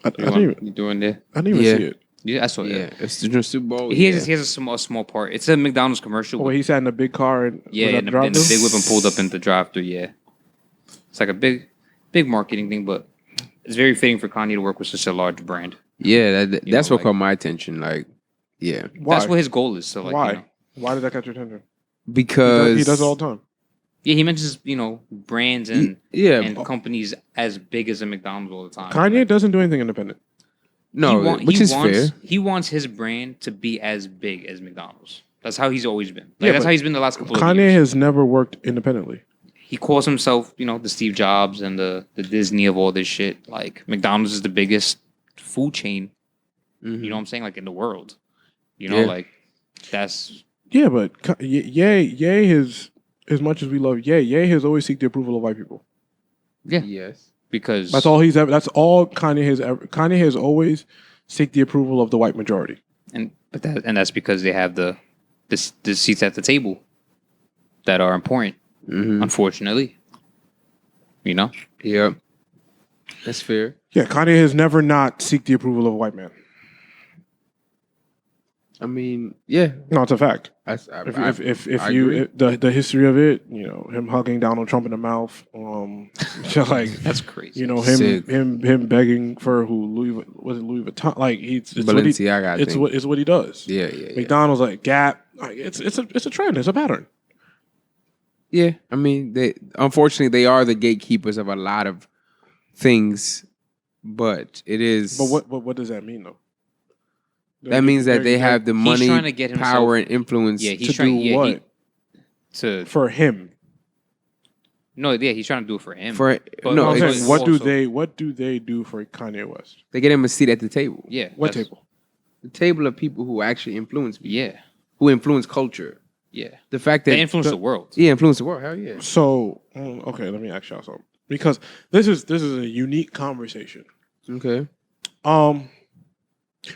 I didn't even, You doing there? I didn't even Yeah. see it. Yeah, I saw Yeah. it. It's the Super Bowl. He yeah. has a small part. It's a McDonald's commercial. Oh, wait, he sat in a big car and Yeah, was and at the, and the drive-thru? big whip and pulled up in the drive-thru. Yeah, it's like a big marketing thing, but it's very fitting for Kanye to work with such a large brand. Yeah, You that's know, what caught my attention. Like, yeah, Why? That's what his goal is. So like, Why? Why did that catch your attention? because He does it all the time. yeah, he mentions brands and yeah, and companies as big as a McDonald's all the time. Kanye doesn't do anything independent. no, which is fair. He wants his brand to be as big as McDonald's. That's how he's always been. Yeah, That's but how he's been the last couple of Kanye years. has never worked independently. He calls himself, the Steve Jobs and the Disney of all this shit. Like McDonald's is the biggest food chain. Mhm. You know what I'm saying? Like in the world. Yeah. Like that's Yeah, but Ye has, as much as we love Ye has always seek the approval of white people. Yes. because That's all he's ever. That's all Kanye has ever. Kanye has always seek the approval of the white majority. and that's because they have the seats at the table that are important. Mm-hmm. Unfortunately, Yep. That's fair. Yeah, Kanye has never not seek the approval of a white man. I mean, yeah. No, it's a fact. If If I you agree. the history of it, him hugging Donald Trump in the mouth, like that's crazy. Sick. him begging for Louis Vuitton, like it's what he, Balenciaga, I it's think. what he does. Yeah. McDonald's like Gap, like it's a trend, it's a pattern. Yeah, I mean, unfortunately they are the gatekeepers of a lot of things, but it is. But what does that mean though? that means that they have the He's money, trying to get himself- power, and influence. Yeah, he's to trying. do Yeah, what to for him. no, yeah, he's trying to do it for him. for But no, I'm it's- saying, what do also- they do for Kanye West? they get him a seat at the table. Yeah, What that's- table? The table of people who actually influence people, Yeah, who influence culture. yeah. The fact that They influence the world. yeah, influence the world. Hell yeah. So okay, let me ask y'all something because this is a unique conversation. Okay.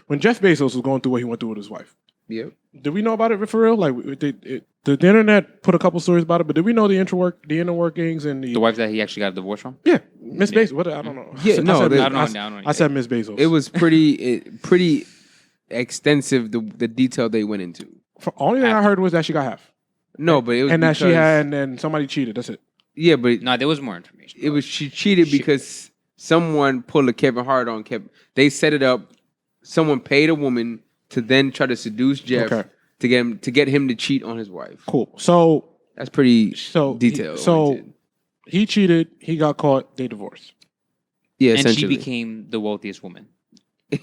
When Jeff Bezos was going through what he went through with his wife, Yep. did we know about it for real? Like the internet put a couple stories about it, but did we know the inner workings and The wife that he actually got a divorce from. yeah, Miss Bezos? What I don't know. Yeah, no, I said, they- I don't know. I said Miss Bezos. It was pretty extensive. The detail they went into. Only thing I heard was that she got half, No, but it was and that she because- had, and then somebody cheated. That's it. Yeah, but No, there was more information. it was she cheated because someone pulled a Kevin Hart on Kevin. They set it up. Someone paid a woman to then try to seduce Jeff Okay. to get him to cheat on his wife. Cool. So That's pretty so detailed. So oriented. he cheated. He got caught. They divorced. yeah, And she essentially. became the wealthiest woman.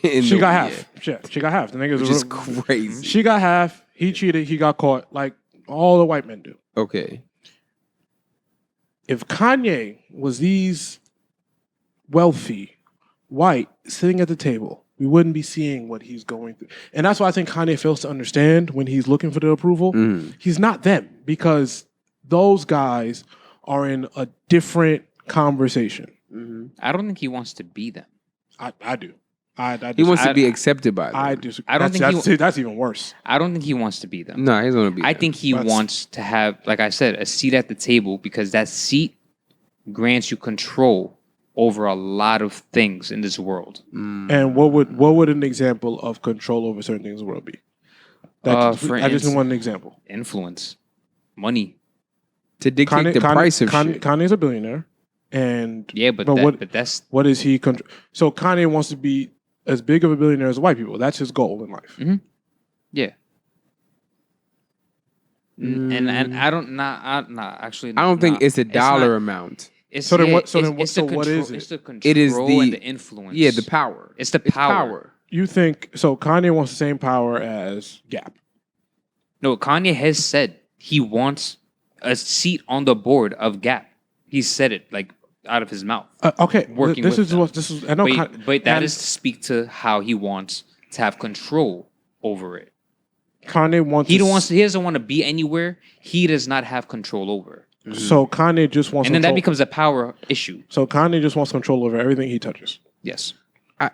She got half. Yeah, she got half. The niggas which is crazy. She got half. He cheated. He got caught. Like all the white men do. Okay. If Kanye was these wealthy, white, sitting at the table we wouldn't be seeing what he's going through. And that's why I think Kanye fails to understand when he's looking for the approval. He's not them, because those guys are in a different conversation. I don't think he wants to be them. I do. He wants to be accepted by them. I disagree. I don't think that's even worse. I don't think he wants to be them. No, he's going to be I them. think he wants to have, like I said, a seat at the table, because that seat grants you control over a lot of things in this world. And what would an example of control over certain things in the world be? I just want an example. Influence, money. To dictate the price of shit. Kanye's a billionaire, and but that's what is he control? So Kanye wants to be as big of a billionaire as white people. That's his goal in life. yeah. And I don't actually. I don't think it's a dollar amount. What is it? It's the control It is and the influence. Yeah, the power. It's the power. You think so? Kanye wants the same power as Gap. No, Kanye has said he wants a seat on the board of Gap. He said it like out of his mouth. Okay, working this with is them. what this is. I know, but that is to speak to how he wants to have control over it. Kanye wants. He doesn't want to be anywhere he does not have control over. So Kanye just wants, and then that becomes a power issue. So Kanye just wants control over everything he touches. Yes, I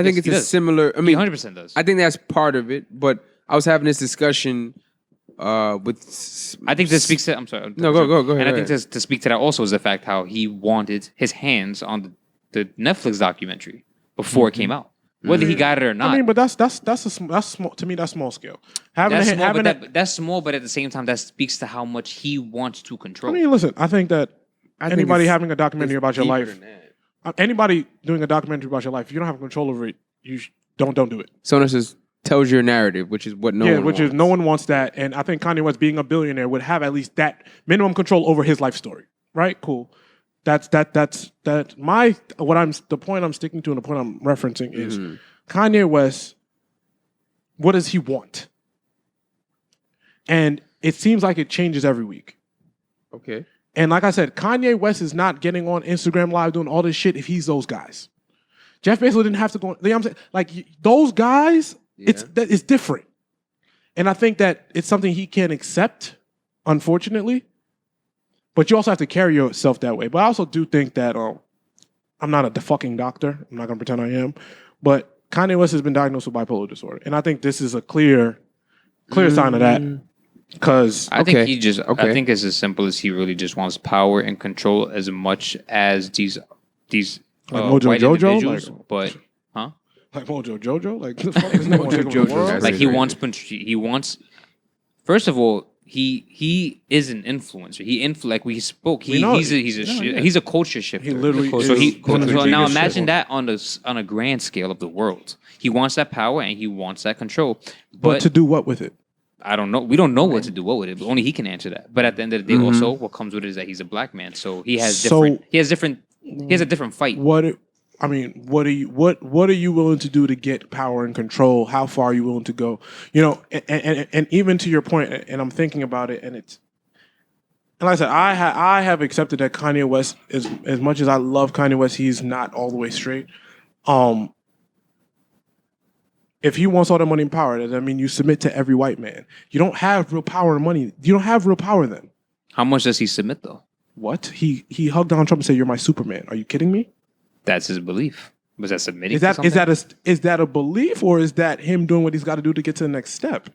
think it's a similar. I mean, 100% does. I think that's part of it. But I was having this discussion with. I think this speaks to. I'm sorry. No, go ahead. And I think to speak to that also is the fact how he wanted his hands on the Netflix documentary before it came out, whether he got it or not. I mean, but that's small to me. That's small scale. That's small, but at the same time, that speaks to how much he wants to control. I mean, listen. I think that anybody having a documentary about your life, anybody doing a documentary about your life, if you don't have control over it, you don't do it. So this is tells your narrative, which is what no one wants. No one wants that. And I think Kanye West, being a billionaire, would have at least that minimum control over his life story. Right? Cool. That's the point I'm sticking to and the point I'm referencing is Kanye West. What does he want? And it seems like it changes every week. Okay. And like I said, Kanye West is not getting on Instagram Live doing all this shit if he's those guys. Jeff Bezos didn't have to go. You know what I'm saying? Like those guys, it's different. And I think that it's something he can't accept, unfortunately. But you also have to carry yourself that way. But I also do think that I'm not a fucking doctor. I'm not going to pretend I am. But Kanye West has been diagnosed with bipolar disorder. And I think this is a clear sign of that. Because I think I think it's as simple as he really just wants power and control as much as these like Mojo white Jojo, individuals. But like Mojo Jojo, like this fucking Mojo Jojo. Like he wants. First of all, he is an influencer. Like we spoke, he's a culture shifter. He literally so now imagine that on a grand scale of the world. He wants that power and he wants that control. But to do what with it? I don't know. We don't know what to do with it, but only he can answer that. But at the end of the day, also, what comes with it is that he's a black man, so he has a different fight. What are you willing to do to get power and control? How far are you willing to go? You know, and even to your point, and I'm thinking about it, and like I said, I have accepted that Kanye West is, as much as I love Kanye West, he's not all the way straight. If he wants all the money and power, does that mean you submit to every white man? You don't have real power and money. You don't have real power then. How much does he submit though? What? He hugged Donald Trump and said, "You're my Superman." Are you kidding me? That's his belief. Was that submitting? Is that a belief, or is that him doing what he's got to do to get to the next step?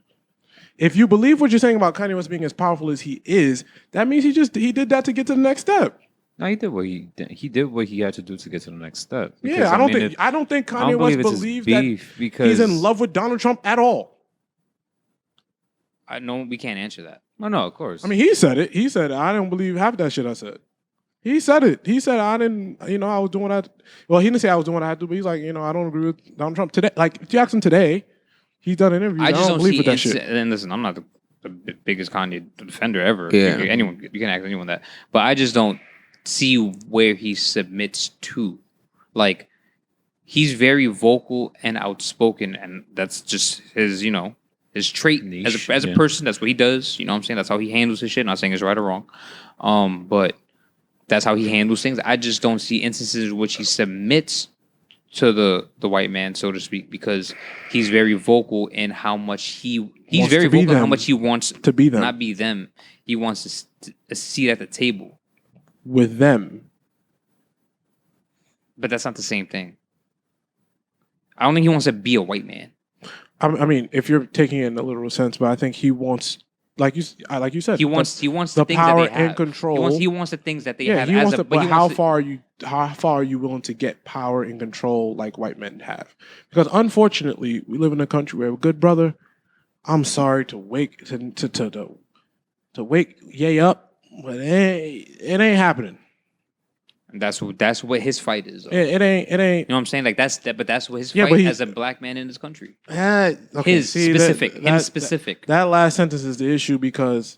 If you believe what you're saying about Kanye West being as powerful as he is, that means he did that to get to the next step. No, he did what he had to do to get to the next step. Because, yeah, I don't think Kanye West believes that he's in love with Donald Trump at all. I know we can't answer that. Oh, no, of course. I mean, he said it. He said, "I don't believe half that shit I said." He said it. He said, "I didn't. I was doing what Well, he didn't say I was doing what I had to, but he's like, I don't agree with Donald Trump today. Like, if you ask him today, he's done interviews. I don't believe with that shit. And listen, I'm not the biggest Kanye defender ever. Yeah. You can ask anyone that, but I just don't see where he submits to. Like, he's very vocal and outspoken, and that's just his, his trait niche, as a person. That's what he does. You know what I'm saying? That's how he handles his shit. I'm not saying it's right or wrong. But that's how he handles things. I just don't see instances in which he submits to the white man, so to speak, because he's very vocal in how much he's very vocal in how much he wants to be them, not be them. He wants a seat at the table with them. But that's not the same thing. I don't think he wants to be a white man. I mean, if you're taking it in a literal sense, but I think he wants, like you said, he wants the the things power that they have. and control. He wants the things that they have. He wants but how far are you willing to get power and control like white men have? Because unfortunately, we live in a country where, good brother, I'm sorry to wake yay up, but it ain't happening. And that's what his fight is. It ain't. You know what I'm saying? Like but that's what his fight as a black man in this country. Okay, Specific. That last sentence is the issue, because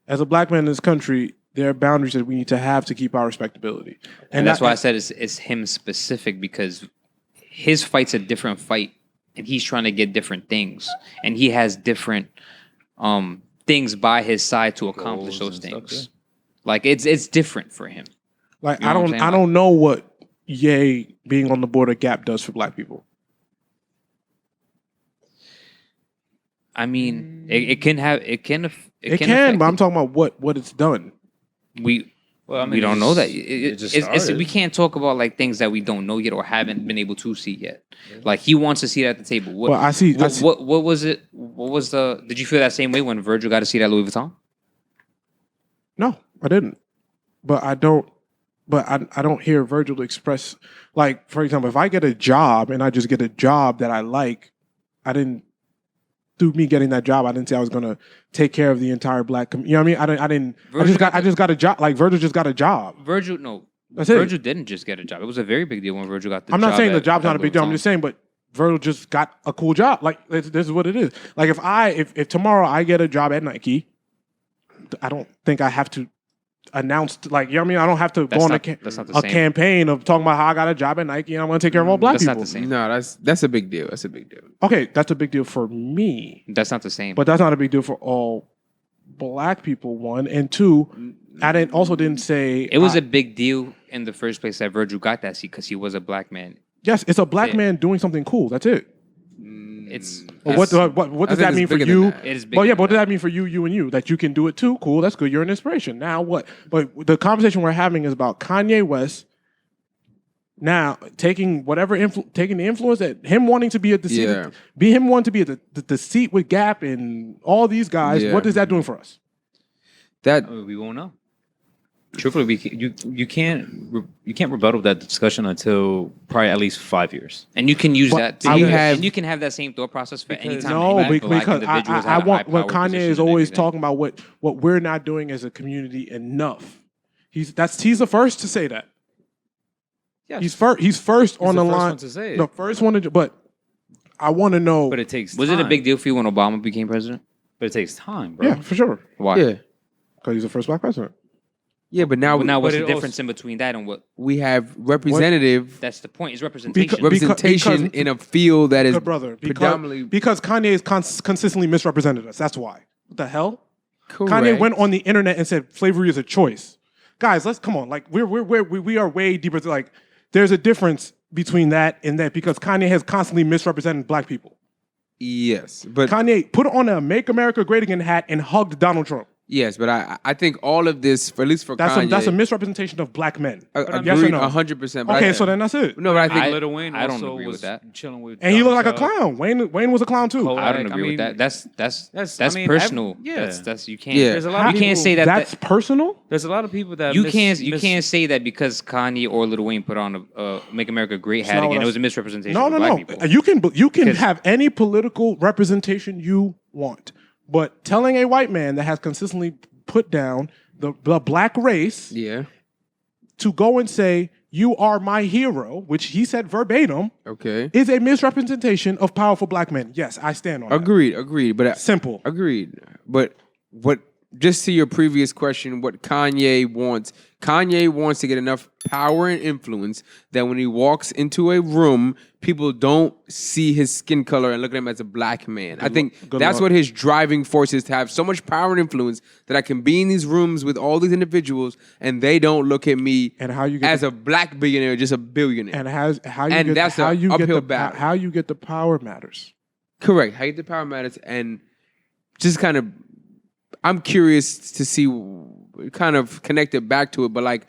as a black man in this country, there are boundaries that we need to have to keep our respectability. And that's why I said it's him specific, because his fight's a different fight, and he's trying to get different things, and he has different things by his side to accomplish those things. Like it's different for him. Like, you know I don't know what Ye being on the board of Gap does for black people. I mean, it can, but I'm talking about what it's done. We don't know that. We can't talk about like things that we don't know yet or haven't been able to see yet. Like, he wants to see it at the table. What was it? What was the? Did you feel that same way when Virgil got to see that Louis Vuitton? No, I didn't. But I don't hear Virgil express, like, for example, if I get a job and I just get a job that I like, through me getting that job, I didn't say I was going to take care of the entire black community. You know what I mean? I just got a job. Like, Virgil just got a job. Virgil didn't just get a job. It was a very big deal when Virgil got the job. I'm not saying the job's not a big deal. I'm just saying, but Virgil just got a cool job. Like, this is what it is. Like, if tomorrow I get a job at Nike, I don't think I have to announced, like, you know what I mean? I don't have to go on a campaign of talking about how I got a job at Nike and I'm going to take care of all black people. That's not the same. No, that's a big deal. That's a big deal. Okay, that's a big deal for me. That's not the same. But that's not a big deal for all black people, one. And two, I didn't say... It was a big deal in the first place that Virgil got that seat because he was a black man. Yes, it's a black man doing something cool. That's it. What does that mean for you? It is big. Well, yeah, but what does that mean for you and you? That you can do it too? Cool, that's good. You're an inspiration. Now what? But the conversation we're having is about Kanye West now taking taking the influence that him wanting to be at the seat, him wanting to be at the seat with Gap and all these guys. Yeah. What is that doing for us? That we won't know. Truthfully, you can't rebuttal that discussion until probably at least 5 years. And you can use that. And you can have that same thought process for any time. No, because I want when Kanye is always talking about what we're not doing as a community enough. He's the first to say that. Yes. He's first on the line. The first one to, but I want to know. But it takes. Was it a big deal for you when Obama became president? But it takes time, bro. Yeah, for sure. Why? Yeah, because he's the first black president. Yeah, but now what's the difference in between that and what we have representative? That's the point. Is representation. Representation in a field that is predominantly because Kanye has consistently misrepresented us. That's why. What the hell? Correct. Kanye went on the internet and said slavery is a choice. Guys, let's come on. Like we are way deeper. Like there's a difference between that and that because Kanye has constantly misrepresented black people. Yes, but Kanye put on a "Make America Great Again" hat and hugged Donald Trump. Yes, but I think all of this, at least for Kanye, that's a misrepresentation of black men. Agreed, yes or no? 100%. Okay, so then that's it. No, but I think Lil Wayne I don't also agree was with that. chilling with, and he looked like a clown. Wayne was a clown too. I don't agree with that. That's personal. That's you can't. Yeah. There's a lot of you can't say that. That's personal. There's a lot of people that you can't say that because Kanye or Lil Wayne put on a "Make America Great" hat again. It was a misrepresentation. of black people. You can have any political representation you want, but telling a white man that has consistently put down the black race to go and say you are my hero, which he said verbatim, is a misrepresentation of powerful black men. Yes, I stand on that. Agreed, but simple. Agreed. But what just to your previous question, what Kanye wants to get enough power and influence that when he walks into a room, people don't see his skin color and look at him as a black man. I think that's what his driving force is, to have so much power and influence that I can be in these rooms with all these individuals and they don't look at me as a black billionaire, just a billionaire. And how you get the power matters. Correct. How you get the power matters, and just kind of, I'm curious to see, kind of connect it back to it, but like,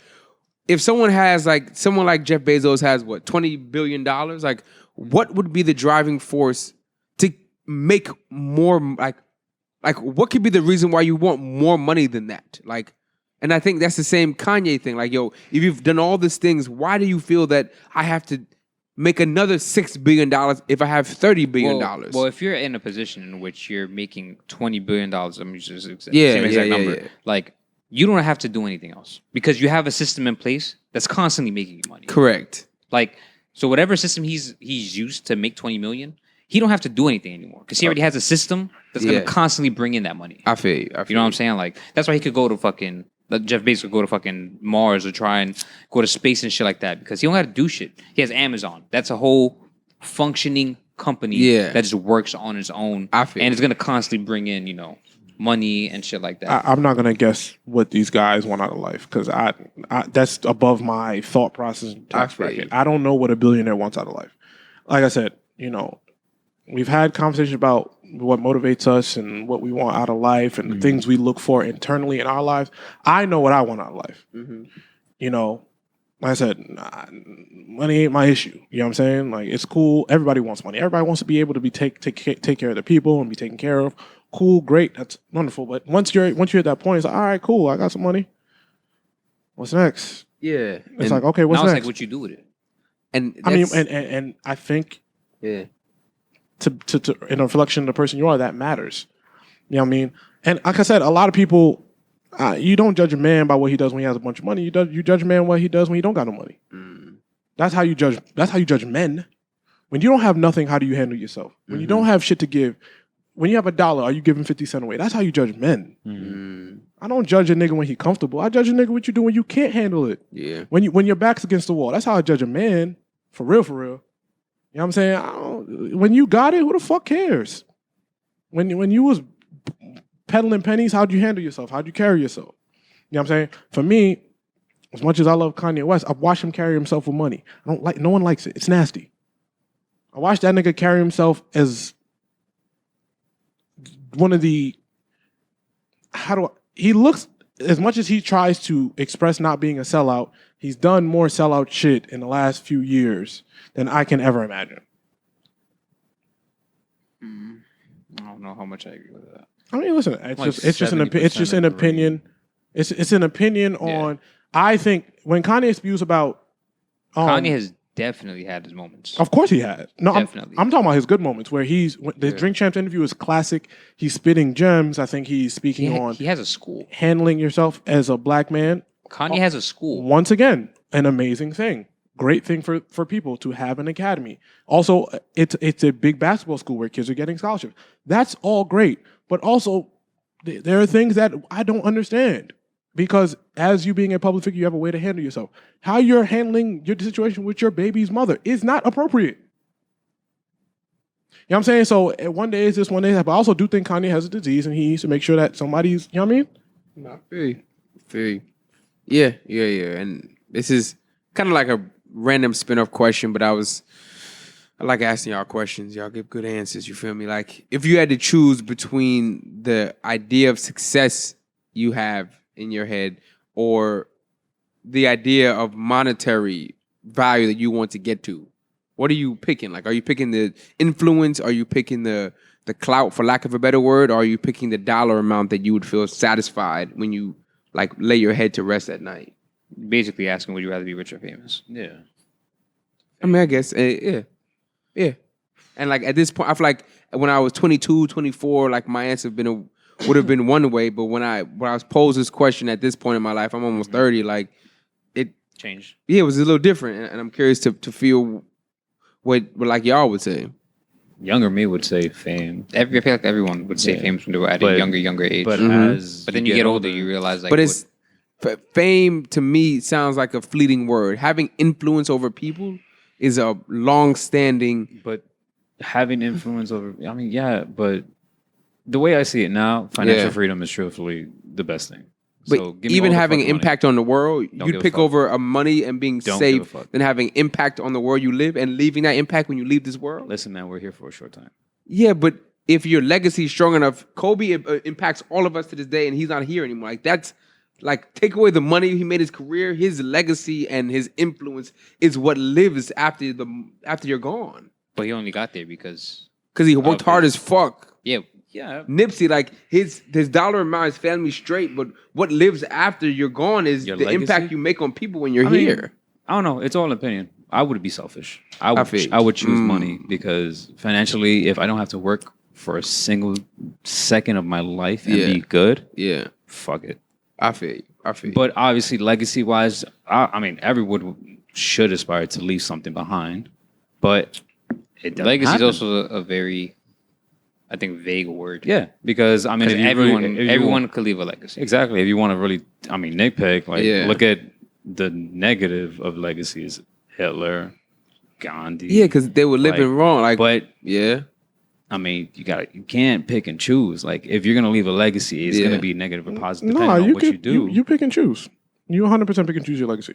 if someone like Jeff Bezos has what, $20 billion, like what would be the driving force to make more, like what could be the reason why you want more money than that? Like, and I think that's the same Kanye thing. Like, yo, if you've done all these things, why do you feel that I have to make another $6 billion if I have $30 billion? Well, if you're in a position in which you're making $20 billion, I'm just exact number. Yeah. Like, you don't have to do anything else because you have a system in place that's constantly making you money. Correct. Like, so whatever system he's used to make 20 million, he don't have to do anything anymore because he already has a system that's going to constantly bring in that money. I feel you. You know what I'm saying? Like, that's why he could go to fucking, Jeff Bezos could go to fucking Mars or try and go to space and shit like that because he don't have to do shit. He has Amazon. That's a whole functioning company that just works on its own. And it's going to constantly bring in, money and shit like that. I'm not going to guess what these guys want out of life because I that's above my thought process and tax bracket. I don't know what a billionaire wants out of life. Like I said, we've had conversations about what motivates us and what we want out of life and the things we look for internally in our lives. I know what I want out of life. Like I said, money ain't my issue. You know what I'm saying? Like, it's cool. Everybody wants money. Everybody wants to be able to take care of their people and be taken care of. Cool, great, that's wonderful. But once you're at that point, it's like, all right, cool, I got some money. What's next? Yeah, it's like, okay, what's now next? It's like what you do with it. And I mean, and I think, to in a reflection of the person you are, that matters. You know what I mean? And like I said, a lot of people, you don't judge a man by what he does when he has a bunch of money. You judge a man what he does when he don't got no money. That's how you judge. That's how you judge men. When you don't have nothing, how do you handle yourself? When you don't have shit to give. When you have $1, are you giving 50 cents away? That's how you judge men. I don't judge a nigga when he's comfortable. I judge a nigga what you do when you can't handle it. Yeah. When your back's against the wall. That's how I judge a man. For real. You know what I'm saying? When you got it, who the fuck cares? When you was peddling pennies, how'd you handle yourself? How'd you carry yourself? You know what I'm saying? For me, as much as I love Kanye West, I've watched him carry himself with money. No one likes it. It's nasty. I watched that nigga carry himself as one of the, he looks, as much as he tries to express not being a sellout, he's done more sellout shit in the last few years than I can ever imagine. I don't know how much I agree with that. I mean, listen, it's just an opinion. It's an opinion on, I think when Kanye spews about, Kanye has definitely had his moments. Of course he had. No, definitely. I'm talking about his good moments where the Drink Champs interview is classic. He's spitting gems. I think he's speaking on. He has a school. Handling yourself as a black man. Kanye has a school. Once again, an amazing thing. Great thing for people to have an academy. Also, it's a big basketball school where kids are getting scholarships. That's all great. But also, there are things that I don't understand. Because as you being a public figure, you have a way to handle yourself. How you're handling your situation with your baby's mother is not appropriate. You know what I'm saying? So one day is this, one day is that. But I also do think Kanye has a disease and he needs to make sure that somebody's, you know what I mean? Not very. Yeah. And this is kind of like a random spin-off question, but I like asking y'all questions. Y'all give good answers, you feel me? Like, if you had to choose between the idea of success you have in your head or the idea of monetary value that you want to get to, what are you picking? Like, are you picking the influence? Are you picking the clout, for lack of a better word? Or are you picking the dollar amount that you would feel satisfied when you like lay your head to rest at night? Basically asking, would you rather be rich or famous? Yeah. I mean, I guess, yeah. And like at this point, I feel like when I was 22, 24, like my answer would have been one way, but when I was posed this question at this point in my life, I'm almost 30, like it changed. Yeah, it was a little different, and I'm curious to feel what like y'all would say. younger me would say fame. I feel like everyone would say fame when they were at a younger age. But but then you get older, you realize like. But it's fame to me sounds like a fleeting word. Having influence over people is a long-standing. But having influence over, I mean, yeah, but the way I see it now, financial freedom is truthfully the best thing. But So give me even all the having fucking impact on the world, Don't you'd give a pick fuck. over a money and being Don't give a safe fuck. than having impact on the world you live and leaving that impact when you leave this world. Listen, man, we're here for a short time. Yeah, but if your legacy is strong enough, Kobe impacts all of us to this day, and he's not here anymore. Like that's like take away the money he made his career, his legacy and his influence is what lives after you're gone. But he only got there because He worked hard as fuck. yeah. Yeah. Nipsey, like his dollar amount, his family straight, but what lives after you're gone is Your the legacy? impact you make on people when you're I mean, here. I don't know. It's all opinion. I would be selfish. I feel would you. choose money because financially, if I don't have to work for a single second of my life and be good, Yeah, fuck it. I feel you. But obviously, legacy wise, I mean, everyone should aspire to leave something behind. But it doesn't Legacy is happen. also a very, I think, vague word. Yeah, because I mean, if you Everyone could leave a legacy. exactly. If you want to really, I mean, nitpick, like Yeah. look at the negative of legacies: Hitler, Gandhi. Yeah, because they were living wrong. Like, But yeah, I mean, you can't pick and choose. Like, if you're gonna leave a legacy, it's gonna be negative or positive depending on what you do. You pick and choose. You 100% pick and choose your legacy.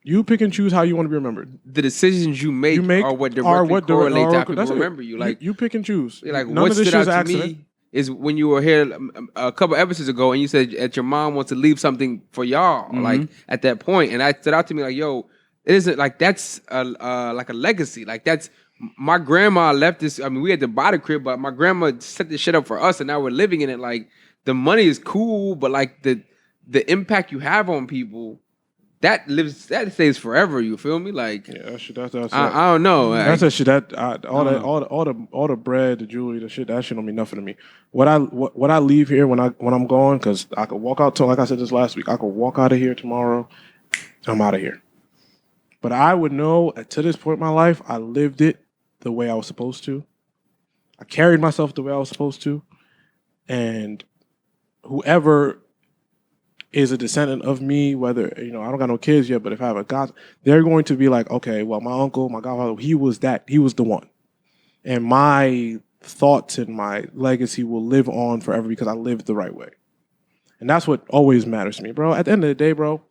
You pick and choose how you want to be remembered. the decisions you make are what directly correlate to how people remember you. Like, you pick and choose. like None what of this stood shit's out an to accident. me is when you were here a couple episodes ago and you said that your mom wants to leave something for y'all, like at that point, and that stood out to me like, yo, it isn't like that's like a legacy. Like that's my grandma left this. I mean, we had to buy the crib, but my grandma set this shit up for us, and now we're living in it. Like the money is cool, but like the impact you have on people. That stays forever. You feel me? Like Yeah, that shit. That's I don't know. That's that shit. All know. the bread, the jewelry, the shit. That shit don't mean nothing to me. What I leave here when I'm going, because I could walk out. Like I said this last week, I could walk out of here tomorrow. I'm out of here. But I would know to this point in my life, I lived it the way I was supposed to. I carried myself the way I was supposed to, and whoever is a descendant of me, whether, I don't got no kids yet, but if I have a god, they're going to be like, okay, well, my uncle, my godfather, he was the one. And my thoughts and my legacy will live on forever because I lived the right way. And that's what always matters to me, bro. At the end of the day, bro.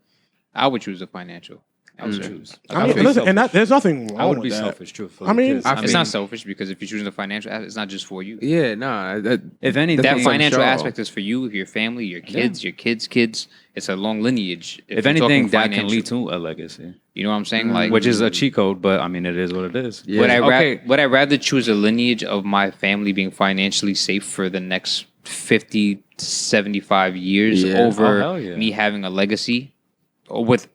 I would choose the financial. I would choose. I mean, listen, and there's nothing wrong I would with be that. selfish, truthfully. I mean, because, It's not selfish because if you're choosing the financial, it's not just for you. yeah, nah. if anything, That That's financial sure. aspect is for you, your family, your kids, your kids' kids. It's a long lineage. if you're anything, talking that can financial. lead to a legacy, You know what I'm saying? Like, which is a cheat code. But I mean, it is what it is. Yeah. Would I rather choose a lineage of my family being financially safe for the next 50 to 75 years Yeah. over Oh, hell yeah. me having a legacy with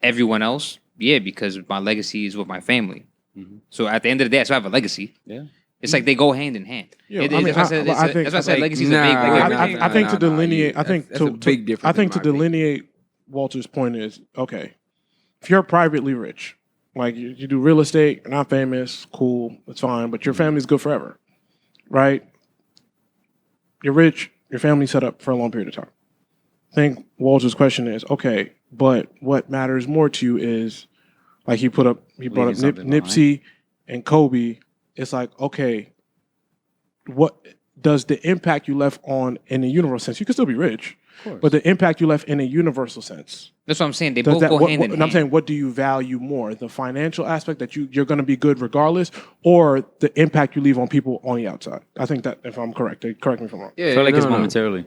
everyone else? Yeah, because my legacy is with my family. So at the end of the day, I still have a legacy. Yeah. It's like they go hand in hand. Yeah, I mean, That's why I I said think- legacy is a big Nah, word. nah, I think to nah, delineate, nah, I think that's to a big difference. I think to in my opinion. delineate Walter's point is, okay, if you're privately rich, like you do real estate, you're not famous, cool, that's fine, but your family's good forever, right? You're rich, your family's set up for a long period of time. I think Walter's question is, okay, but what matters more to you is, like he brought up Leaving something Nipsey and Kobe. It's like, okay, what does the impact you left on in a universal sense? You can still be rich, but the impact you left in a universal sense. That's what I'm saying. They Does both that, go what, hand in and hand. I'm saying, what do you value more? The financial aspect that you're going to be good regardless, or the impact you leave on people on the outside? I think that, if I'm correct, correct me if I'm wrong. Yeah, I feel like it's no. momentarily.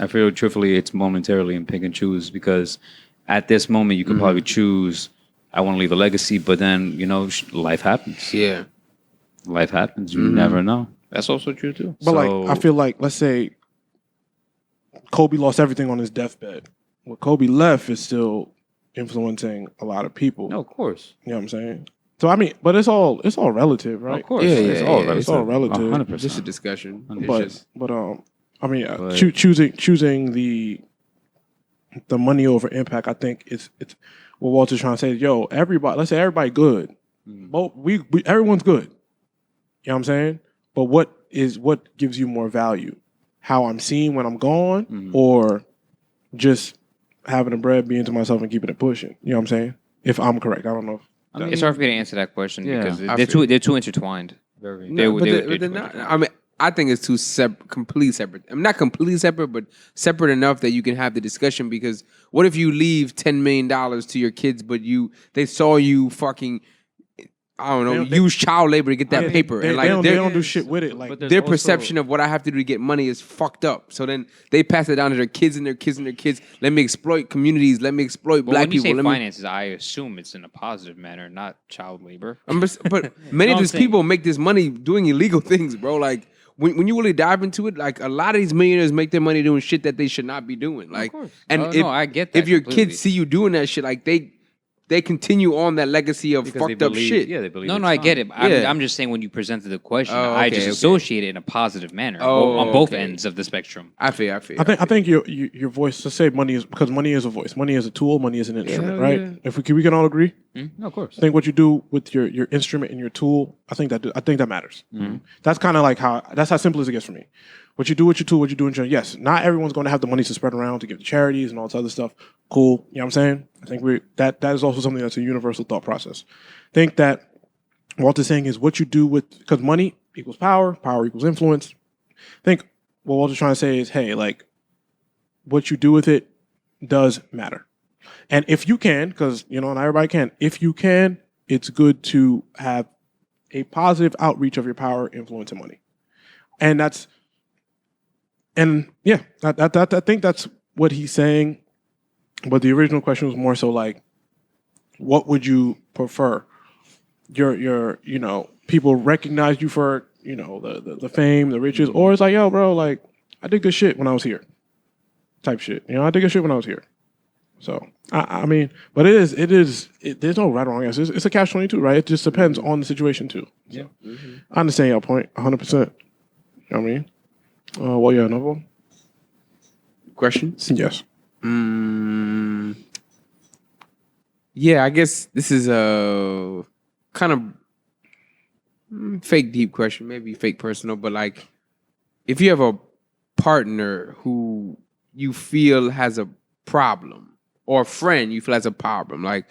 I feel truthfully it's momentarily and pick and choose because at this moment you could probably choose I want to leave a legacy, but then life happens. Yeah. Life happens. You never know. That's also true too. But So- like, I feel like, let's say Kobe lost everything on his deathbed. What Kobe left is still influencing a lot of people. No, of course. You know what I'm saying? So I mean, but it's all relative, right? Of course. Yeah, it's yeah, all yeah, relative. it's all relative. 100%. Just a discussion. It's But just- I mean, But- choosing the money over impact, I think it's what Walter's trying to say. Yo, everybody, let's say everybody good. Both we everyone's good. You know what I'm saying? But what gives you more value? How I'm seen when I'm gone, or just having the bread, being to myself, and keeping it pushing? You know what I'm saying? If I'm correct, I don't know. It's hard for me to answer that question because I they're too intertwined. They're not. I mean, I think it's completely separate. I'm not completely separate, but separate enough that you can have the discussion. Because what if you leave $10 million to your kids, but they saw you fucking, I don't know, use child labor to get that paper, and like they don't do shit with it. Like their perception of what I have to do to get money is fucked up. So then they pass it down to their kids and their kids and their kids. Let me exploit communities. Let me exploit black when you people. say finances, I assume it's in a positive manner, not child labor. But many of these people make this money doing illegal things, bro. Like when you really dive into it, like a lot of these millionaires make their money doing shit that they should not be doing. Like, I get that. If your completely. kids see you doing that shit, like they continue on that legacy of fucked up shit. Yeah, they believe. No, I get it. I'm just saying when you presented the question, I just associate it in a positive manner on both ends of the spectrum. I feel. I think your voice. Let's say money is, because money is a voice. Money is a tool. Money is an instrument, right? Yeah. If we can all agree. No, of course. I think what you do with your instrument and your tool, I think that matters. That's kind of like that's how simple as it gets for me. What you do with your tool, what you do in general. Yes, not everyone's going to have the money to spread around to give to charities and all this other stuff. Cool. You know what I'm saying? I think that is also something that's a universal thought process. I think that Walter's saying is what you do with, because money equals power, power equals influence. I think what Walter's trying to say is, hey, like, what you do with it does matter. And if you can, because, not everybody can, if you can, it's good to have a positive outreach of your power, influence, and money. And I think that's what he's saying. But the original question was more so like, what would you prefer? Your people recognize you for, the fame, the riches, or it's like, yo, bro, like, I did good shit when I was here. Type shit. I did good shit when I was here. So, I mean, but there's no right or wrong answer. It's a catch-22, right? It just depends on the situation too. So, yeah. I understand your point 100%. You know what I mean? Well, yeah, another one? Questions? Yes. Yeah, I guess this is a kind of fake deep question, maybe fake personal, but like, if you have a partner who you feel has a problem, or a friend you feel has a problem, like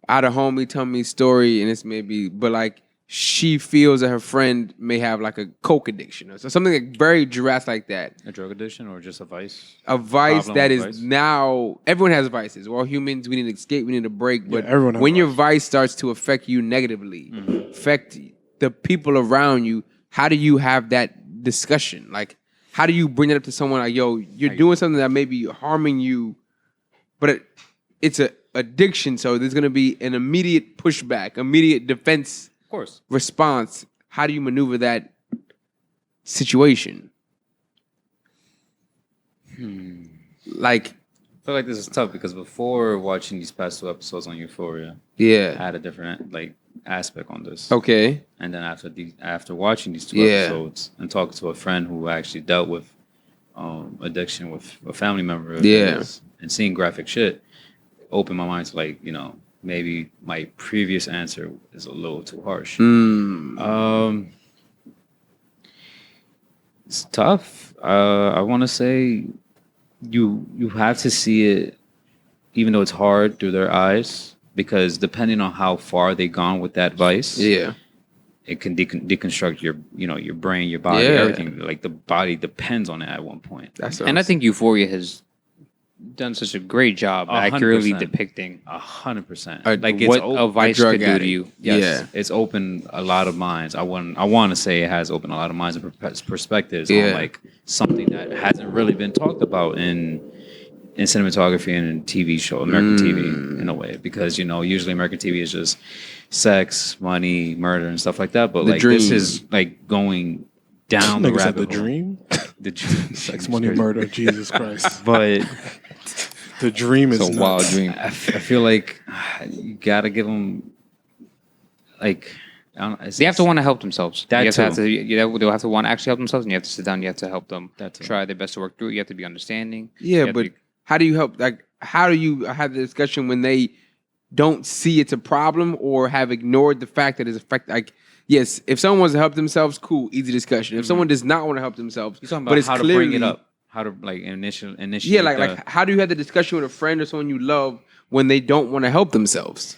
I had a homie tell me a story, and it's maybe, but like she feels that her friend may have like a coke addiction or something like very drastic like that. A drug addiction or just a vice? A vice that is now, everyone has vices. We're all humans. We need to escape. We need a break. But when your vice starts to affect you negatively, affect the people around you, how do you have that discussion? Like, how do you bring it up to someone like, yo, you're doing something that may be harming you, but it's an addiction. So there's going to be an immediate pushback, immediate defense response. How do you maneuver that situation? Like, I feel like this is tough because before watching these past 2 episodes on Euphoria, I had a different aspect on this. Okay. And then after watching these 2 episodes and talking to a friend who actually dealt with addiction with a family member of his, and seeing graphic shit, opened my mind to maybe my previous answer is a little too harsh. It's tough. I want to say you have to see it, even though it's hard, through their eyes, because depending on how far they've gone with that vice, it can deconstruct your brain, your body, everything. Like the body depends on it at one point. And I think Euphoria has done such a great job accurately depicting 100%. Like what a vice could do to you. Yes, it's opened a lot of minds. I want to say it has opened a lot of minds and perspectives on like something that hasn't really been talked about in cinematography and in TV show, American TV in a way, because usually American TV is just sex, money, murder, and stuff like that. But this is like going down the rabbit hole. The dream. The dream. Sex, money, murder, Jesus Christ. But the dream is a wild dream. I feel like you gotta give them they have to want to help themselves. They'll have to want to actually help themselves, and you have to sit down. You have to help them try their best to work through it. You have to be understanding. Yeah, but how do you help? Like, how do you have the discussion when they don't see it's a problem or have ignored the fact that it's affect? Like, yes, if someone wants to help themselves, cool, easy discussion. If someone does not want to help themselves, You're talking but about it's how to clearly, bring it up, how to like initiate. yeah, like how do you have the discussion with a friend or someone you love when they don't want to help themselves?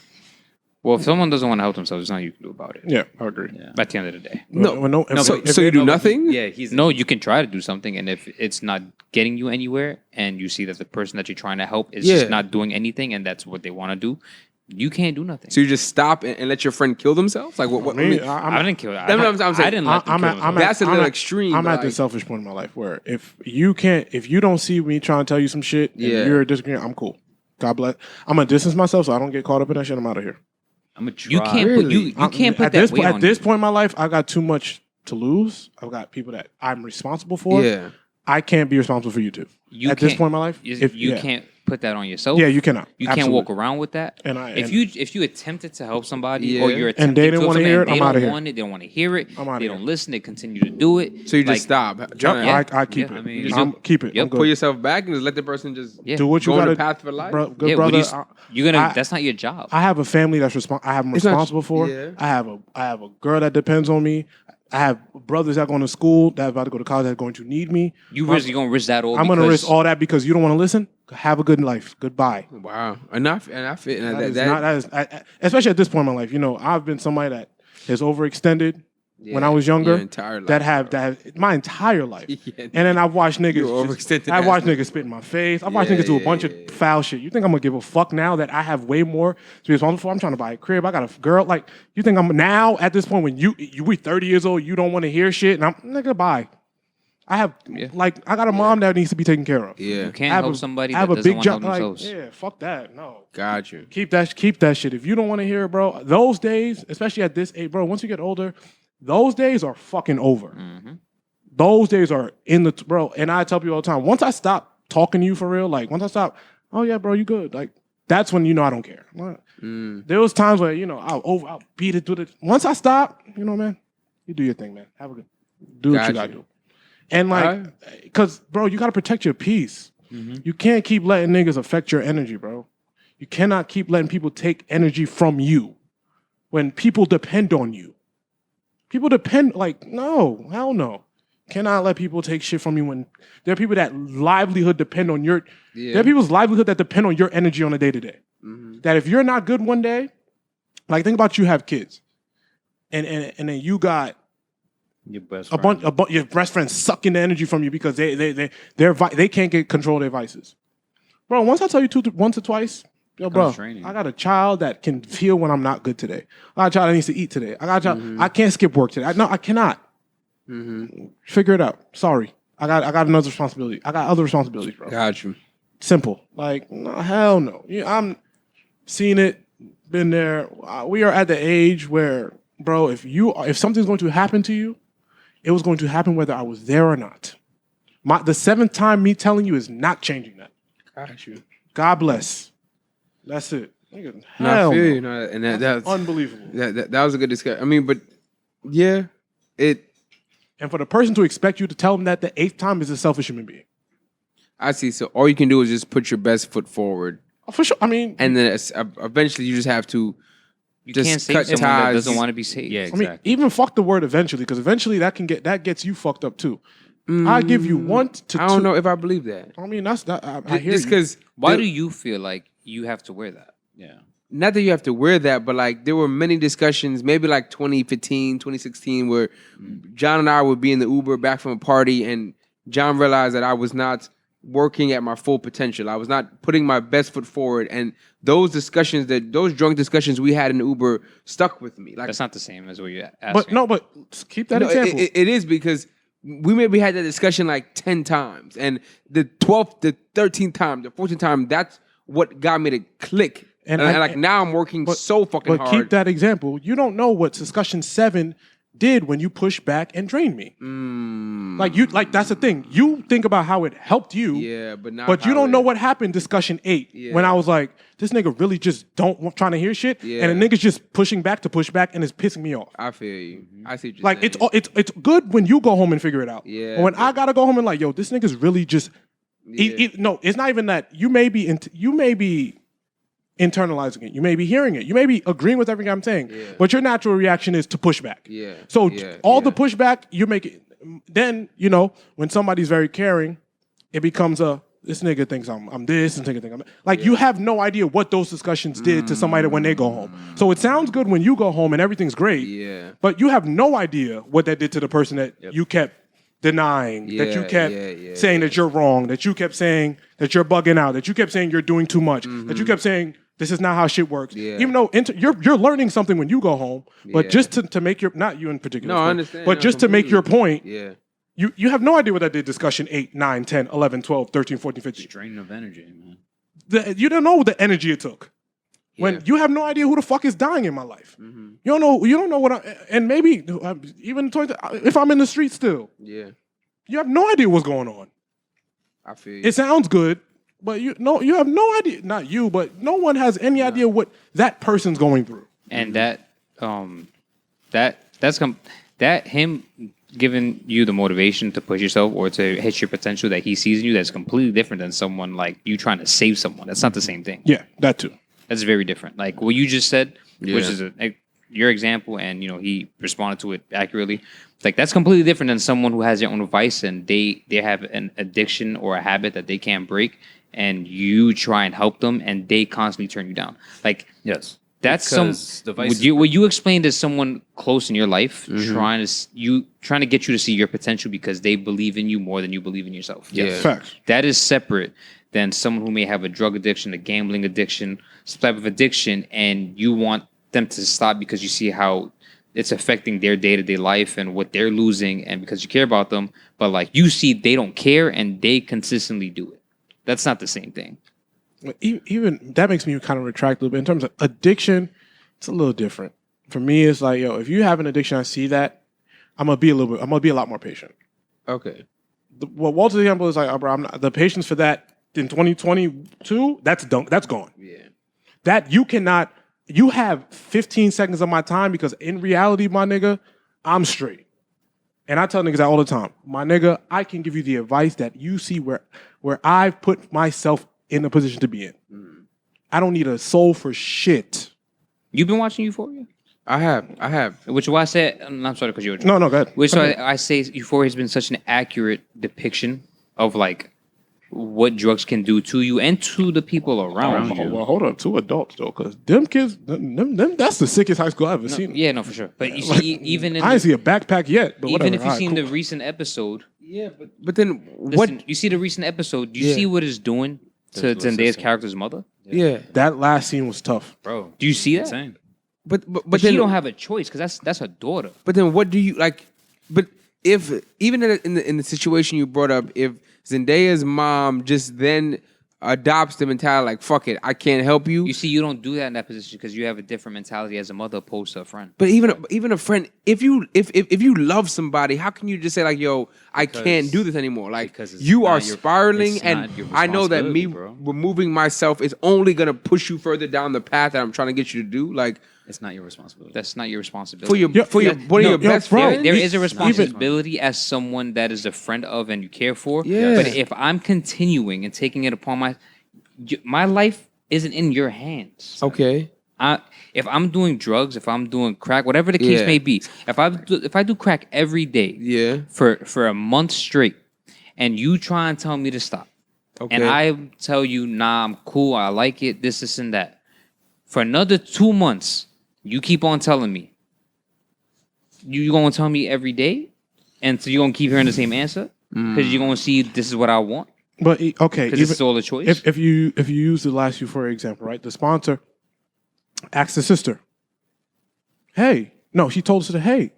Well, if someone doesn't want to help themselves, there's nothing you can do about it. Yeah, I agree. Yeah. At the end of the day. So you do nothing? Yeah, he's No, you can try to do something, and if it's not getting you anywhere, and you see that the person that you're trying to help is just not doing anything, and that's what they want to do, you can't do nothing. So you just stop and let your friend kill themselves? Like what? I mean, I didn't kill that. That's what I'm saying. I didn't let them kill themselves. That's a little extreme. I'm but at the selfish point in my life where if you don't see me trying to tell you some shit, and you're disagreeing, I'm cool. God bless. I'm gonna distance myself so I don't get caught up in that shit. I'm out of here. I'm a try. You can't put you can't put at that this weight point. on At this you. point in my life, I got too much to lose. I've got people that I'm responsible for. Yeah. I can't be responsible for you two. You At this can't- point in my life, You can't put that on yourself. Yeah, you cannot. You can't Absolutely. walk around with that. If you attempted to help somebody or you're And attempting they didn't to wanna help hear somebody it, and I'm outta they here. don't want it, they don't want to hear it, I'm outta they here. don't listen, they continue to do it. So you just Like, stop. Yep, Trying to I keep Yeah, it. I mean, I'm keep it. Yep. I'm good. pull yourself back and just let the person just Yeah. Do what you go on got the to path for life. Good Yeah, what brother. do you're gonna. I- That's not your job. I have a family that's I'm It's not- responsible for. yeah. I have a girl that depends on me. I have brothers that are going to school that are about to go to college that are going to need me. You really gonna risk that all? I'm going to because- risk all that because you don't want to listen. Have a good life. Goodbye. Wow. Enough. And I fit. And Especially at this point in my life. You know, I've been somebody that has overextended when I was younger. Your entire life, that have my entire life. Yeah. And then I've watched niggas. You overextended I've ass watched nigga. niggas spit in my face. I've watched Yeah, niggas do a yeah, bunch yeah, of foul shit. You think I'm gonna give a fuck now that I have way more to be responsible for? I'm trying to buy a crib. I got a girl. Like, you think I'm now at this point when we 30 years old, you don't want to hear shit, and I'm nigga bye. I have I got a mom that needs to be taken care of. Yeah. You can't I have help a- somebody I have that a doesn't big want to job. help Like, themselves. yeah, fuck that. No. Got you. Keep that shit. If you don't want to hear it, bro, those days, especially at this age, bro, once you get older, those days are fucking over. Mm-hmm. Those days are in the bro. And I tell people all the time, once I stop talking to you for real, like once I stop, oh yeah, bro, you good. Like that's when you know I don't care. There was times where I'll beat it through the. Once I stop, man, you do your thing, man. Have a good. Do what you gotta do. And like, because bro, you gotta protect your peace. Mm-hmm. You can't keep letting niggas affect your energy, bro. You cannot keep letting people take energy from you when people depend on you. People depend, like, no, hell no. Cannot let people take shit from you when there are people that livelihood depend on your. Yeah. There are people's livelihood that depend on your energy on a day to day. Mm-hmm. That if you're not good one day, like think about you have kids, and then you got Your best a bunch your best friends sucking the energy from you because they can't get control of their vices. Bro, once I tell you once or twice, yo, bro, training. I got a child that can feel when I'm not good today. I got a child that needs to eat today. I got a child, I can't skip work today. I cannot. Figure it out. Sorry. I got another responsibility. I got other responsibilities, bro. Got you. Simple. Like, no, hell no. I'm seen it, been there. We are at the age where, bro, if something's going to happen to you, it was going to happen whether I was there or not. The seventh time me telling you is not changing that. Got you. God bless. That's it. Nigga, No, I hell feel no. you. No, and that's Unbelievable. that was a good discussion. I mean, but yeah, And for the person to expect you to tell them that the eighth time is a selfish human being. I see. So all you can do is just put your best foot forward, For sure. I mean, and then eventually you just have to. You Just can't save cut someone that ties. doesn't want to be saved. Yeah, I exactly. mean, even fuck the word eventually, because eventually that gets you fucked up too. I give you 1 to 2. I don't know if I believe that. I mean, that's that. I hear Just you. because Why do you feel like you have to wear that? yeah. not that you have to wear that, but like there were many discussions, maybe like 2015, 2016, where John and I would be in the Uber back from a party, and John realized that I was not working at my full potential. I was not putting my best foot forward, and those drunk discussions we had in the Uber stuck with me. Like, That's not the same as what you asked. but keep that no, example. it is, because we maybe had that discussion like 10 times, and the 12th, the 13th time, the 14th time, that's what got me to click. And like now I'm working so fucking hard. But keep that example. You don't know what discussion 7 did when you pushed back and drained me. Like that's the thing. You think about how it helped you. Yeah, but not. But you how don't know it- what happened discussion 8 when I was like, this nigga really just trying to hear shit, Yeah. and the nigga's just pushing back to push back, and it's pissing me off. I feel you. I see. What you're Like saying. it's good when you go home and figure it out. Yeah, But when I gotta go home and like, yo, this nigga's really just. No, it's not even that. You may be internalizing it. You may be hearing it. You may be agreeing with everything I'm saying. Yeah. But your natural reaction is to push back. Yeah. So Yeah. all the pushback, you make it. Then, when somebody's very caring, it becomes this nigga thinks I'm this, and nigga thinks I'm that. Like, you have no idea what those discussions did to somebody when they go home. So it sounds good when you go home and everything's great. Yeah. But you have no idea what that did to the person that you kept denying, that you kept saying that you're wrong, that you kept saying that you're bugging out, that you kept saying you're doing too much, that you kept saying this is not how shit works. Yeah. Even though you're learning something when you go home, but just to make your, not you in particular, No, I understand. but just to make your point, Yeah. you have no idea what that did discussion 8, 9, 10, 11, 12, 13, 14, 15. Drain of energy, man. You don't know the energy it took. When you have no idea who the fuck is dying in my life. You don't know what and maybe even if I'm in the street still. Yeah. You have no idea what's going on. I feel you. It sounds good, but you have no idea. Not you, but no one has any idea what that person's going through. And that him giving you the motivation to push yourself or to hit your potential that he sees in you, that's completely different than someone like you trying to save someone. That's not the same thing. Yeah, that too. That's very different. Like what you just said, Yeah. which is your example, and he responded to it accurately. Like that's completely different than someone who has their own vice and they have an addiction or a habit that they can't break, and you try and help them, and they constantly turn you down. Like Yes. that's Because the vice is- what you explained as someone close in your life, trying to get you to see your potential because they believe in you more than you believe in yourself. Yeah. Facts. That is separate than someone who may have a drug addiction, a gambling addiction, some type of addiction, and you want them to stop because you see how it's affecting their day-to-day life and what they're losing, and because you care about them, but like you see they don't care and they consistently do it. That's not the same thing. Even that makes me kind of retract a little bit. In terms of addiction, it's a little different. For me, it's like, if you have an addiction, I see that, I'm gonna be a lot more patient. Okay. What Walter's example is like, bro, the patience for that in 2022, that's done. That's gone. Yeah. That you have 15 seconds of my time, because in reality, my nigga, I'm straight. And I tell niggas that all the time. My nigga, I can give you the advice that you see where I've put myself in a position to be in. I don't need a soul for shit. You've been watching Euphoria? I have. Which is why I said, I'm sorry because you're No, go ahead. Which I say Euphoria has been such an accurate depiction of like what drugs can do to you and to the people around you. Well, hold up. 2 adults, though, because them kids, them, that's the sickest high school I've ever seen. Yeah, no, for sure. But you see, even in I didn't see a backpack yet, but even whatever. if you've All right, seen cool. the recent episode, Yeah, but then listen, what? you see the recent episode, do you Yeah. see what it's doing to There's no Zendaya's system. character's mother? Yeah. That last scene was tough. Bro. Do you see that? Insane. But But then she don't have a choice because that's her daughter. But then what do you like? But if even in the situation you brought up, if Zendaya's mom just then adopts the mentality like fuck it, I can't help you. You see, you don't do that in that position because you have a different mentality as a mother opposed to a friend. But even a friend, if you love somebody, how can you just say like, yo, I can't do this anymore? Like because it's you not are your- spiraling, it's and not your I know that me responsibility, bro. removing myself is only gonna push you further down the path that I'm trying to get you to do. Like It's not your responsibility. That's not your responsibility. for your Yeah, one of no, your best bro, friends. There is a Even- responsibility as someone that is a friend of and you care for. Yeah. But if I'm continuing and taking it upon my life isn't in your hands. Okay. If I'm doing drugs, if I'm doing crack, whatever the case Yeah. may be, if I do crack every day Yeah. for a month straight, and you try and tell me to stop, Okay. and I tell you, nah, I'm cool, I like it, this, and that, for another 2 months, you keep on telling me, you gonna tell me every day, and so you gonna keep hearing the same answer because you're gonna see this is what I want But okay, because this is all the choice. if you use the last Euphoria example, right? The sponsor asked the sister, "Hey, no," she told the sister, "Hey,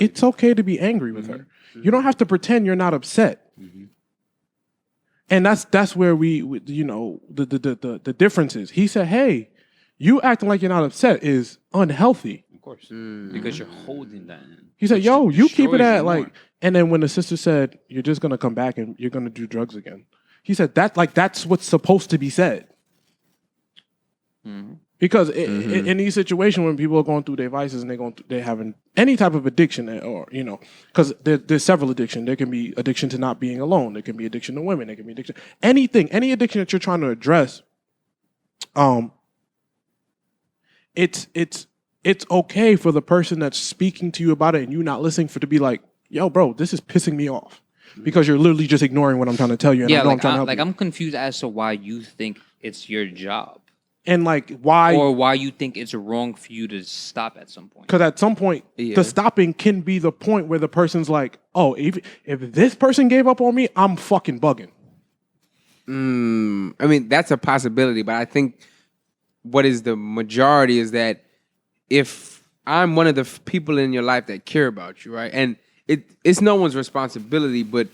it's okay to be angry with her. You don't have to pretend you're not upset." And that's where the difference is. He said, "Hey, you acting like you're not upset is unhealthy." Of course. Because you're holding that in. He said, Which "Yo, you keep it destroys at you like." more. And then when the sister said, "You're just gonna come back and you're gonna do drugs again," he said, that's what's supposed to be said." Because in these situations when people are going through their vices and they're having any type of addiction, or because there's several addiction. There can be addiction to not being alone. There can be addiction to women. There can be addiction any addiction that you're trying to address. it's okay for the person that's speaking to you about it and you not listening for to be like, yo, bro, this is pissing me off because you're literally just ignoring what I'm trying to tell you. And Yeah, I know I'm trying to help you. I'm confused as to why you think it's your job. And like why, or why you think it's wrong for you to stop at some point. Because at some point, the stopping can be the point where the person's like, oh, if this person gave up on me, I'm fucking bugging. I mean, that's a possibility, but I think what is the majority is that if I'm one of the people in your life that care about you, right? And it's no one's responsibility, but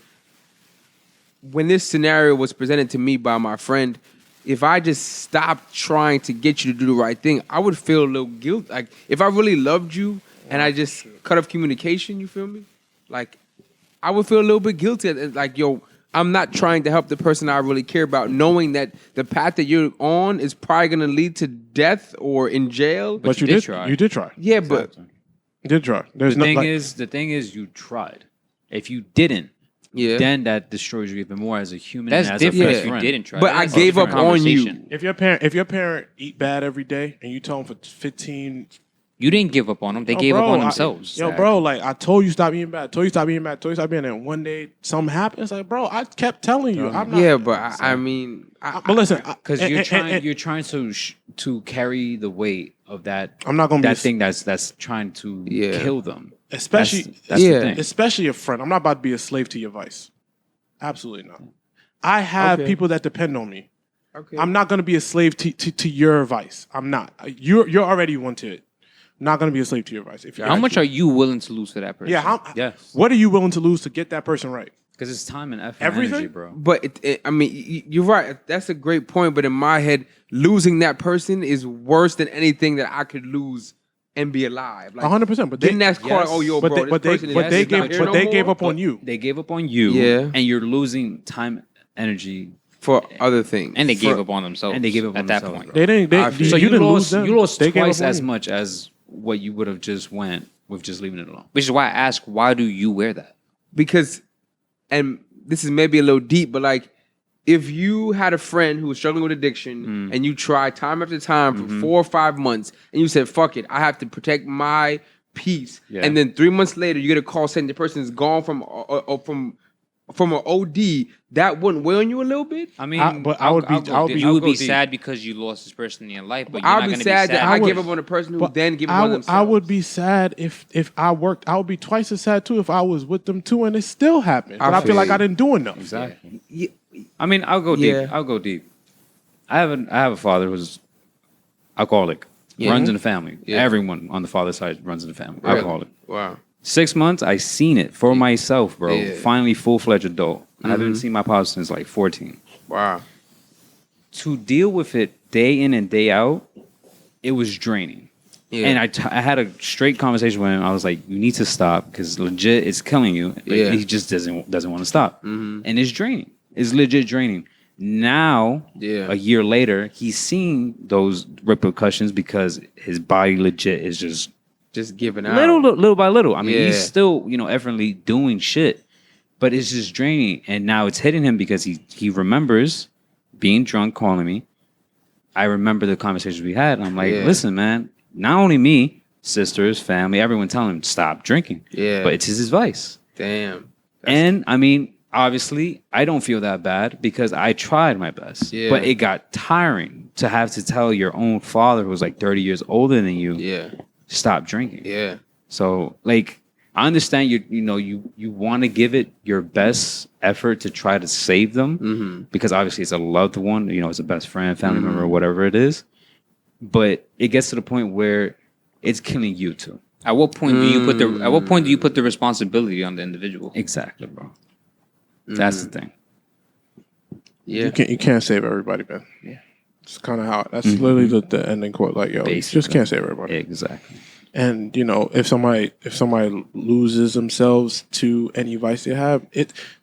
when this scenario was presented to me by my friend, if I just stopped trying to get you to do the right thing, I would feel a little guilt. Like, if I really loved you and I just cut off communication, you feel me? Like, I would feel a little bit guilty. Like, yo, I'm not trying to help the person I really care about, knowing that the path that you're on is probably going to lead to death or in jail. But you did try. You did try. Yeah, but... You did try. The thing is, you tried. If you didn't, then that destroys you even more as a human. That's and as different a if you didn't try. But I gave up on you. If your parent eat bad every day and you tell them for 15... You didn't give up on them. They gave up on themselves. Bro, like, I told you stop eating bad. I told you stop eating bad. I told you stop eating. And one day something happened. It's like, bro, I kept telling you. I'm not. Yeah, but I mean... But listen. Because you're trying to carry the weight of that. I'm not going to be... That thing that's trying to kill them. Especially... That's the thing. Especially a friend. I'm not about to be a slave to your vice. Absolutely not. I have people that depend on me. Okay. I'm not going to be a slave to your vice. I'm not. You're already one to it. Not going to be a slave to your advice. How much are you willing to lose for that person? Yeah. What are you willing to lose to get that person right? Because it's time and effort, everything, energy, bro. But I mean, you're right. That's a great point. But in my head, losing that person is worse than anything that I could lose and be alive. 100%. But then that's called, oh, yo, bro. They gave up on you. They gave up on you. Yeah. And you're losing time, energy. For other things. And they gave up on themselves. And they gave up at that point. They didn't. So you lost twice as much as what you would have just went with just leaving it alone. Which is why I ask, why do you wear that? Because, and this is maybe a little deep, but like, if you had a friend who was struggling with addiction and you tried time after time for 4 or 5 months and you said, fuck it, I have to protect my peace. Yeah. And then 3 months later, you get a call saying the person is gone from an OD, that wouldn't weigh on you a little bit? I mean, you would be sad because you lost this person in your life, but I'll be sad that I gave up on a person who then gave up on themselves. I would be sad if I worked. I would be twice as sad too if I was with them too and it still happened. But I feel like I didn't do enough. Exactly. Yeah. I mean, I'll go deep. I'll go deep. I have a father who's alcoholic. Runs in the family. Yeah. Everyone on the father's side runs in the family. Really? Alcoholic. Wow. 6 months, I seen it for myself, bro. Yeah. Finally, full-fledged adult. I haven't seen my pops since like 14. Wow. To deal with it day in and day out, it was draining. Yeah. And I had a straight conversation with him. I was like, you need to stop because legit it's killing you. But he just doesn't want to stop. And it's draining. It's legit draining. Now, a year later, he's seeing those repercussions because his body legit is just giving out. Little by little. I mean, he's still, effortlessly doing shit. But it's just draining. And now it's hitting him because he remembers being drunk, calling me. I remember the conversations we had. And I'm like, listen, man, not only me, sisters, family, everyone telling him, stop drinking. Yeah. But it's his advice. Damn. And, I mean, obviously, I don't feel that bad because I tried my best. Yeah. But it got tiring to have to tell your own father who was like 30 years older than you, stop drinking. Yeah. So, like, I understand you want to give it your best effort to try to save them because obviously it's a loved one, it's a best friend, family member, whatever it is. But it gets to the point where it's killing you too. At what point do you put the responsibility on the individual? Exactly, bro. That's the thing. Yeah, you can't save everybody, man. Yeah, it's kind of how that's literally the ending quote. Like, yo, you just can't save everybody. Exactly. And if somebody loses themselves to any vice they have,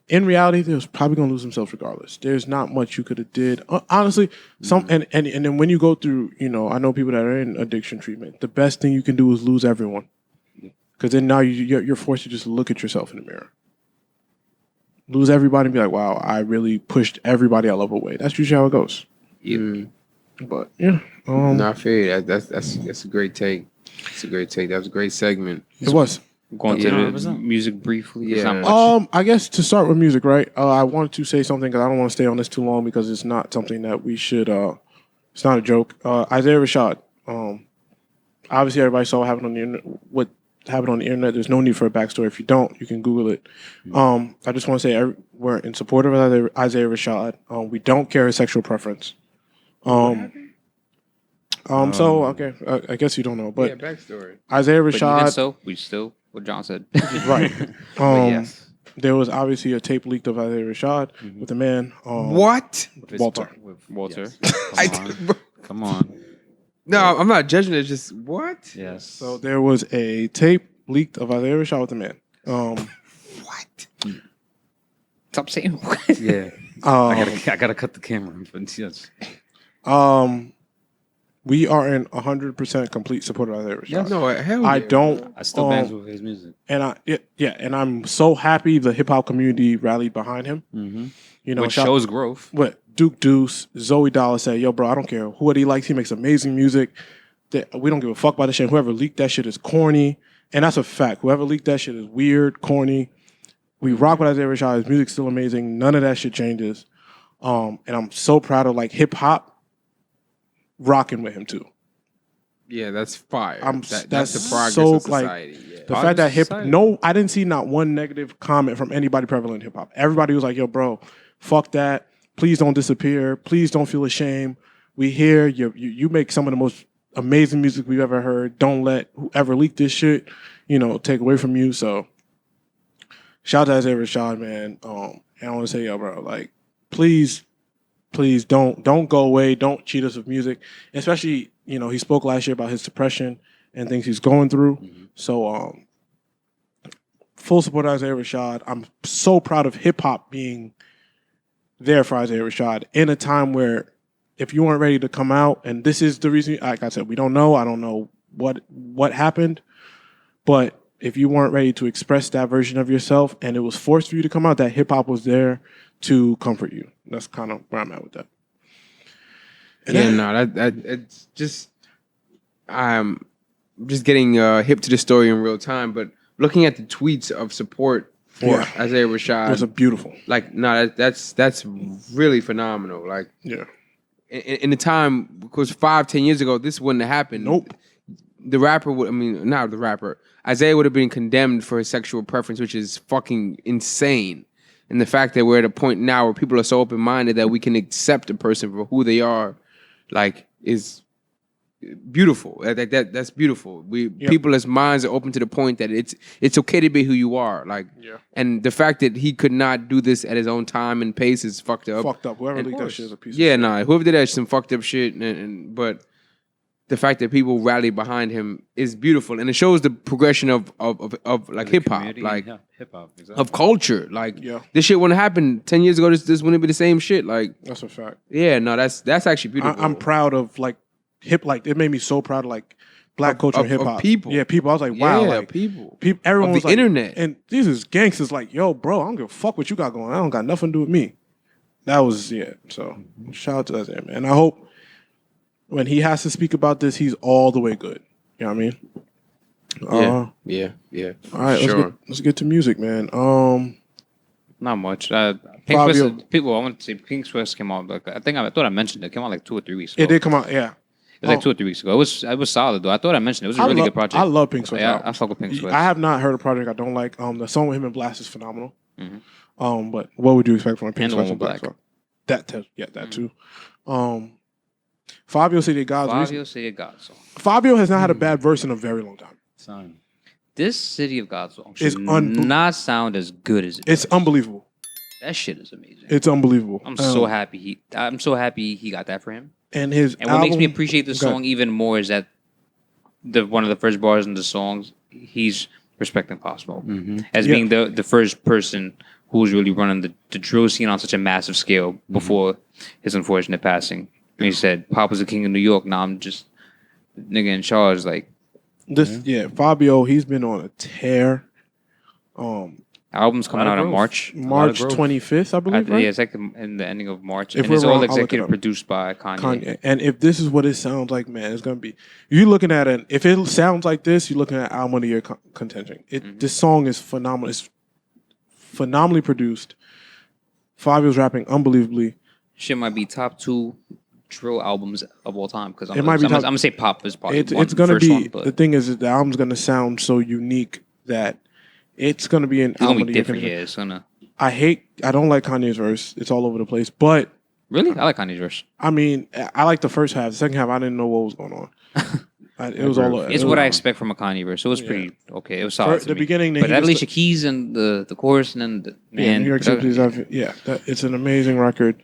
in reality they're probably gonna lose themselves regardless. There's not much you could have did. Honestly, and then when you go through, I know people that are in addiction treatment. The best thing you can do is lose everyone, because then now you're forced to just look at yourself in the mirror. Lose everybody and be like, wow, I really pushed everybody I love away. That's usually how it goes. But yeah, No, I feel you. That's a great take. It's a great take. That was a great segment. it was. Going Yeah. to the music briefly. It's Yeah. not much. I guess to start with music, right? I wanted to say something because I don't want to stay on this too long because it's not something that we should. It's not a joke. Isaiah Rashad. Obviously, everybody saw what happened on the internet. What happened on the internet? There's no need for a backstory. If you don't, you can Google it. I just want to say we're in support of Isaiah Rashad. We don't care his sexual preference. So okay, I guess you don't know, but backstory. Isaiah But even Rashad. so, we still what John said. Right. But yes. There was obviously a tape leaked of Isaiah Rashad with a man. What? Walter. Walter. Yes. Come on. No, I'm not judging it. Just what? Yes. So there was a tape leaked of Isaiah Rashad with a man. What? Stop saying what? Yeah. I gotta cut the camera. But yes. We are in 100% complete support of Isaiah Rashad. No, hell I yeah. don't. I still bangs with his music. And and I'm so happy the hip hop community rallied behind him. Mm-hmm. You know, Which shows growth. What Duke Deuce, Zoe Dollar said, "Yo, bro, I don't care what he likes. He makes amazing music. We don't give a fuck about this shit. Whoever leaked that shit is corny, and that's a fact. Whoever leaked that shit is weird, corny. We rock with Isaiah Rashad. His music's still amazing. None of that shit changes. And I'm so proud of like hip hop rocking with him too. Yeah, that's fire. That's that's the progress so, of society. like, Yeah. The fact that Society. I didn't see not one negative comment from anybody prevalent in hip hop. Everybody was like, "Yo, bro, fuck that. Please don't disappear. Please don't feel ashamed. We here. You make some of the most amazing music we've ever heard. Don't let whoever leaked this shit, take away from you." So, shout out to Isaiah Rashad, man. And I want to say, yo, bro, like, please don't go away. Don't cheat us with music, especially he spoke last year about his depression and things he's going through. Mm-hmm. So, full support of Isaiah Rashad. I'm so proud of hip hop being there for Isaiah Rashad in a time where if you weren't ready to come out, and this is the reason, like I said, we don't know. I don't know what happened, but if you weren't ready to express that version of yourself and it was forced for you to come out, that hip hop was there to comfort you. That's kind of where I'm at with that. And that it's just I'm just getting hip to the story in real time, but looking at the tweets of support for Isaiah it Rashad, was a beautiful. like that's really phenomenal. Like Yeah. in the time, because 5-10 years ago, this wouldn't have happened. Nope. The rapper not the rapper. Isaiah would have been condemned for his sexual preference, which is fucking insane. And the fact that we're at a point now where people are so open-minded that we can accept a person for who they are, like, is beautiful. That's beautiful. People's minds are open to the point that it's okay to be who you are. Like, and the fact that he could not do this at his own time and pace is fucked up. Fucked up. Whoever leaked that shit is a piece of Yeah, shit. nah. Whoever did that is some fucked up shit. But the fact that people rally behind him is beautiful, and it shows the progression of like hip hop, like hip hop, exactly. of culture. Like, Yeah. this shit wouldn't happen 10 years ago. This wouldn't be the same shit. Like, That's a fact. yeah, no, that's actually beautiful. I'm proud of like it made me so proud of like black culture and hip hop. people. Yeah, people. I was like, wow, Yeah, like people. everyone Of was the like, internet. and these is gangsters. Like, yo, bro, I don't give a fuck what you got going on. I don't got nothing to do with me. That was So shout out to us there, man. And I hope when he has to speak about this, he's all the way good. You know what I mean? Yeah. All right, Sure. let's get to music, man. Not much. Pink Fabio. Swiss, people, I want to say Pink Swiss came out. Like, I thought I mentioned it. It came out like 2 or 3 weeks ago. It did come out, yeah. It was like 2 or 3 weeks ago. It was solid though. I thought I mentioned it. It was a really good project. I love Pink Swiss. Yeah, album. I fuck with Pink Swiss. I have not heard a project I don't like. The song with him and Blast is phenomenal. Mhm. But what would you expect from a Pink And the Swiss one and with Blast Black. song? That too. Fabio City of God's Fabio City of God song. Fabio has not had a bad verse in a very long time. Son. This City of God song It's should not sound as good as it It's does. unbelievable. That shit is amazing. It's unbelievable. I'm so happy he got that for him. And his And what makes me album- appreciate the Go ahead. song even more is that one of the first bars in the songs, he's respecting Pop Smoke as Yeah. being the first person who's really running the drill scene on such a massive scale before his unfortunate passing. And he said, "Pop was the king of New York. Now I'm just nigga in charge." Like, Fabio, he's been on a tear. Album's coming out in March. March 25th, I believe. Right? Yeah, it's like in the ending of March. If and we're it's wrong, all I'll look it executive up. produced by Kanye. And if this is what it sounds like, man, it's gonna be. You're looking at it. If it sounds like this, you're looking at album of the year contention. This song is phenomenal. It's phenomenally produced. Fabio's rapping unbelievably. Shit might be top 2 drill albums of all time because I'm It might be gonna say pop is probably It's gonna first be. one, but The thing is, the album's gonna sound so unique that it's gonna be an it's gonna album be of the year different. Yeah, contention. it's gonna. I don't like Kanye's verse. It's all over the place. But Really, I like Kanye's verse. I mean, I like the first half. The second half, I didn't know what was going on. It was all. It's what I expect from a Kanye verse. So it was pretty okay. It was solid. The beginning, but that Alicia Keys and the chorus and then New York City, it's an amazing record.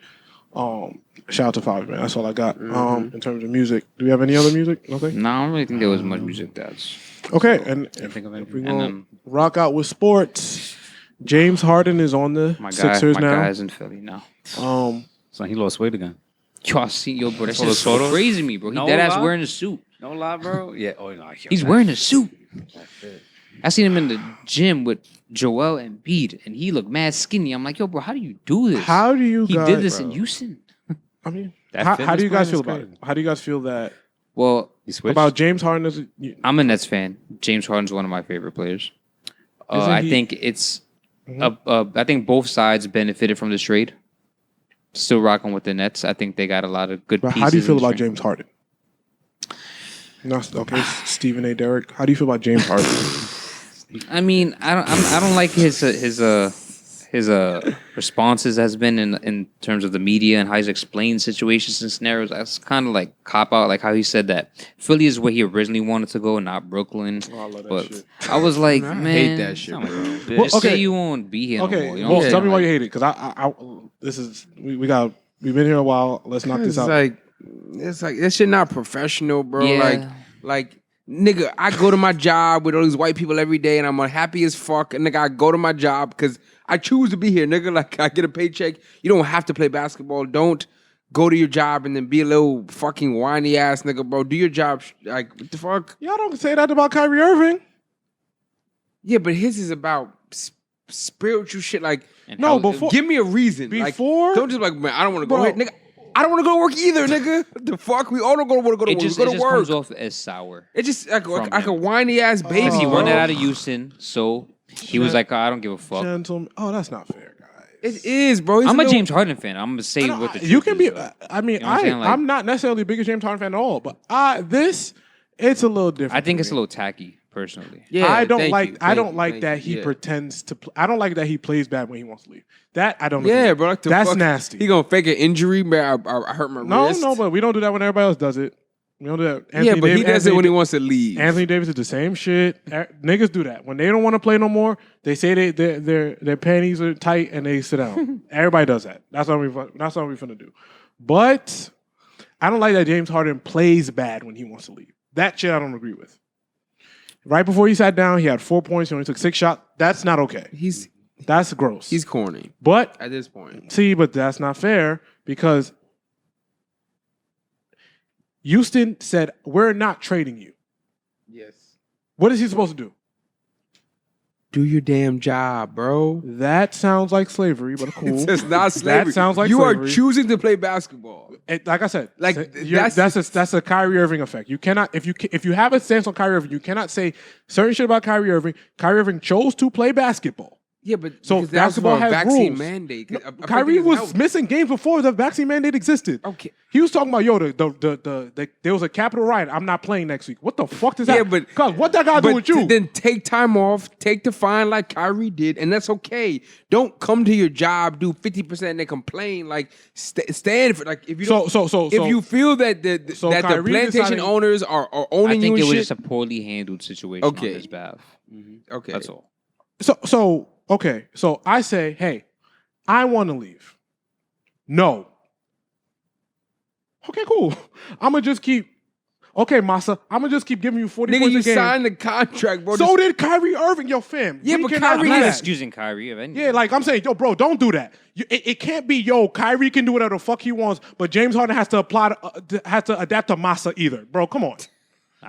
Shout out to Fabio, man. That's all I got. In terms of music, do we have any other music? Nothing. No, I don't really think there was much music that's okay. And can't think of if anything. we And gonna rock out with sports, James Harden is on the Sixers now. My guy's in Philly now. So he lost weight again. Yo, I see, bro. That Saw shit's the photos? so crazy to me, bro. He No dead ass lie? wearing a suit. No lie, bro. Yeah. Oh no. He's wearing a suit. I seen him in the gym with Joel and Embiid, and he looked mad skinny. I'm like, yo, bro, how do you do this? How do you? He guys, did this bro. in Houston. I mean, That how fitness do you guys plan feel is about it? crazy. How do you guys feel that Well, He switched. about James Harden? I'm a Nets fan. James Harden's one of my favorite players. Isn't I he- think it's. I think both sides benefited from this trade. Still rocking with the Nets. I think they got a lot of good But pieces. how do you feel in the about string. James Harden? No, okay, Stephen A. Derrick. How do you feel about James Harden? I mean, I don't like his responses has been in terms of the media and how he's explained situations and scenarios. That's kind of like cop out, like how he said that Philly is where he originally wanted to go, not Brooklyn. Oh, I love that But shit. I was like, I man, hate that shit, bro. Well, Just okay. say you won't be here. Okay, no more, you know well, what I'm tell me saying? why Like, you hate it, because we've been here a while. Let's knock this It's out. like that shit not professional, bro. Yeah. Like nigga, I go to my job with all these white people every day, and I'm unhappy as fuck. And nigga, I go to my job because I choose to be here, nigga. Like I get a paycheck. You don't have to play basketball. Don't go to your job and then be a little fucking whiny ass nigga, bro. Do your job. Like what the fuck? Y'all don't say that about Kyrie Irving. Yeah, but his is about spiritual shit. Like and No, how- before- give me a reason. Before- like, don't just like, man, I don't want to go Bro. ahead, nigga. I don't want to go to work either, nigga. What the fuck? We all don't want to go to it work. just, We go it to just work. comes off as sour. It's just like from a him. whiny ass baby. He Oh. won that bro. out of Houston, so he was like, I don't give a fuck. Gentlemen, that's not fair, guys. It is, bro. He's I'm a little- James Harden fan. I'm gonna say what the truth You can be. is, though. I mean, You know what I'm saying? Like- I'm not necessarily the biggest James Harden fan at all, but it's a little different. I think for it's a me. little tacky, personally. Yeah, I don't thank like. you, I don't thank like you, that he yeah. pretends to. I don't like that he plays bad when he wants to leave. That I don't. Yeah, agree. bro. Like the That's fuck? nasty. He gonna fake an injury, man. I hurt my wrist. No, but we don't do that when everybody else does it. We don't do that. yeah, but he does it when he wants to leave. Anthony Davis did the same shit. Niggas do that when they don't want to play no more. They say their panties are tight and they sit down. Everybody does that. That's what we finna do. But I don't like that James Harden plays bad when he wants to leave. That shit I don't agree with. Right before he sat down, he had 4 points. He only took 6 shots. That's not okay. That's gross. He's corny But at this point. but that's not fair because Houston said, we're not trading you. Yes. What is he supposed to do? Do your damn job, bro. That sounds like slavery, but cool. It's not slavery. That sounds like you slavery. are choosing to play basketball. Like I said, Like, that's a Kyrie Irving effect. You cannot if you have a stance on Kyrie Irving, you cannot say certain shit about Kyrie Irving. Kyrie Irving chose to play basketball. Yeah, but So because that was basketball about has vaccine rules. mandate. No, I think Kyrie it's was health. missing games before the vaccine mandate existed. Okay. He was talking about there was a Capitol riot. I'm not playing next week. What the fuck does that? Yeah, but cause what that got to do with you? Then take time off, take the fine like Kyrie did, and that's okay. Don't come to your job, do 50% and then complain. Like stand for like if you don't, if you feel that the Kyrie plantation deciding- owners are I owning think you it and was shit. just a poorly handled situation Okay. on his behalf. Okay, That's all. Okay, so I say, hey, I want to leave. No. Okay, cool. I'm gonna just keep. Okay, Massa, I'm gonna just keep giving you 40 Nigga, points you a game. signed the contract, bro. So did Kyrie Irving, yo, fam. Yeah, We but cannot Kyrie do I'm not that. excusing Kyrie of anything. Yeah, like I'm saying, yo, bro, don't do that. It can't be, yo, Kyrie can do whatever the fuck he wants, but James Harden has to adapt to Massa either, bro. Come on.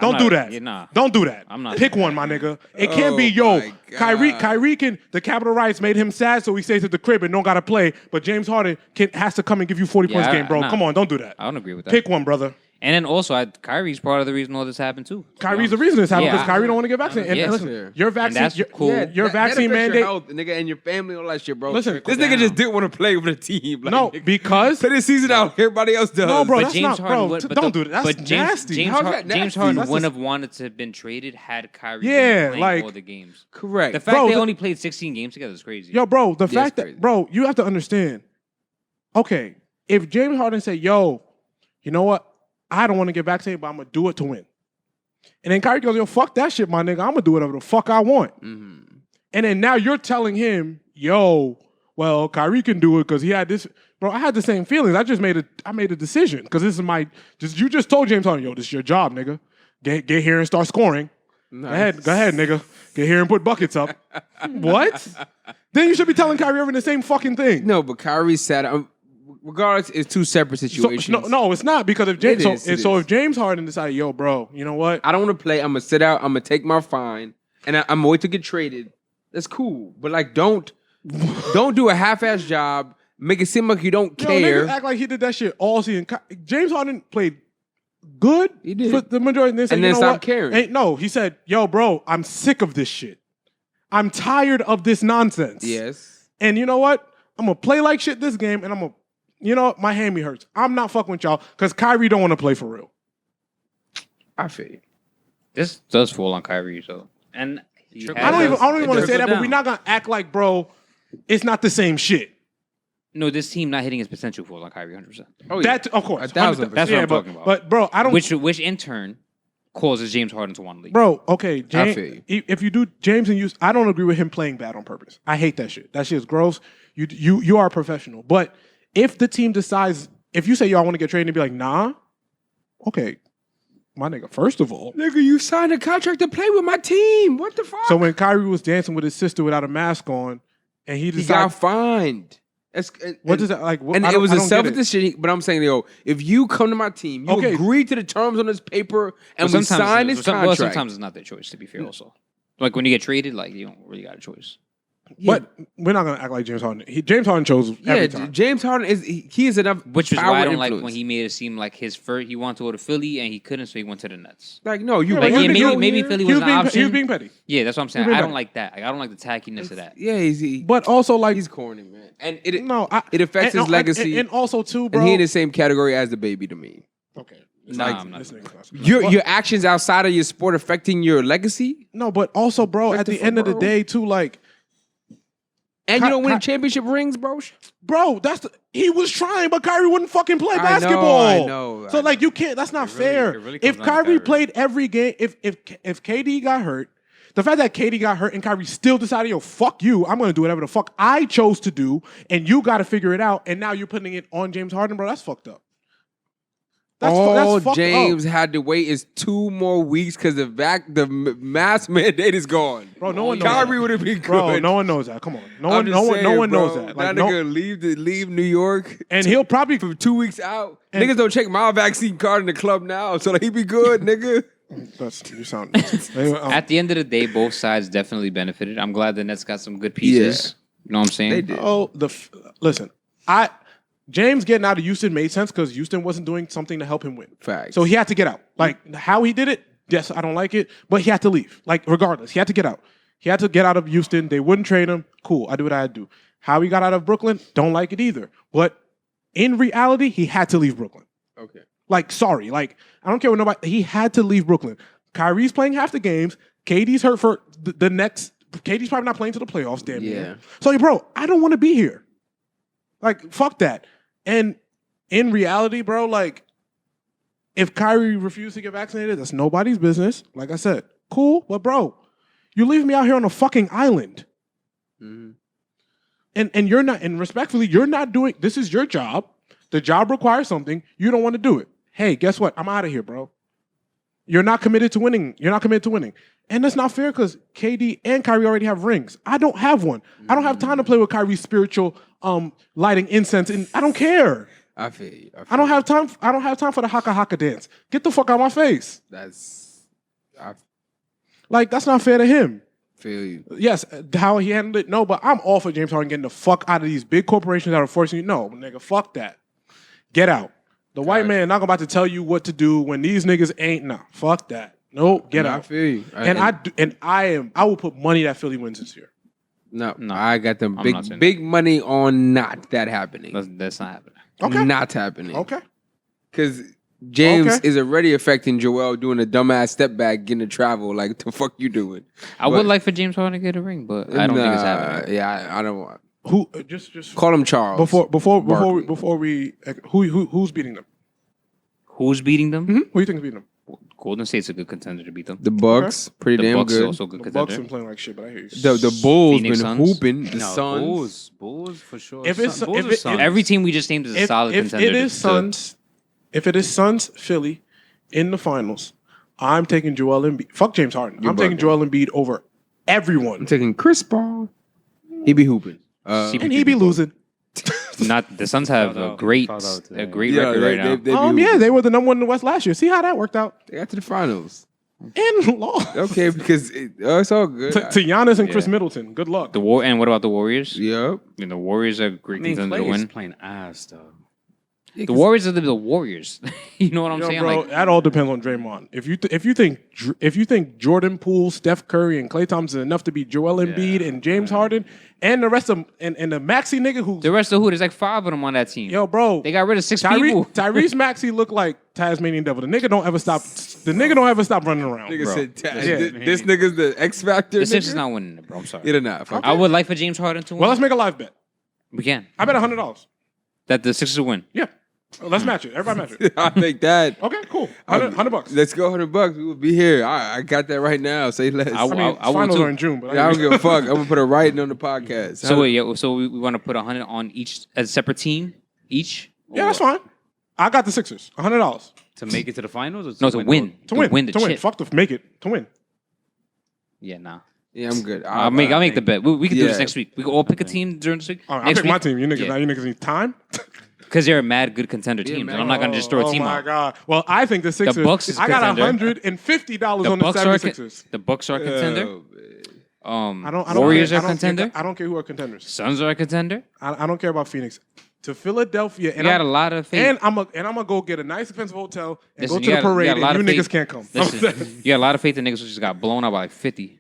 Don't do that. Yeah, nah. Don't do that. I'm not Pick doing one, my nigga. It can't be, yo, my Kyrie God. can, the capital rights made him sad, so he stays at the crib and don't got to play. But James Harden has to come and give you 40 points a game, bro. nah. Come on, don't do that. I don't agree with that. Pick one, brother. And then also, Kyrie's part of the reason all this happened too. Kyrie's the reason this happened because Yeah. Kyrie don't want to get vaccinated. And Yeah. listen, your vaccine, that's cool. your vaccine that affects mandate. your health, nigga, and your family, all that shit, bro. Listen, this nigga just didn't want to play with the team. Like, No, nigga, because play the season out. Everybody else does. No, bro, But that's James not, Harden bro. would- but Don't the- do that. That's but nasty. James, How's Har- that James nasty? Harden That's wouldn't just- have wanted to have been traded had Kyrie Yeah, been playing like- all the games. Correct. The fact Bro, they the- only played 16 games together is crazy. Yo, bro, the fact crazy. that, bro, you have to understand. Okay, if James Harden said, yo, you know what? I don't want to get vaccinated, but I'm going to do it to win. And then Kyrie goes, yo, fuck that shit, my nigga. I'm going to do whatever the fuck I want. Mm-hmm. And then now you're telling him, yo, well, Kyrie can do it because he had this. Bro, I had the same feelings. I made a decision because this is you just told James Harden, yo, this is your job, nigga. Get here and start scoring. Nice. Go ahead, nigga. Get here and put buckets up. What? Then you should be telling Kyrie Irving the same fucking thing. No, but Kyrie said, regardless, it's two separate So, situations. no, it's not because if James, It is. if James Harden decided, yo, bro, you know what? I don't want to play. I'm gonna sit out. I'm gonna take my fine, and I'm gonna wait to get traded. That's cool, but like, don't do a half-ass job. Make it seem like you don't Yo, care. niggas act like he did that shit all season. James Harden played good He did. for the majority. And then, said, And you then know stopped what? caring. No, he said, yo, bro, I'm sick of this shit. I'm tired of this nonsense. Yes. And you know what? I'm going to play like shit this game, and I'm going to, you know what? My hammy hurts. I'm not fucking with y'all because Kyrie don't want to play for real. I feel you. This does fall on Kyrie, so. And he I don't even want to does say that, go but we're down. not going to act like, bro, it's not the same shit. No, this team not hitting his potential falls on Kyrie 100%. Oh yeah. That, of course. 1,000%. That's what I'm but, talking about. But, bro, I don't. Which in turn causes James Harden to want to leave. Bro, okay, James, feel if you do James and you, I don't agree with him playing bad on purpose. I hate that shit. That shit is gross. You are a professional. But if the team decides, if you say, yo, I want to get traded, and be like, nah, okay, my nigga, first of all. Nigga, you signed a contract to play with my team. What the fuck? So when Kyrie was dancing with his sister without a mask on, and he he decided, got fined. what does that, like, what, And I it don't- was I a don't get it. self-decision. But I'm saying, yo, if you come to my team, you Okay. agree to the terms on this paper, and Well, we sign this contract. Well, sometimes it's not their choice, to be fair, also. Like when you get traded, like you don't really got a choice. But we're not going to act like James Harden. James Harden chose every Yeah, time. James Harden he is enough. Which is power why I don't like influence. when he made it seem like his first, he wanted to go to Philly and he couldn't, so he went to the Nets. Like, no, you Like, Like, he yeah, was maybe being- Philly he was was an being, option. he was being petty. Yeah, that's what I'm saying. He was I being don't like that. Like, I don't like the tackiness of that. Yeah, he's But also, like, he's corny, man, and it it affects his legacy. And also, too, bro. and he in the same category as the baby to me. okay. Nah, Like, I'm not. this nigga class. Your actions outside of your sport affecting your legacy, No, but also, bro, What at the the fuck, end of the bro? day, too, like, and Ky- you don't win Ky- championship rings, bro. bro, he was trying, but Kyrie wouldn't fucking play I know, basketball. I know, So, I like, know. you can't. That's not It really- fair. it really comes If down to Kyrie Kyrie. played every game, if KD got hurt, the fact that KD got hurt and Kyrie still decided, yo, fuck you, I'm gonna do whatever the fuck I chose to do, and you got to figure it out, and now you're putting it on James Harden, bro. That's fucked up. All fucked James up. had to wait is 2 more weeks because the mask mandate is gone. Bro, no one knows Kyrie that. would have been good. Bro, no one knows that. Come on, no I'm one, just no one, no saying, one bro, knows that. Like, that no, nigga leave New York, and he'll probably. for 2 weeks out. And- Niggas don't check my vaccine card in the club now, so like, he be good, nigga. You sound. Anyway, At the end of the day, both sides definitely benefited. I'm glad the Nets got some good pieces. You know what I'm saying? They did. Oh, listen, James getting out of Houston made sense because Houston wasn't doing something to help him win. Facts. So he had to get out. Like how he did it, yes, I don't like it, but he had to leave. Like regardless, he had to get out. He had to get out of Houston. They wouldn't trade him. Cool, I do what I had to do. How he got out of Brooklyn, don't like it either. But in reality, he had to leave Brooklyn. Okay. Like, sorry, like I don't care what nobody. He had to leave Brooklyn. Kyrie's playing half the games. KD's hurt for the next. KD's probably not playing to the playoffs. Damn Yeah. near. So, bro, I don't want to be here. Like, fuck that. And in reality, bro, like, if Kyrie refused to get vaccinated, that's nobody's business. Like I said, cool, but bro, you leave me out here on a fucking island. Mm-hmm. And you're not, and respectfully, you're not doing, this is your job. The job requires something. You don't want to do it. Hey, guess what? I'm out of here, bro. You're not committed to winning. You're not committed to winning. And that's not fair because KD and Kyrie already have rings. I don't have one. I don't have time to play with Kyrie's spiritual lighting incense, and I don't care. I feel you. I don't have time. I don't have time for the haka haka dance. Get the fuck out of my face. That's Like, that's not fair to him. Feel you. Yes, how he handled it, no, but I'm all for James Harden getting the fuck out of these big corporations that are forcing you. No, nigga, fuck that. Get out. The white man not about to tell you what to do when these niggas ain't. Nah, fuck that. No, get out. I feel you. I will put money that Philly wins this year. No, I got the not big money on not that happening. That's not happening. Okay. Not happening. Okay. Because James is already affecting Joel doing a dumbass step back, getting to travel. Like, the fuck you doing? I would like for James Harden to get a ring, but I don't think it's happening. Yeah, I don't want. Who just Call him Charles. Before we who's beating them? Who's beating them? Mm-hmm. Who do you think is beating them? Golden State's a good contender to beat them. The Bucks, pretty The damn Bucks good. are also a good The Bucks contender. been playing like shit, but I hear you. The Bulls Phoenix been Suns? hooping. The Suns. Bulls for sure. If it's- Bulls if or it- Suns? Every team we just named is a solid contender. If it is Suns, Philly in the finals, I'm taking Joel Embiid. Fuck James Harden. I'm taking Joel Embiid over everyone, I'm taking Chris Paul. He be hooping. and he be losing. Not the Suns have a great record right now. They were the number one in the West last year. See how that worked out They got to the finals. and lost. Okay, because it's all good. to Giannis and Chris Middleton. Good luck. And what about the Warriors? Yep. I mean, the Warriors are a great contender to Clay's win. playing ass though. The Warriors are the Warriors. You know what I'm saying? Bro, Like, that all depends on Draymond. If you think Jordan Poole, Steph Curry, and Klay Thompson enough to beat Joel Embiid and James Harden and the rest of and the Maxey nigga who the rest of who? There's like 5 of them on that team. yo bro They got rid of 6 people. Tyrese Maxey look like Tasmanian devil. The nigga don't ever stop. The nigga don't ever stop running around. Nigga Bro. said, Yeah. this nigga's the X Factor. The Sixers not winning it, bro. I'm sorry. They're not. Fuck I would like for James Harden to win. Well, let's make a live bet. We can. I bet $100. That the Sixers will win. Yeah, let's match it. Everybody match it. I'll take that. Okay, cool. $100. Let's go $100. We will be here. I got that right now. Say less. I I mean, I want finals to. are in June, but I don't give a fuck. I'm gonna put it right on the podcast. So wait, yeah. So we want to put 100 on each as a separate team each. yeah, that's fine. I got the Sixers. $100 To make it to the finals? Or No, to win. to win. the To win. chip. Fuck to make it. To win. Yeah, nah. Yeah, I'm good. I'll make the bet. We can do this Yeah. next week. We can all pick a team during this week. All right, I'll Next pick my week, team. You niggas, Yeah. now you niggas need time. because they're a mad good contender team. man. And I'm not gonna just throw a team Oh my out. god. Well, I think the Sixers. Bucks is I got contender. $150 on the Bucks are 76ers. the Bucks are a contender. I don't. Warriors care, are contender. I don't care who are contenders. Suns are a contender. I don't care about Phoenix. To Philadelphia, You got a lot of faith. and I'm gonna go get a nice expensive hotel and Listen, go to you the got- you parade. got a lot And you of niggas faith. can't come. Listen, you got a lot of faith in niggas who just got blown out by like 50.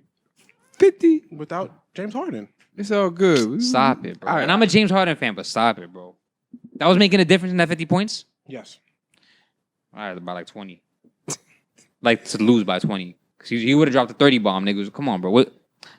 50. Without James Harden. It's all good. Stop it, bro. All right. And I'm a James Harden fan, but stop it, bro. That was making a difference in that 50 points? Yes. All right, by like 20. Like to lose by 20. Because he would have dropped a 30 bomb, niggas. Come on, bro. What?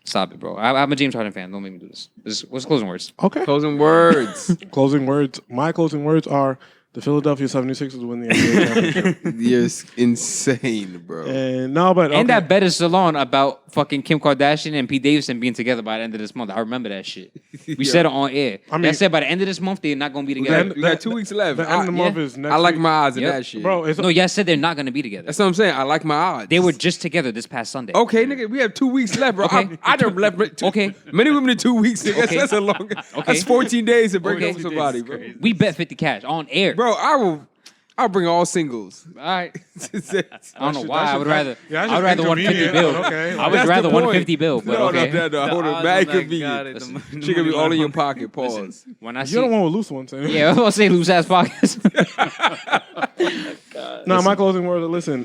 Stop it, bro. I'm a James Harden fan. Don't make me do this. What's closing words? Okay. Closing words. Closing words. My closing words are the Philadelphia 76ers win the NBA championship. You're insane, bro. And no, but And okay. that bet is still on about fucking Kim Kardashian and Pete Davidson being together by the end of this month. I remember that shit. We said it on air. I mean- That said by the end of this month, they're not going to be together. We got 2 weeks left. The end of the month yeah. is next I like week. my odds in Yep. that shit. Bro, it's No, y'all said they're not going to be together. That's what I'm saying. I like my odds. They were just together this past Sunday. Okay, nigga, we have 2 weeks left, bro. Okay. I done left. Okay. Many women in 2 weeks. Nigga. Okay. That's a long. Okay. That's 14 days to break Okay. up with somebody, bro. We bet 50 cash on air. Bro, I'll bring all singles. All right. I don't know That's why. I would rather. yeah, that's I would rather just 150 inconvenient, bill. but okay. I would That's rather the point. 150 bill. But No, okay. no. Hold on, mad convenient. She gonna be all in your pocket. Pause. When I see, You're the one with loose ones. Anyway. yeah, I was gonna say loose ass pockets. No, my closing words are listen,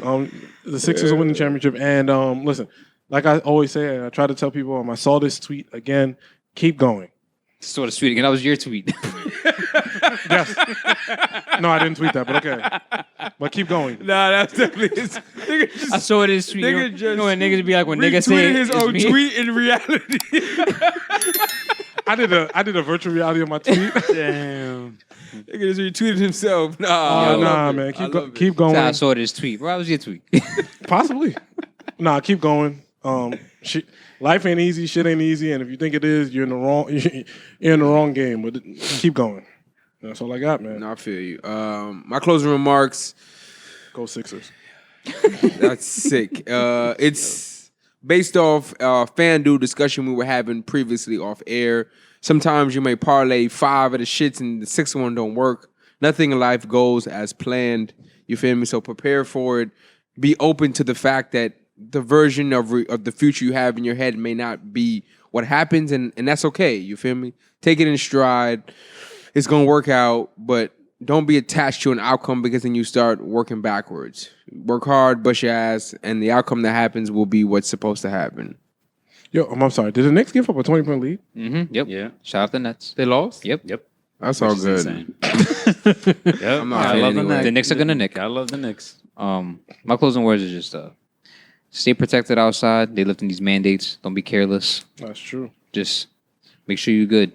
the Sixers are winning the championship. And listen, like I always say, and I try to tell people, I saw this tweet again, keep going. sort of sweet again. That was your tweet. Yes. No, I didn't tweet that, but okay. But keep going. Nah, that's definitely his. Nigga just I saw it in his tweet. Nigga You know when niggas be like when niggas say retweeted it, his it's own me. tweet in reality. I did a virtual reality of my tweet. Damn. Nigga just retweeted himself. Nah, I Oh, love nah, it. man. I Keep love it. keep going. I saw it in his tweet. Bro, that was your tweet. Possibly. Nah, keep going. Life ain't easy. Shit ain't easy. And if you think it is, you're in the wrong. You're in the wrong game. But keep going. That's all I got, man. No, I feel you. My closing remarks. Go Sixers. That's sick. It's based off FanDuel discussion we were having previously off air. Sometimes you may parlay 5 of the shits and the 6th one don't work. Nothing in life goes as planned. You feel me? So prepare for it. Be open to the fact that the version of the future you have in your head may not be what happens, and that's okay. You feel me? Take it in stride. It's gonna work out, but don't be attached to an outcome because then you start working backwards. Work hard, bust your ass, and the outcome that happens will be what's supposed to happen. Yo, I'm sorry. Did the Knicks give up a 20-point lead? Mm-hmm. Yep. Yeah. Shout out the Nets. They lost? Yep. That's all Which is good. insane. Yep. I'm not I saying love the anyway. Knicks. The Knicks are gonna nick. I love the Knicks. My closing words are just stay protected outside. They lifting these mandates. Don't be careless. That's true. Just make sure you're good.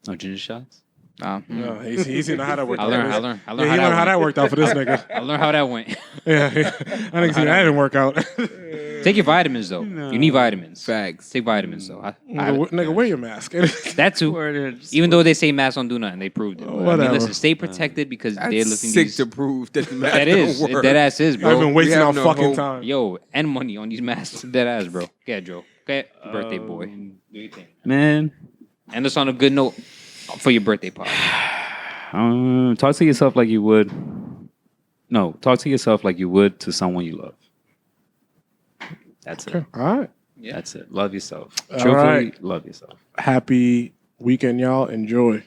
No ginger shots. No, he's seen how that worked. I out. learned Yeah, how he learned how that that went. worked out for this nigga. I learned how that went. Yeah, I think that didn't work out. Take your vitamins though. You need vitamins. Facts. Take vitamins though. Nigga, wear your mask. That too. Even though they say masks don't do nothing, they proved it. But, I mean, Whatever. listen, stay protected because they're That's lifting sick these. to prove that the math That is. don't work. That ass is, I've bro. been wasting have our no fucking hope. time. Yo, and money on these masks. That ass, bro. Okay, Joe. Okay, birthday boy. Do you think? Man, End us on a good note for your birthday party. talk to yourself like you would. No, talk to yourself like you would to someone you love. That's it. Okay. All right. Yeah. That's it. Love yourself. All Truthfully, right. love yourself. Happy weekend, y'all. Enjoy.